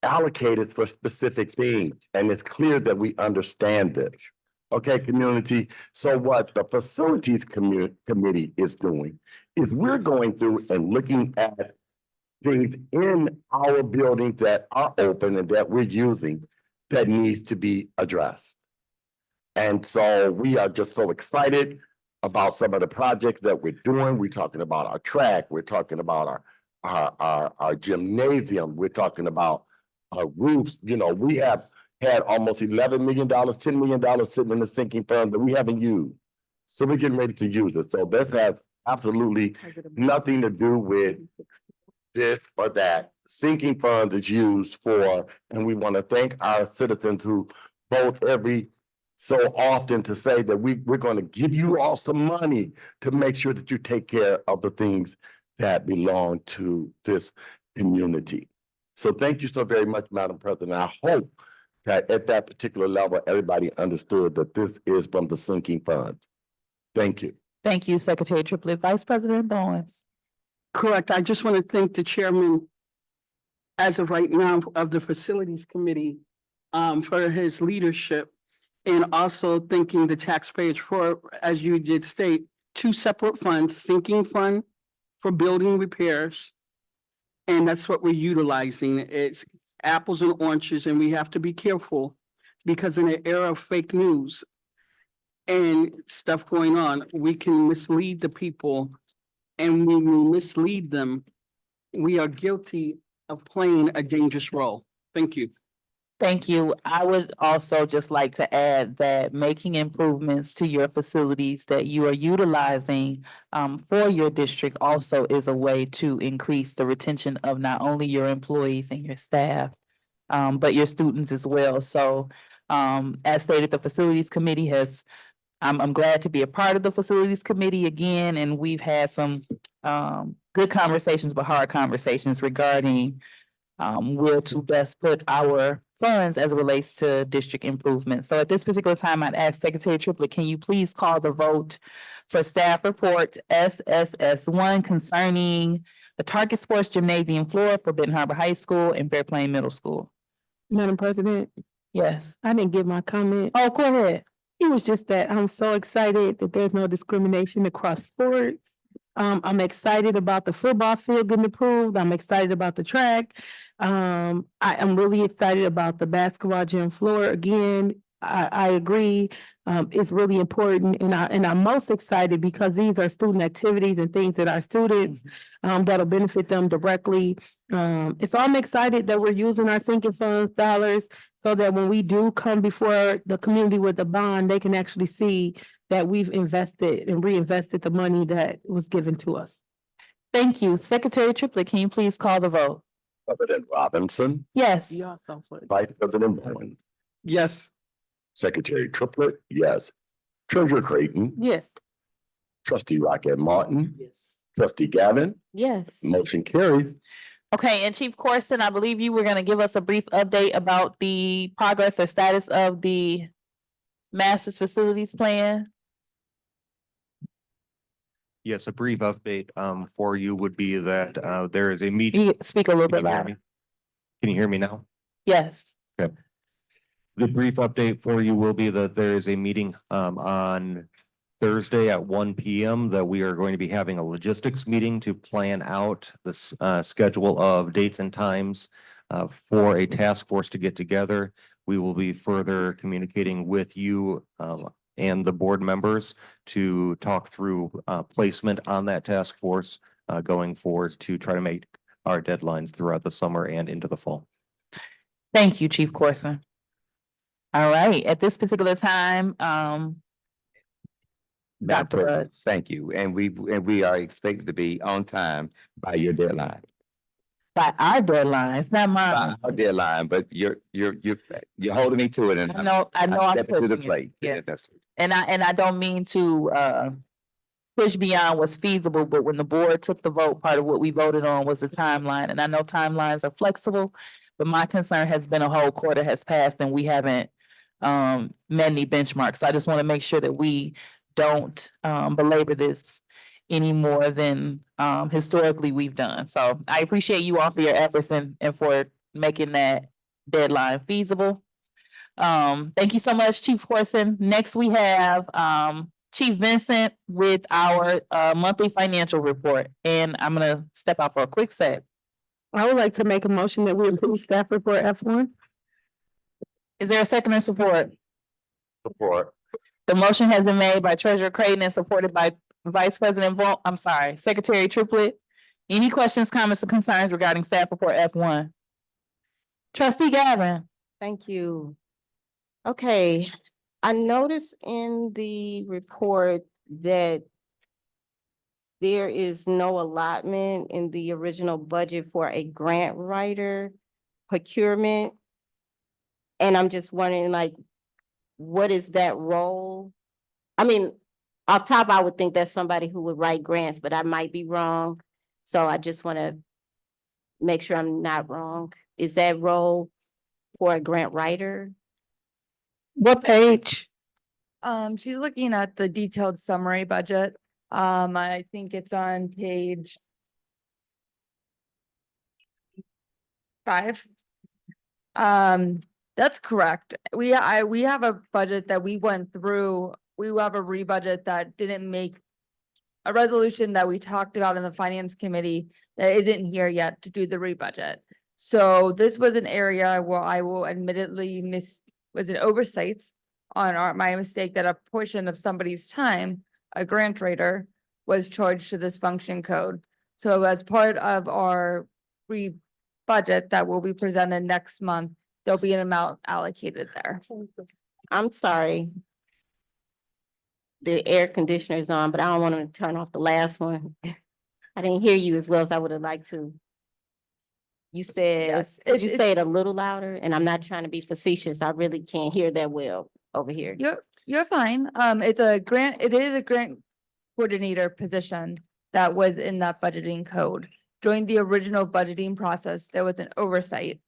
allocated for specific things, and it's clear that we understand this. Okay, community, so what the facilities committee is doing is we're going through and looking at things in our buildings that are open and that we're using that needs to be addressed. And so we are just so excited about some of the projects that we're doing. We're talking about our track, we're talking about our gymnasium, we're talking about our roofs. You know, we have had almost $11 million, $10 million sitting in the sinking fund that we haven't used. So we're getting ready to use it. So this has absolutely nothing to do with this or that. Sinking fund is used for, and we want to thank our citizens who vote every so often to say that we're going to give you all some money to make sure that you take care of the things that belong to this community. So thank you so very much, Madam President. I hope that at that particular level, everybody understood that this is from the sinking fund. Thank you. Thank you, Secretary Triplett. Vice President Bowens. Correct. I just want to thank the chairman as of right now of the Facilities Committee for his leadership And also thanking the taxpayers for, as you did state, two separate funds, sinking fund for building repairs. And that's what we're utilizing. It's apples and oranges, and we have to be careful because in an era of fake news and stuff going on, we can mislead the people. And when we mislead them, we are guilty of playing a dangerous role. Thank you. Thank you. I would also just like to add that making improvements to your facilities that you are utilizing for your district also is a way to increase the retention of not only your employees and your staff, but your students as well. So as stated, the Facilities Committee has, I'm glad to be a part of the Facilities Committee again, and we've had some good conversations, but hard conversations regarding where to best put our funds as it relates to district improvement. So at this particular time, I'd ask Secretary Triplett, can you please call the vote for staff report SSS1 concerning the Target Sports Gymnasium floor for Benton Harbor High School and Fair Plain Middle School? Madam President, Yes. I didn't give my comment. Oh, go ahead. It was just that I'm so excited that there's no discrimination across sports. I'm excited about the football field getting approved. I'm excited about the track. I am really excited about the basketball gym floor. Again, I agree. It's really important, and I'm most excited because these are student activities and things that our students that'll benefit them directly. So I'm excited that we're using our sinking funds dollars so that when we do come before the community with a bond, they can actually see that we've invested and reinvested the money that was given to us. Thank you. Secretary Triplett, can you please call the vote? President Robinson, Yes. Vice President Bowen, Yes. Secretary Triplett, yes. Treasurer Creighton, Yes. Trustee Rocket Martin, Yes. Trustee Gavin, Yes. motion carries. Okay, and Chief Corson, I believe you were gonna give us a brief update about the progress or status of the Master's Facilities Plan. Yes, a brief update for you would be that there is a meeting. Can you speak a little Can bit you hear louder? me? Can you hear me now? Yes. The brief update for you will be that there is a meeting on Thursday at 1 p.m. that we are going to be having a logistics meeting to plan out the schedule of dates and times for a task force to get together. We will be further communicating with you and the board members to talk through placement on that task force going forward to try to make our deadlines throughout the summer and into the fall. Thank you, Chief Corson. All right, at this particular time, Madam Dr. President, Buds. thank you. And we are expected to be on time by your deadline. By our deadlines, not By mine. our deadline, but you're holding me to it and I know I'm stepping to the pushing it. plate. Yes. That's And I don't mean to push beyond what's feasible, but when the board took the vote, part of what we voted on was the timeline. And I know timelines are flexible, but my concern has been a whole quarter has passed and we haven't met any benchmarks. So I just want to make sure that we don't belabor this any more than historically we've done. So I appreciate you all for your efforts and for making that deadline feasible. Thank you so much, Chief Corson. Next, we have Chief Vincent with our monthly financial report. And I'm gonna step out for a quick sec. I would like to make a motion that we approve staff report F1. Is there a second or support? Support. The motion has been made by Treasurer Creighton and supported by Vice President Secretary Triplett. Any questions, comments, or concerns regarding staff report F1? Trustee Gavin. Thank you. Okay, I noticed in the report that there is no allotment in the original budget for a grant writer procurement. And I'm just wondering, like, what is that role? I mean, off top, I would think that's somebody who would write grants, but I might be wrong. So I just want to make sure I'm not wrong. Is that role for a grant writer? What page? She's looking at the detailed summary budget. I think it's on page 5. That's correct. We have a budget that we went through. We have a rebudget that didn't make a resolution that we talked about in the finance committee that isn't here yet to do the rebudget. So this was an area where I will admittedly was an oversight on my mistake that a portion of somebody's time, a grant writer, was charged to this function code. So as part of our budget that will be presented next month, there'll be an amount allocated there. I'm sorry. The air conditioner is on, but I don't want to turn off the last one. I didn't hear you as well as I would have liked to. You said, Yes, could you say it a little louder? And I'm not trying to be facetious. I really can't hear that well over here. You're fine. It is a grant coordinator position that was in that budgeting code. During the original budgeting process, there was an oversight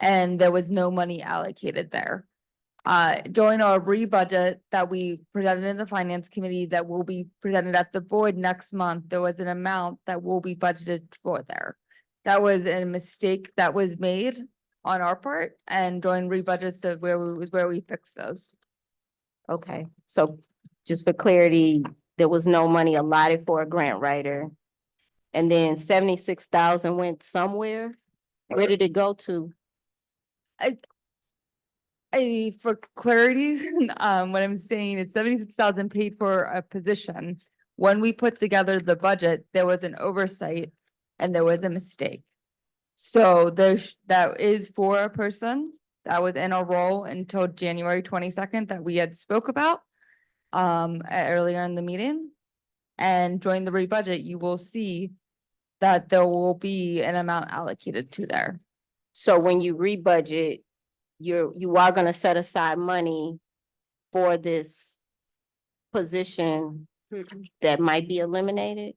and there was no money allocated there. During our rebudget that we presented in the finance committee that will be presented at the board next month, there was an amount that will be budgeted for there. That was a mistake that was made on our part, and during rebudgets of where we fixed those. Okay, so just for clarity, there was no money allotted for a grant writer. And then 76,000 went somewhere. Where did it go to? For clarity, what I'm saying is 76,000 paid for a position. When we put together the budget, there was an oversight and there was a mistake. So that is for a person that was in a role until January 22nd that we had spoke about earlier in the meeting. And during the rebudget, you will see that there will be an amount allocated to there. So when you rebudget, you are gonna set aside money for this position that might be eliminated?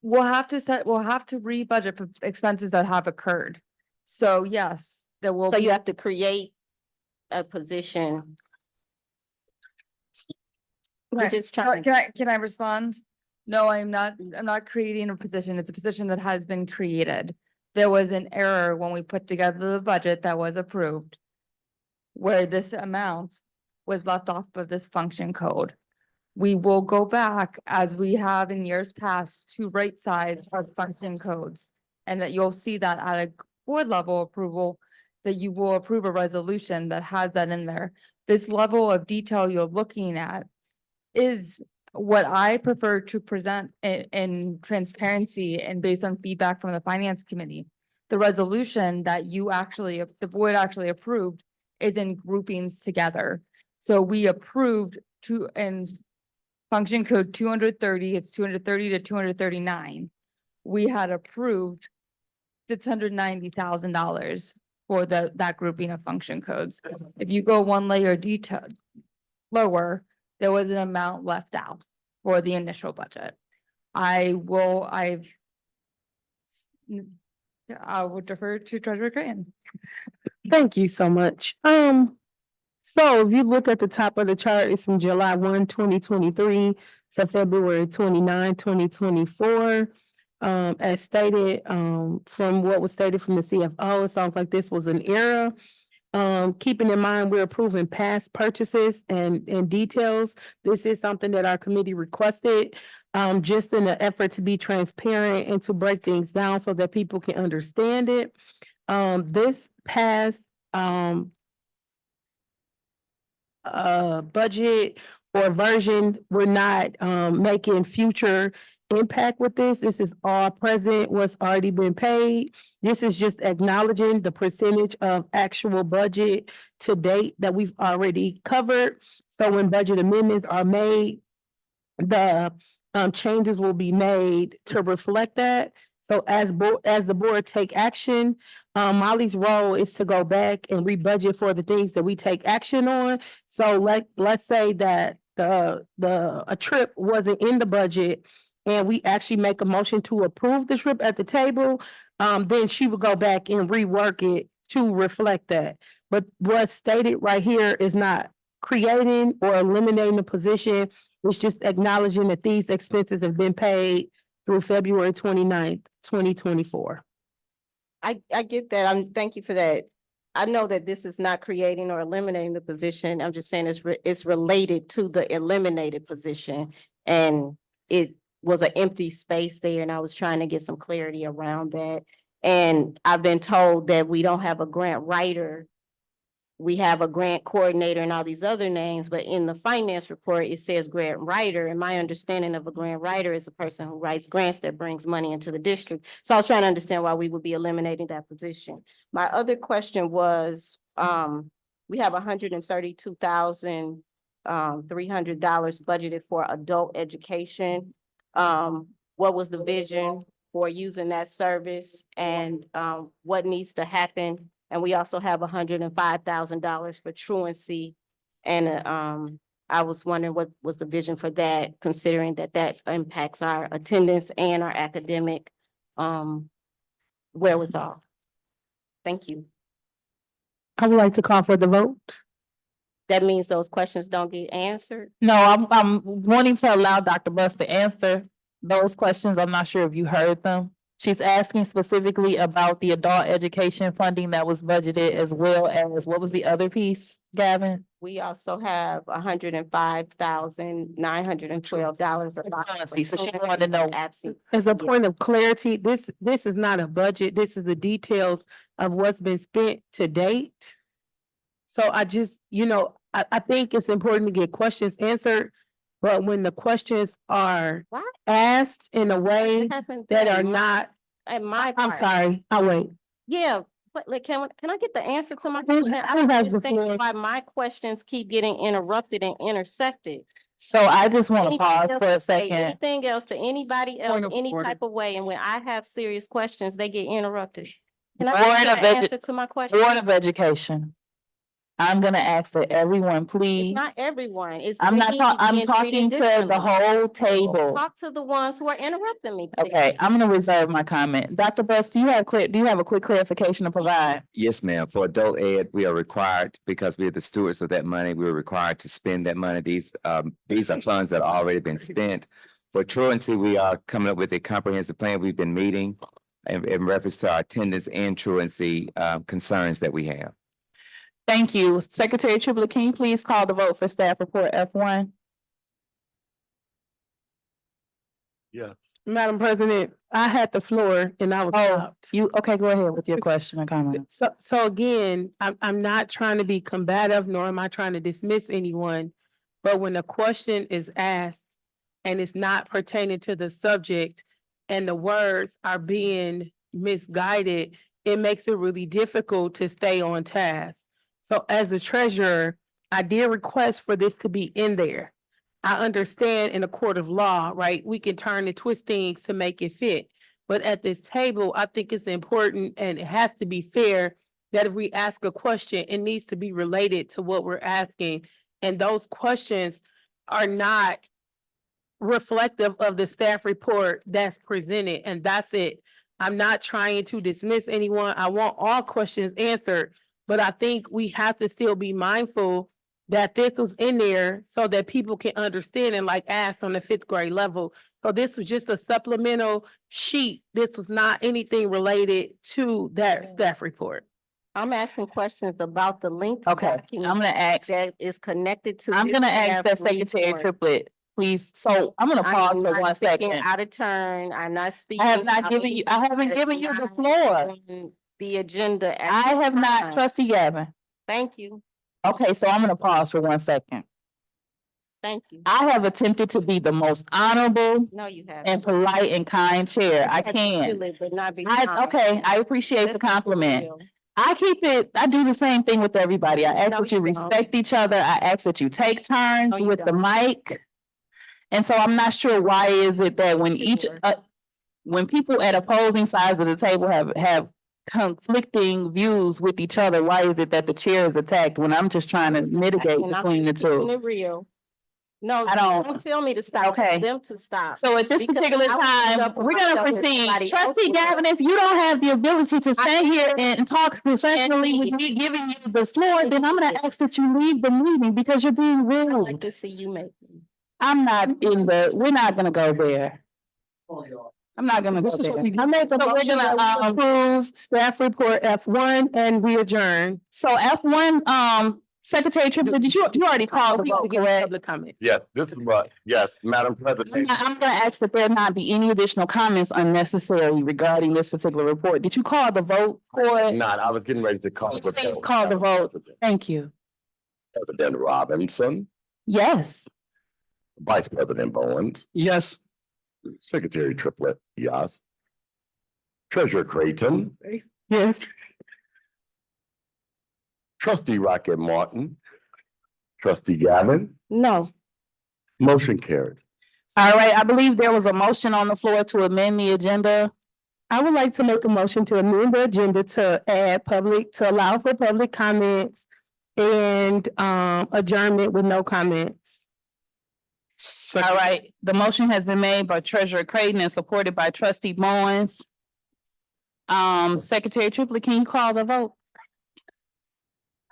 We'll have to rebudget for expenses that have occurred. So yes, there will So be. you have to create a position. Can We're I- just trying. Can I respond? No, I'm not creating a position. It's a position that has been created. There was an error when we put together the budget that was approved, where this amount was left off of this function code. We will go back, as we have in years past, to right sides of function codes. And that you'll see that at a board level approval, that you will approve a resolution that has that in there. This level of detail you're looking at is what I prefer to present in transparency and based on feedback from the finance committee. The resolution that the board actually approved is in groupings together. So we approved in function code 230, it's 230 to 239. We had approved $690,000 for that grouping of function codes. If you go one layer lower, there was an amount left out for the initial budget. I will defer to Treasurer Creighton. Thank you so much. So if you look at the top of the chart, it's from July 1, 2023 to February 29, 2024. As stated, from what was stated from the CFO, it sounds like this was an error. Keeping in mind, we're approving past purchases and details. This is something that our committee requested, just in an effort to be transparent and to break things down so that people can understand it. This past, budget or version, we're not making future impact with this. This is all present, what's already been paid. This is just acknowledging the percentage of actual budget to date that we've already covered. So when budget amendments are made, the changes will be made to reflect that. So as the board take action, Molly's role is to go back and rebudget for the things that we take action on. So let's say that a trip wasn't in the budget and we actually make a motion to approve the trip at the table, then she would go back and rework it to reflect that. But what's stated right here is not creating or eliminating the position. It's just acknowledging that these expenses have been paid through February 29th, 2024. I get that. Thank you for that I know that this is not creating or eliminating the position. I'm just saying it's related to the eliminated position. And it was an empty space there and I was trying to get some clarity around that. And I've been told that we don't have a grant writer. We have a grant coordinator and all these other names, but in the finance report, it says grant writer. And my understanding of a grant writer is a person who writes grants that brings money into the district. So I was trying to understand why we would be eliminating that position. My other question was, we have $132,300 budgeted for adult education. What was the vision for using that service and, what needs to happen? And we also have $105,000 for truancy. And I was wondering what was the vision for that, considering that that impacts our attendance and our academic wherewithal. Thank you. I would like to call for the vote. That means those questions don't get answered. No, I'm wanting to allow Dr. Bus to answer those questions. I'm not sure if you heard them. She's asking specifically about the adult education funding that was budgeted, as well as, what was the other piece, Gavin? We also have $105,912. Truancy. So she wanted to know. Absent. As a point of clarity, this is not a budget. This is the details of what's been spent to date. So I just, I think it's important to get questions answered, but when the questions are What? asked in a way Happened that at are my- not, At my I'm part. sorry, I'll wait. Yeah, but like, can I get the answer to my Who's- question? who has the understand floor? why my questions keep getting interrupted and intersected. So I just want to Anything pause else for a to say second. Anything else to anybody else, of any order. type of way, and when I have serious questions, they get interrupted. Can Board I get of an Edu- answer to my question? Board of Education. I'm gonna ask that everyone, please. It's not everyone, it's. I'm not me talking, I'm being talking treated to the differently. whole table. Talk to the ones who are interrupting me. please. Okay, I'm gonna reserve my comment. Dr. Bus, do you have a quick clarification to provide? Yes, ma'am. For adult ed, we are required, because we are the stewards of that money, we're required to spend that money. These are funds that have already been spent. For truancy, we are coming up with a comprehensive plan. We've been meeting in reference to our attendance and truancy concerns that we have. Thank you. Secretary Triplet, can you please call the vote for staff report F1? Yes. Madam President, I had the floor and I was stopped. Okay, go ahead with your question or comment. So again, I'm not trying to be combative, nor am I trying to dismiss anyone. But when a question is asked and it's not pertaining to the subject and the words are being misguided, it makes it really difficult to stay on task. So as the treasurer, I did request for this to be in there. I understand in a court of law, right, we can turn and twist things to make it fit. But at this table, I think it's important and it has to be fair that if we ask a question, it needs to be related to what we're asking. And those questions are not reflective of the staff report that's presented, and that's it. I'm not trying to dismiss anyone. I want all questions answered, but I think we have to still be mindful that this was in there so that people can understand and like ask on the 5th grade level. So this was just a supplemental sheet. This was not anything related to that staff report. I'm asking questions about the link. Okay, I'm gonna ask, That is connected to. I'm this gonna ask that staff Secretary report. Triplet, please. So I'm gonna I pause am for not 1 speaking second. Out of turn, I'm not speaking. I have not out given of you, I haven't that's given you the not floor. on The agenda. at I this have not, time. trustee Gavin. Thank you, Okay, so I'm gonna pause for 1 second. thank you. I have attempted to be the most honorable No, you haven't. and polite and kind chair. I can. Articulate, but not be. Okay, I appreciate the Let's keep it compliment. real. I do the same thing with everybody. I ask No, that you you don't. respect each other. I ask that you take turns No, you with the don't. mic. And so I'm not sure why is it that when Sure. when people at opposing sides of the table have conflicting views with each other, why is it that the chair is attacked when I'm just trying to mitigate And I'm between the keeping two? it real. No, I don't- tell me to stop. Tell Okay. them to stop. So at this Because particular I would time, up for we're gonna myself and proceed. somebody else Trustee would. Gavin, if you don't have the ability to stand here can't- and talk professionally with me giving you the floor, then I'm gonna ask that you leave the meeting because you're being I'd like rude. to see you make. We're not gonna go there. I'm not gonna go This is there. what we. I made the So we're motion gonna, that we approve staff report F1 and we adjourn. So F1, Secretary Triplett, did you already called the We gotta vote, get correct? public comments. Yes, this is what, yes, Madam President. I'm gonna ask that there not be any additional comments unnecessary regarding this particular report. Did you call the vote for it? Not, I was getting ready to call the Please vote. call the vote. Thank you. President Robinson, Yes. Vice President Bowens, Yes. Secretary Triplett, yes. Treasurer Creighton, Yes. Trustee Rocket Martin, Trustee Gavin, No. motion carried. All right, I believe there was a motion on the floor to amend the agenda. I would like to make a motion to amend the agenda to add public, to allow for public comments and adjournment with no comments. All right, the motion has been made by Treasurer Creighton and supported by Trustee Bowens. Secretary Triplett, can you call the vote?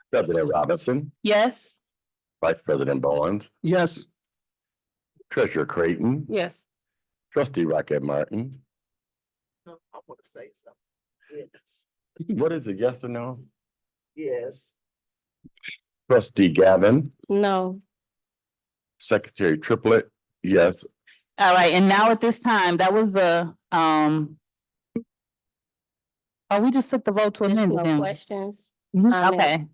President Robinson, Yes? Vice President Bowens, Yes. Treasurer Creighton, Yes. Trustee Rocket Martin. No, I want to say something. Yes, What is it, yes or no? yes. Trustee Gavin, No. Secretary Triplett, yes. All right, and now at this time, that was the, oh, we just took the vote to amend it No then. questions? Okay.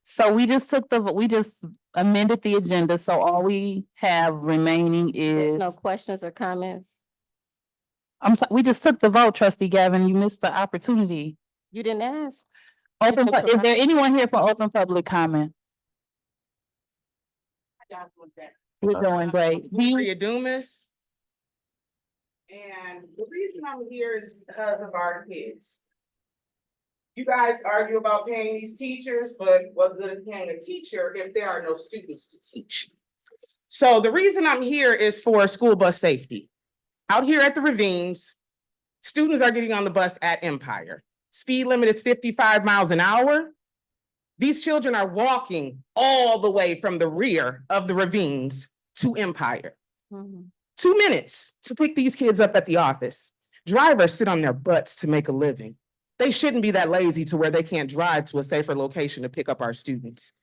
So we just took we just amended the agenda, so all we have remaining is, No questions or comments? we just took the vote, Trustee Gavin, you missed the opportunity. You didn't ask? Open, Open is there anyone here for open public comment? You're doing great. Maria Dumas. And the reason I'm here is because of our kids. You guys argue about paying these teachers, but what good is paying a teacher if there are no students to teach? So the reason I'm here is for school bus safety. Out here at the ravines, students are getting on the bus at Empire. Speed limit is 55 miles an hour. These children are walking all the way from the rear of the ravines to Empire. 2 minutes to pick these kids up at the office. Drivers sit on their butts to make a living. They shouldn't be that lazy to where they can't drive to a safer location to pick up our students.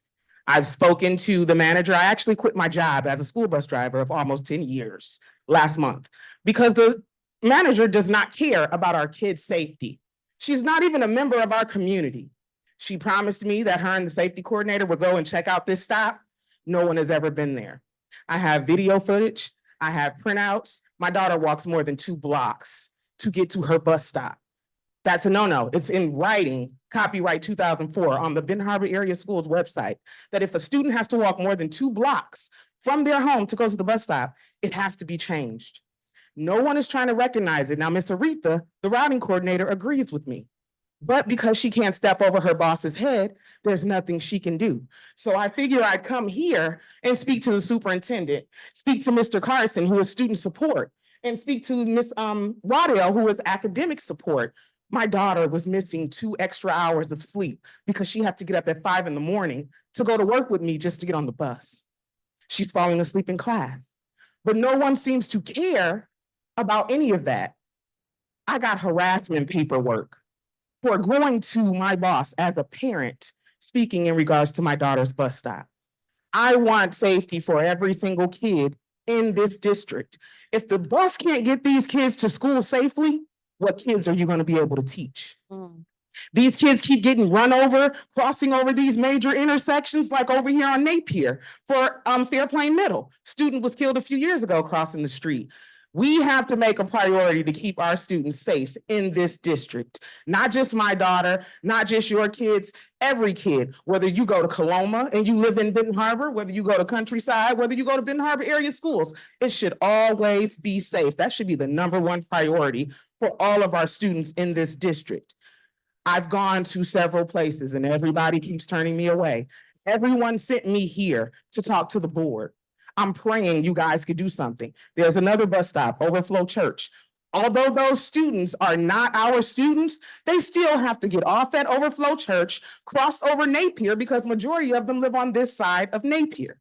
I've spoken to the manager. I actually quit my job as a school bus driver of almost 10 years last month because the manager does not care about our kids' safety. She's not even a member of our community. She promised me that her and the safety coordinator would go and check out this stop. No one has ever been there. I have video footage. I have printouts. My daughter walks more than 2 blocks to get to her bus stop. That's a no-no. It's in writing, copyright 2004 on the Benton Harbor Area Schools website, that if a student has to walk more than 2 blocks from their home to go to the bus stop, it has to be changed. No one is trying to recognize it. Now, Miss Aretha, the routing coordinator, agrees with me. But because she can't step over her boss's head, there's nothing she can do. So I figure I'd come here and speak to the superintendent, speak to Mr. Carson, who is student support, and speak to Ms. Waddell, who is academic support. My daughter was missing 2 extra hours of sleep because she had to get up at 5 in the morning to go to work with me just to get on the bus. She's falling asleep in class, but no one seems to care about any of that. I got harassment paperwork for going to my boss as a parent, speaking in regards to my daughter's bus stop. I want safety for every single kid in this district. If the bus can't get these kids to school safely, what kids are you going to be able to teach? These kids keep getting run over, crossing over these major intersections, like over here on Napier for Fairplain Middle. Student was killed a few years ago crossing the street. We have to make a priority to keep our students safe in this district. Not just my daughter, not just your kids, every kid, whether you go to Coloma and you live in Benton Harbor, whether you go to Countryside, whether you go to Benton Harbor area schools, it should always be safe. That should be the #1 priority for all of our students in this district. I've gone to several places and everybody keeps turning me away. Everyone sent me here to talk to the board. I'm praying you guys could do something. There's another bus stop, Overflow Church. Although those students are not our students, they still have to get off at Overflow Church, cross over Napier because majority of them live on this side of Napier.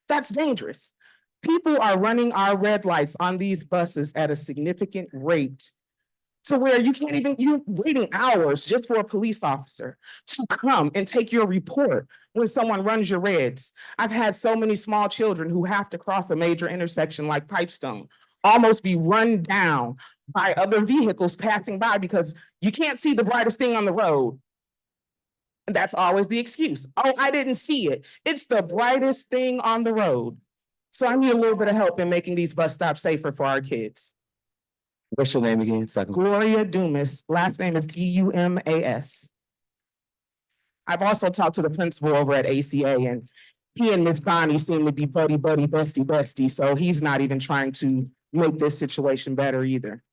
That's dangerous. People are running our red lights on these buses at a significant rate to where you can't even, you're waiting hours just for a police officer to come and take your report when someone runs your reds. I've had so many small children who have to cross a major intersection like Pipestone, almost be run down by other vehicles passing by because you can't see the brightest thing on the road. And that's always the excuse. Oh, I didn't see it. It's the brightest thing on the road. So I need a little bit of help in making these bus stops safer for our kids. What's your name again? So I can- Gloria Dumas, last name is Gumas. I've also talked to the principal over at ACA, and he and Miss Bonnie seem to be buddy, bestie, so he's not even trying to make this situation better either.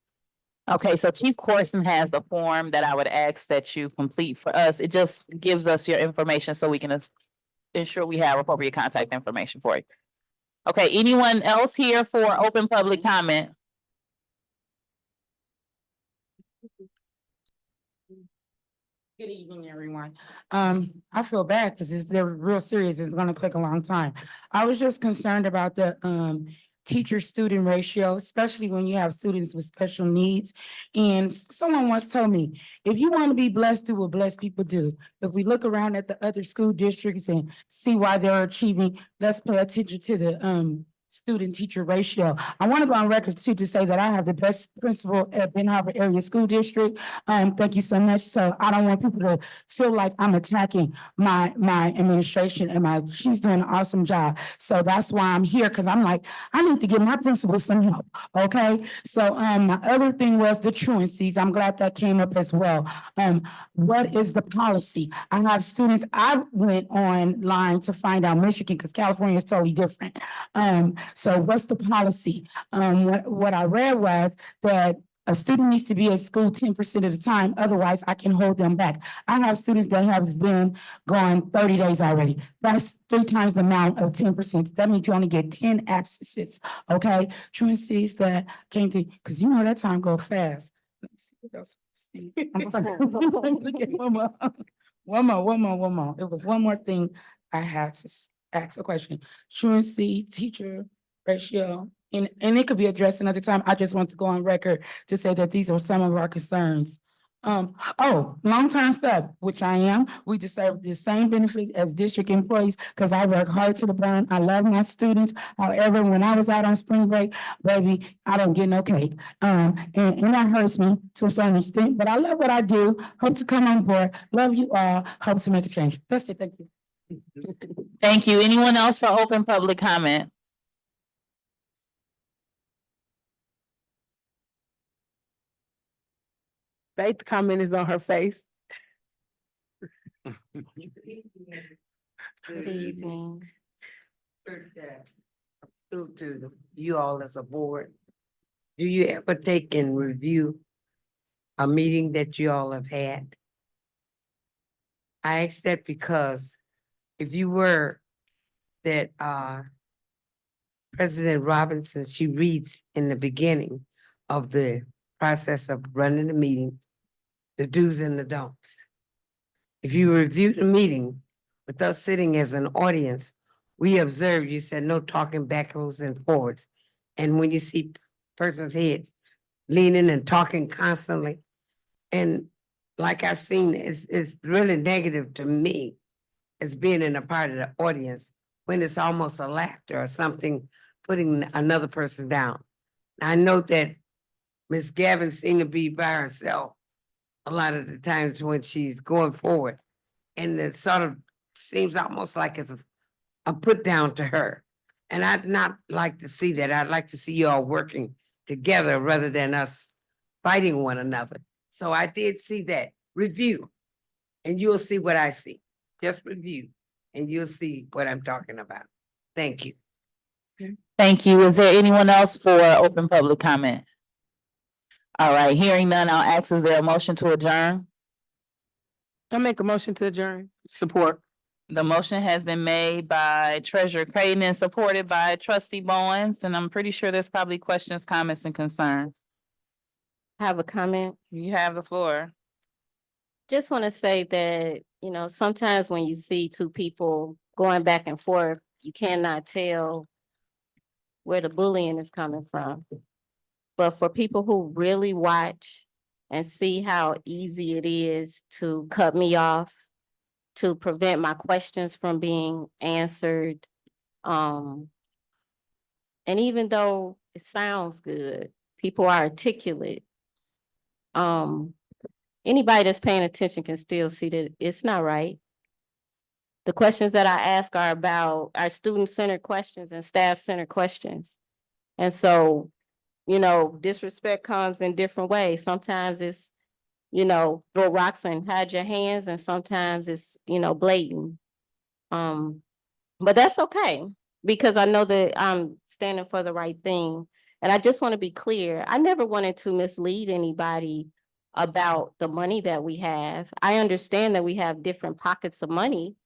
Okay, so Chief Corson has the form that I would ask that you complete for us. It just gives us your information so we can ensure we have appropriate contact information for you. Okay, anyone else here for open public comment? Good evening, everyone. I feel bad because they're real serious. It's gonna take a long time. I was just concerned about the teacher-student ratio, especially when you have students with special needs. And someone once told me, if you want to be blessed, do what blessed people do. If we look around at the other school districts and see why they're achieving, let's pay attention to the student-teacher ratio. I want to go on record too to say that I have the best principal at Ben Harbor Area School District. Thank you so much. So I don't want people to feel like I'm attacking my administration and she's doing an awesome job. So that's why I'm here, because I'm like, I need to give my principal some help, okay? So my other thing was the truancies. I'm glad that came up as well. What is the policy? I have students, I went online to find out Michigan, because California is totally different. So what's the policy? What I read was that a student needs to be at school 10% of the time, otherwise I can hold them back. I have students that have been gone 30 days already. That's 3 times the amount of 10%. That means you only get 10 absences, okay? Truancies that came to, because you know that time go fast. Let me see what else. I'm sorry. Look at one more. It was one more thing I had to ask a question. Truancy, teacher ratio, and it could be addressed another time. I just want to go on record to say that these are some of our concerns. Long-term sub, which I am, we deserve the same benefit as district employees because I work hard to the bone. I love my students. However, when I was out on spring break, baby, I don't get no cake. And that hurts me to a certain extent, but I love what I do. Hope to come on board. Love you all. Hope to make a change. That's it. Thank you. Thank you. Anyone else for open public comment? Faith comment is on her face. Good evening. To you all as a board, do you ever take and review a meeting that you all have had? I ask that because if you were that President Robinson, she reads in the beginning of the process of running the meeting, the do's and the don'ts. If you review the meeting with us sitting as an audience, we observed, you said no talking backwards and forwards. And when you see person's heads leaning and talking constantly, and like I've seen, it's really negative to me as being in a part of the audience when it's almost a laughter or something, putting another person down. I know that Ms. Gavin seemed to be by herself a lot of the times when she's going forward. And it sort of seems almost like it's a put down to her. And I'd not like to see that. I'd like to see you all working together rather than us fighting one another. So I did see that. Review, and you'll see what I see. Just review, and you'll see what I'm talking about. Thank you. Thank you. Is there anyone else for open public comment? All right, hearing none, I'll ask, is there a motion to adjourn? I make a motion to adjourn. Support. The motion has been made by Treasurer Creighton and supported by Trustee Bowens, and I'm pretty sure there's probably questions, comments, and concerns. Have a comment. You have the floor. Just want to say that, sometimes when you see two people going back and forth, you cannot tell where the bullying is coming from. But for people who really watch and see how easy it is to cut me off, to prevent my questions from being answered, and even though it sounds good, people are articulate. Anybody that's paying attention can still see that it's not right. The questions that I ask are about our student-centered questions and staff-centered questions. And so, you know, disrespect comes in different ways. Sometimes it's, you know, throw rocks and hide your hands, and sometimes it's, you know, blatant. But that's okay, because I know that I'm standing for the right thing. And I just want to be clear, I never wanted to mislead anybody about the money that we have. I understand that we have different pockets of money.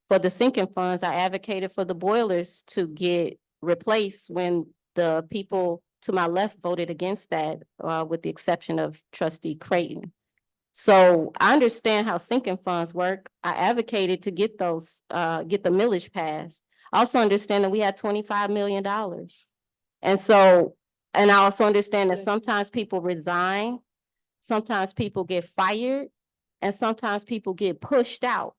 For the sinking funds, I advocated for the boilers to get replaced when the people to my left voted against that, with the exception of trustee Creighton. So I understand how sinking funds work. I advocated to get those, get the millage passed. I also understand that we had $25 million. And so, and I also understand that sometimes people resign, sometimes people get fired, and sometimes people get pushed out.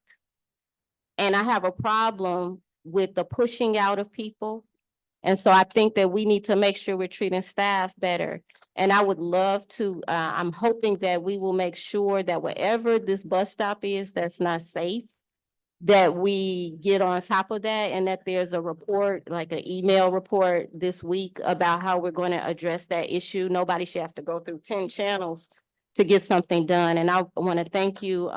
And I have a problem with the pushing out of people. And so I think that we need to make sure we're treating staff better. And I would love to, I'm hoping that we will make sure that wherever this bus stop is that's not safe, that we get on top of that, and that there's a report, like an email report this week about how we're going to address that issue. Nobody should have to go through 10 channels to get something done. And I want to thank you,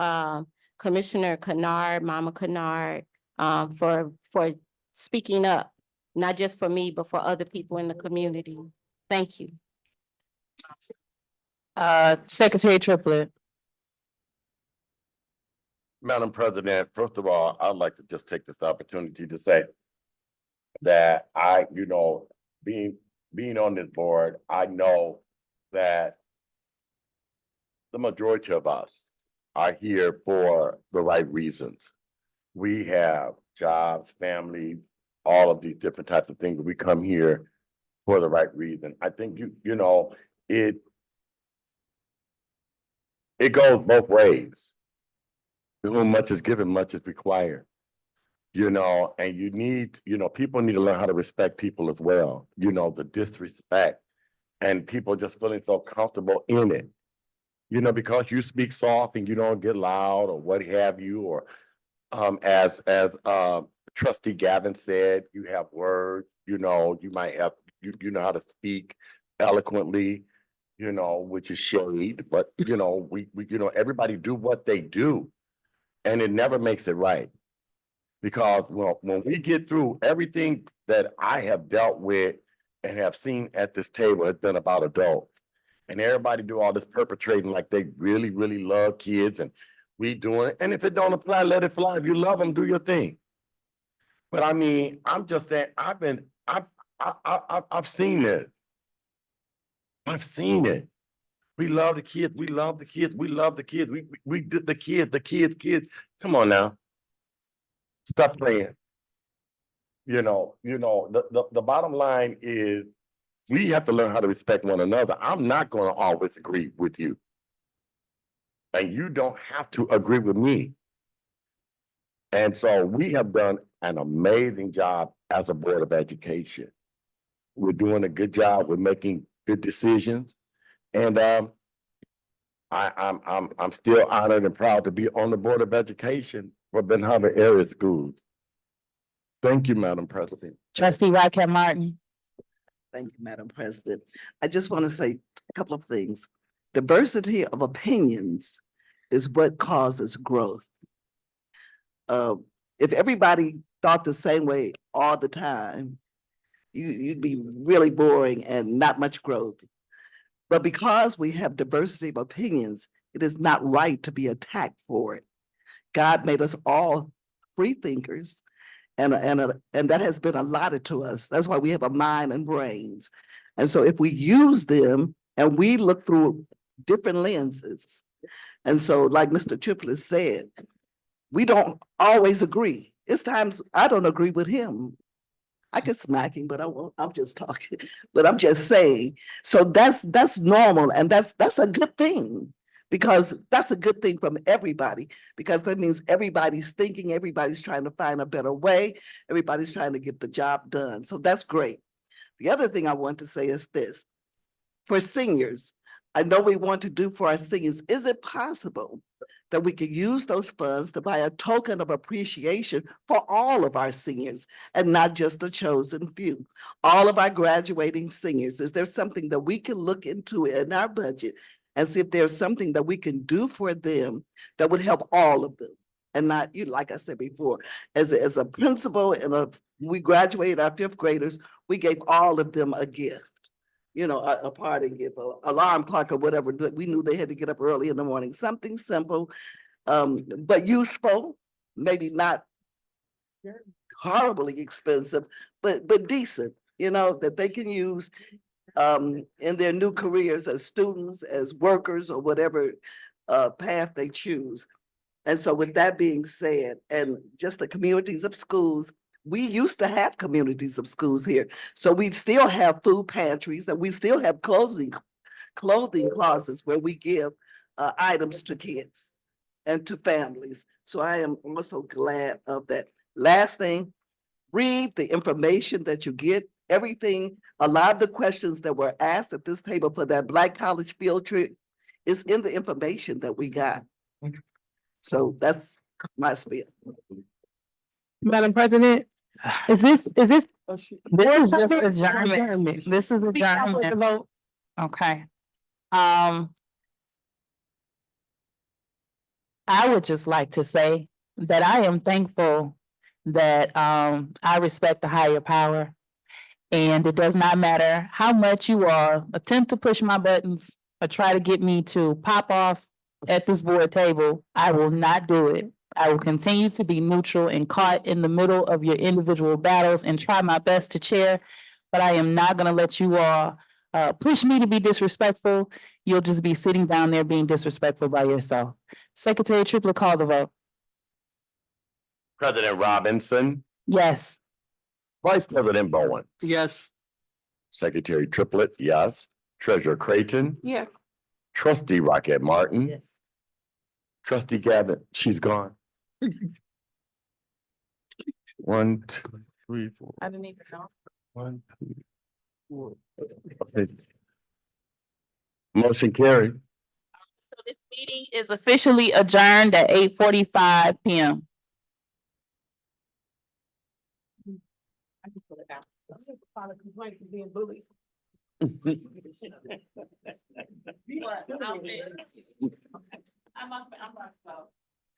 Commissioner Kennard, Mama Kennard, for speaking up, not just for me, but for other people in the community. Thank you. Secretary Triplett. Madam President, first of all, I'd like to just take this opportunity to say that I, you know, being on this board, I know that the majority of us are here for the right reasons. We have jobs, families, all of these different types of things. We come here for the right reason. I think you know, it goes both ways. To whom much is given, much is required. You know, and you need, you know, people need to learn how to respect people as well. You know, the disrespect and people just feeling so comfortable in it. You know, because you speak soft and you don't get loud or what have you, or as Trustee Gavin said, you have words, you know, you might have, you know how to speak eloquently, you know, which is shade, but you know, we you know, everybody do what they do. And it never makes it right. Because well, when we get through everything that I have dealt with and have seen at this table has been about adults. And everybody do all this perpetrating like they really, really love kids and we doing it. And if it don't apply, let it fly. If you love them, do your thing. But I mean, I'm just saying, I've seen it. I've seen it. We love the kids. We love the kids. We love the kids. We did the kids. Come on now. Stop playing. You know, the bottom line is we have to learn how to respect one another. I'm not going to always agree with you. And you don't have to agree with me. And so we have done an amazing job as a Board of Education. We're doing a good job. We're making good decisions. And I'm still honored and proud to be on the Board of Education for Ben Harbor Area Schools. Thank you, Madam President. Trustee Raquel Martin. Thank you, Madam President. I just want to say a couple of things. Diversity of opinions is what causes growth. If everybody thought the same way all the time, you'd be really boring and not much growth. But because we have diversity of opinions, it is not right to be attacked for it. God made us all free thinkers, and that has been allotted to us. That's why we have a mind and brains. And so if we use them and we look through different lenses, and so like Mr. Triplett said, we don't always agree. It's times I don't agree with him. I could smack him, but I won't. I'm just talking. But I'm just saying. So that's normal, and that's a good thing. Because that's a good thing from everybody, because that means everybody's thinking, everybody's trying to find a better way, everybody's trying to get the job done. So that's great. The other thing I want to say is this. For seniors, I know we want to do for our seniors. Is it possible that we could use those funds to buy a token of appreciation for all of our seniors and not just the chosen few? All of our graduating seniors, is there something that we can look into in our budget and see if there's something that we can do for them that would help all of them? And not, you, like I said before, as a principal and we graduated our fifth graders, we gave all of them a gift. You know, a parting gift, a alarm clock or whatever, that we knew they had to get up early in the morning, something simple, but useful, maybe not horribly expensive, but decent, you know, that they can use in their new careers as students, as workers, or whatever path they choose. And so with that being said, and just the communities of schools, we used to have communities of schools here. So we still have food pantries, and we still have clothing closets where we give items to kids and to families. So I am also glad of that. Last thing, read the information that you get, everything, a lot of the questions that were asked at this table for that Black College field trip is in the information that we got. So that's my spiel. Madam President, is this? This is just adjournment. This is adjournment. Vote. Okay. I would just like to say that I am thankful that I respect the higher power. And it does not matter how much you all attempt to push my buttons or try to get me to pop off at this board table, I will not do it. I will continue to be neutral and caught in the middle of your individual battles and try my best to chair. But I am not gonna let you all push me to be disrespectful. You'll just be sitting down there being disrespectful by yourself. Secretary Triplett, call the vote. President Robinson, Yes. Vice President Bowen, Yes. Secretary Triplett, yes. Treasurer Creighton, Yeah. Trustee Rocket Martin, Yes. Trustee Gavin, she's gone. 1, 2, 3, 4. I didn't even know. 1, 2, 4. Okay. Motion carried. So this meeting is officially adjourned at 8:45 p.m. File a complaint for being bullied. I'm